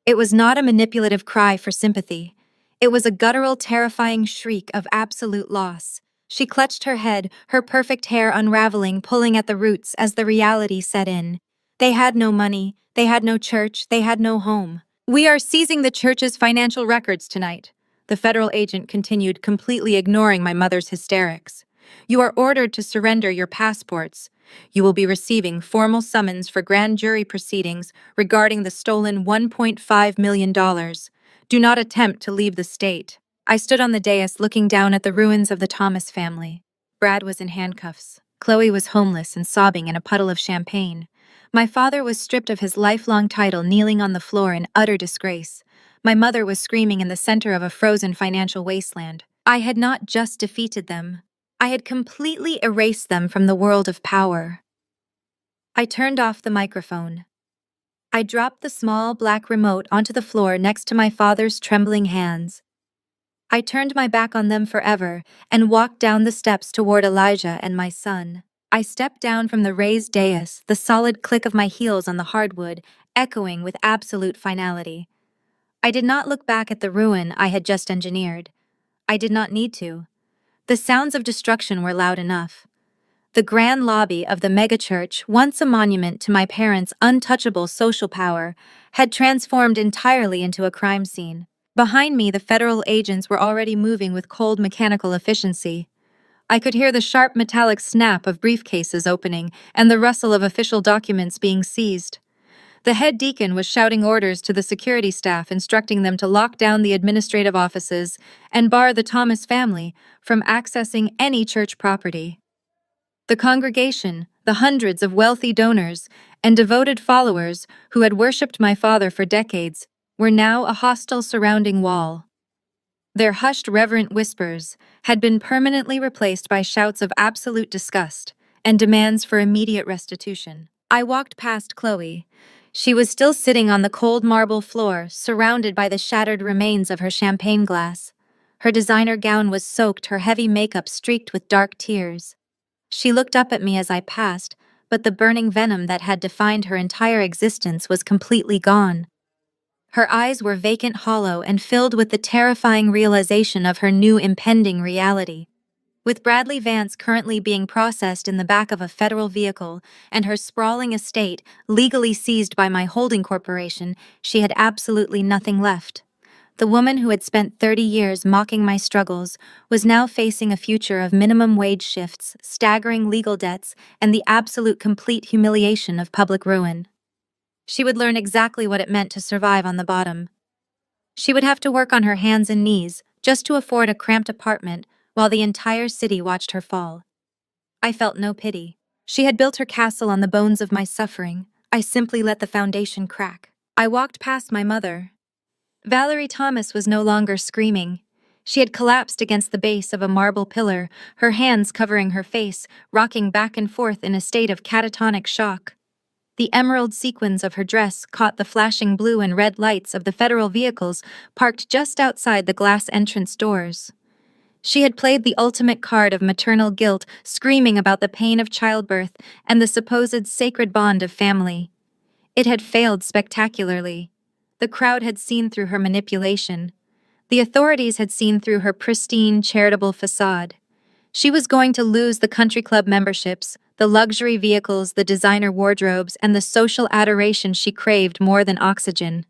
It was not a manipulative cry for sympathy. It was a guttural, terrifying shriek of absolute loss. She clutched her head, her perfect hair unraveling, pulling at the roots as the reality set in. They had no money, they had no church, they had no home. We are seizing the church's financial records tonight, the federal agent continued, completely ignoring my mother's hysterics. You are ordered to surrender your passports. You will be receiving formal summons for grand jury proceedings regarding the stolen $1.5 million. Do not attempt to leave the state. I stood on the dais looking down at the ruins of the Thomas family. Brad was in handcuffs. Chloe was homeless and sobbing in a puddle of champagne. My father was stripped of his lifelong title, kneeling on the floor in utter disgrace. My mother was screaming in the center of a frozen financial wasteland. I had not just defeated them. I had completely erased them from the world of power. I turned off the microphone. I dropped the small black remote onto the floor next to my father's trembling hands. I turned my back on them forever and walked down the steps toward Elijah and my son. I stepped down from the raised dais, the solid click of my heels on the hardwood echoing with absolute finality. I did not look back at the ruin I had just engineered. I did not need to. The sounds of destruction were loud enough. The grand lobby of the megachurch, once a monument to my parents' untouchable social power, had transformed entirely into a crime scene. Behind me, the federal agents were already moving with cold mechanical efficiency. I could hear the sharp metallic snap of briefcases opening and the rustle of official documents being seized. The head deacon was shouting orders to the security staff, instructing them to lock down the administrative offices and bar the Thomas family from accessing any church property. The congregation, the hundreds of wealthy donors and devoted followers who had worshipped my father for decades, were now a hostile surrounding wall. Their hushed, reverent whispers had been permanently replaced by shouts of absolute disgust and demands for immediate restitution. I walked past Chloe. She was still sitting on the cold marble floor, surrounded by the shattered remains of her champagne glass. Her designer gown was soaked, her heavy makeup streaked with dark tears. She looked up at me as I passed, but the burning venom that had defined her entire existence was completely gone. Her eyes were vacant, hollow, and filled with the terrifying realization of her new impending reality. With Bradley Vance currently being processed in the back of a federal vehicle and her sprawling estate legally seized by my holding corporation, she had absolutely nothing left. The woman who had spent 30 years mocking my struggles was now facing a future of minimum wage shifts, staggering legal debts, and the absolute complete humiliation of public ruin. She would learn exactly what it meant to survive on the bottom. She would have to work on her hands and knees just to afford a cramped apartment while the entire city watched her fall. I felt no pity. She had built her castle on the bones of my suffering. I simply let the foundation crack. I walked past my mother. Valerie Thomas was no longer screaming. She had collapsed against the base of a marble pillar, her hands covering her face, rocking back and forth in a state of catatonic shock. The emerald sequins of her dress caught the flashing blue and red lights of the federal vehicles parked just outside the glass entrance doors. She had played the ultimate card of maternal guilt, screaming about the pain of childbirth and the supposed sacred bond of family. It had failed spectacularly. The crowd had seen through her manipulation. The authorities had seen through her pristine, charitable facade. She was going to lose the country club memberships, the luxury vehicles, the designer wardrobes, and the social adoration she craved more than oxygen.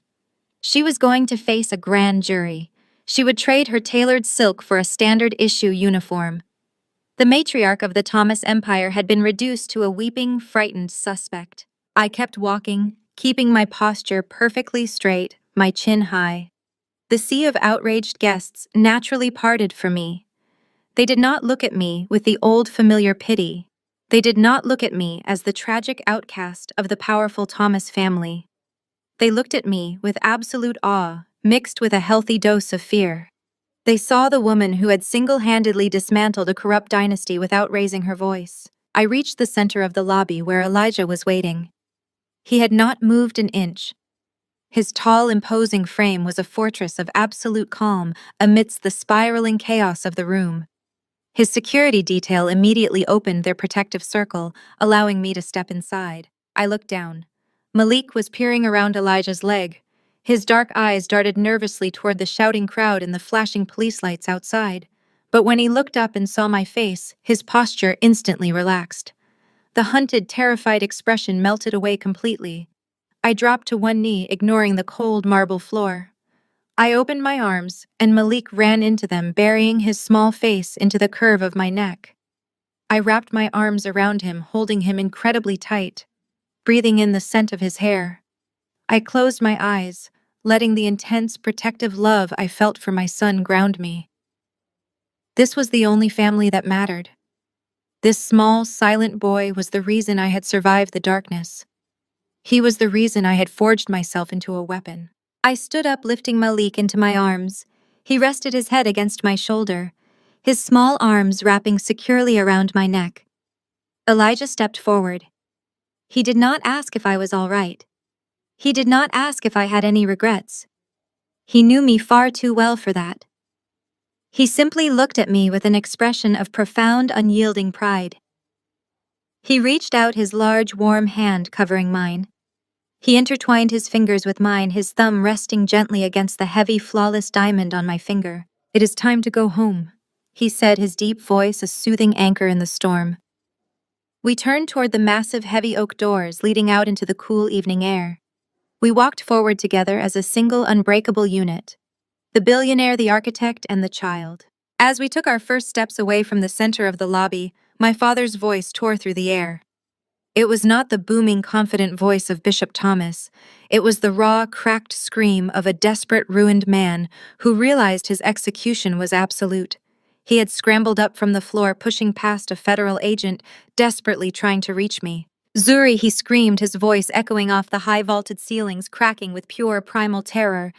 She was going to face a grand jury. She would trade her tailored silk for a standard-issue uniform. The matriarch of the Thomas Empire had been reduced to a weeping, frightened suspect. I kept walking, keeping my posture perfectly straight, my chin high. The sea of outraged guests naturally parted for me. They did not look at me with the old familiar pity. They did not look at me as the tragic outcast of the powerful Thomas family. They looked at me with absolute awe, mixed with a healthy dose of fear. They saw the woman who had single-handedly dismantled a corrupt dynasty without raising her voice. I reached the center of the lobby where Elijah was waiting. He had not moved an inch. His tall, imposing frame was a fortress of absolute calm amidst the spiraling chaos of the room. His security detail immediately opened their protective circle, allowing me to step inside. I looked down. Malik was peering around Elijah's leg. His dark eyes darted nervously toward the shouting crowd and the flashing police lights outside. But when he looked up and saw my face, his posture instantly relaxed. The hunted, terrified expression melted away completely. I dropped to one knee, ignoring the cold marble floor. I opened my arms, and Malik ran into them, burying his small face into the curve of my neck. I wrapped my arms around him, holding him incredibly tight, breathing in the scent of his hair. I closed my eyes, letting the intense, protective love I felt for my son ground me. This was the only family that mattered. This small, silent boy was the reason I had survived the darkness. He was the reason I had forged myself into a weapon. I stood up, lifting Malik into my arms. He rested his head against my shoulder, his small arms wrapping securely around my neck. Elijah stepped forward. He did not ask if I was all right. He did not ask if I had any regrets. He knew me far too well for that. He simply looked at me with an expression of profound, unyielding pride. He reached out his large, warm hand covering mine. He intertwined his fingers with mine, his thumb resting gently against the heavy, flawless diamond on my finger. "It is time to go home," he said, his deep voice a soothing anchor in the storm. We turned toward the massive, heavy oak doors leading out into the cool evening air. We walked forward together as a single, unbreakable unit. The billionaire, the architect, and the child. As we took our first steps away from the center of the lobby, my father's voice tore through the air. It was not the booming, confident voice of Bishop Thomas. It was the raw, cracked scream of a desperate, ruined man who realized his execution was absolute. He had scrambled up from the floor, pushing past a federal agent, desperately trying to reach me. "Zuri," he screamed, his voice echoing off the high vaulted ceilings, cracking with pure primal terror.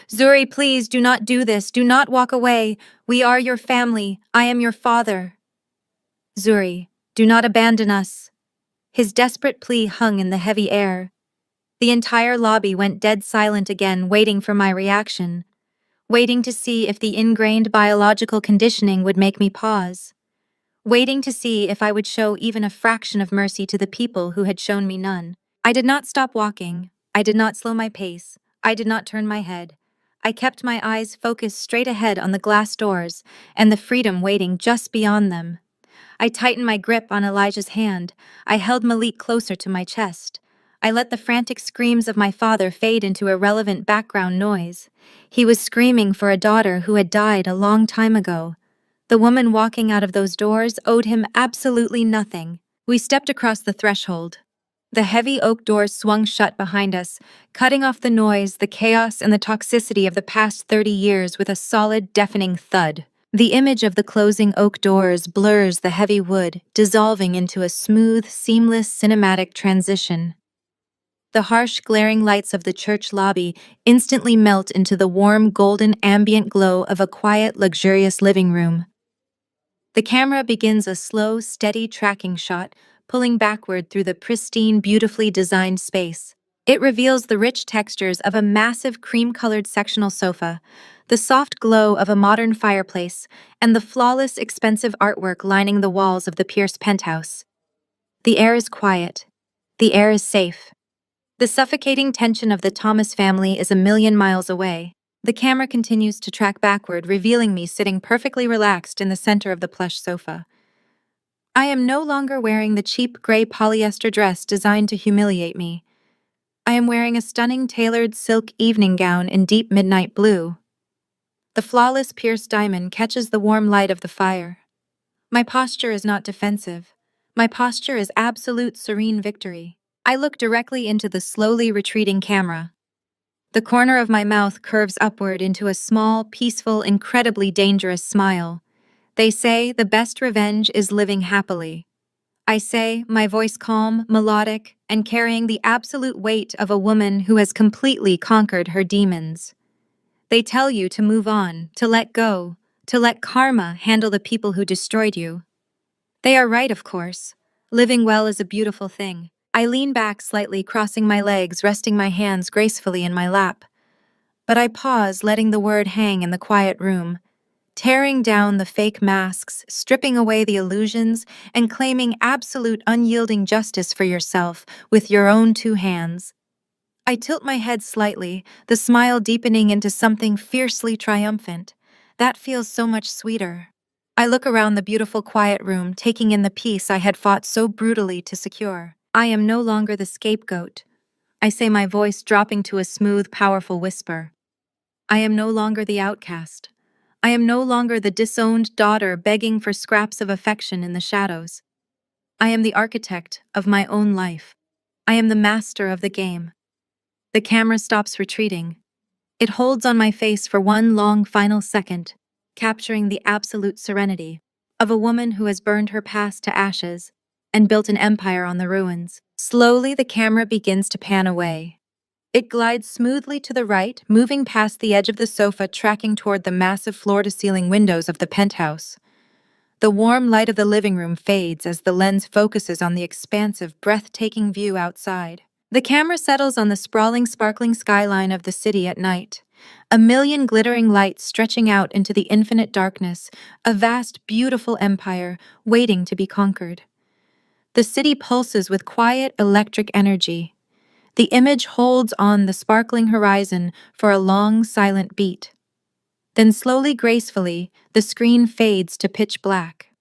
"Zuri, please, do not do this. Do not walk away. We are your family. I am your father. Zuri, do not abandon us." His desperate plea hung in the heavy air. The entire lobby went dead silent again, waiting for my reaction, waiting to see if the ingrained biological conditioning would make me pause, waiting to see if I would show even a fraction of mercy to the people who had shown me none. I did not stop walking. I did not slow my pace. I did not turn my head. I kept my eyes focused straight ahead on the glass doors and the freedom waiting just beyond them. I tightened my grip on Elijah's hand. I held Malik closer to my chest. I let the frantic screams of my father fade into irrelevant background noise. He was screaming for a daughter who had died a long time ago. The woman walking out of those doors owed him absolutely nothing. We stepped across the threshold. The heavy oak doors swung shut behind us, cutting off the noise, the chaos, and the toxicity of the past 30 years with a solid, deafening thud. The image of the closing oak doors blurs the heavy wood, dissolving into a smooth, seamless cinematic transition. The harsh, glaring lights of the church lobby instantly melt into the warm, golden ambient glow of a quiet, luxurious living room. The camera begins a slow, steady tracking shot, pulling backward through the pristine, beautifully designed space. It reveals the rich textures of a massive cream-colored sectional sofa, the soft glow of a modern fireplace, and the flawless, expensive artwork lining the walls of the Pierce penthouse. The air is quiet. The air is safe. The suffocating tension of the Thomas family is a million miles away. The camera continues to track backward, revealing me sitting perfectly relaxed in the center of the plush sofa. I am no longer wearing the cheap gray polyester dress designed to humiliate me. I am wearing a stunning tailored silk evening gown in deep midnight blue. The flawless pierced diamond catches the warm light of the fire. My posture is not defensive. My posture is absolute serene victory. I look directly into the slowly retreating camera. The corner of my mouth curves upward into a small, peaceful, incredibly dangerous smile. They say the best revenge is living happily. I say, my voice calm, melodic, and carrying the absolute weight of a woman who has completely conquered her demons. They tell you to move on, to let go, to let karma handle the people who destroyed you. They are right, of course. Living well is a beautiful thing. I lean back slightly, crossing my legs, resting my hands gracefully in my lap. But I pause, letting the word hang in the quiet room, tearing down the fake masks, stripping away the illusions, and claiming absolute unyielding justice for yourself with your own two hands. I tilt my head slightly, the smile deepening into something fiercely triumphant. That feels so much sweeter. I look around the beautiful quiet room, taking in the peace I had fought so brutally to secure. I am no longer the scapegoat. I say, my voice dropping to a smooth, powerful whisper. I am no longer the outcast. I am no longer the disowned daughter begging for scraps of affection in the shadows. I am the architect of my own life. I am the master of the game. The camera stops retreating. It holds on my face for one long final second, capturing the absolute serenity of a woman who has burned her past to ashes and built an empire on the ruins. Slowly, the camera begins to pan away. It glides smoothly to the right, moving past the edge of the sofa, tracking toward the massive floor-to-ceiling windows of the penthouse. The warm light of the living room fades as the lens focuses on the expansive, breathtaking view outside. The camera settles on the sprawling, sparkling skyline of the city at night. A million glittering lights stretching out into the infinite darkness, a vast, beautiful empire waiting to be conquered. The city pulses with quiet, electric energy. The image holds on the sparkling horizon for a long, silent beat. Then slowly, gracefully, the screen fades to pitch black.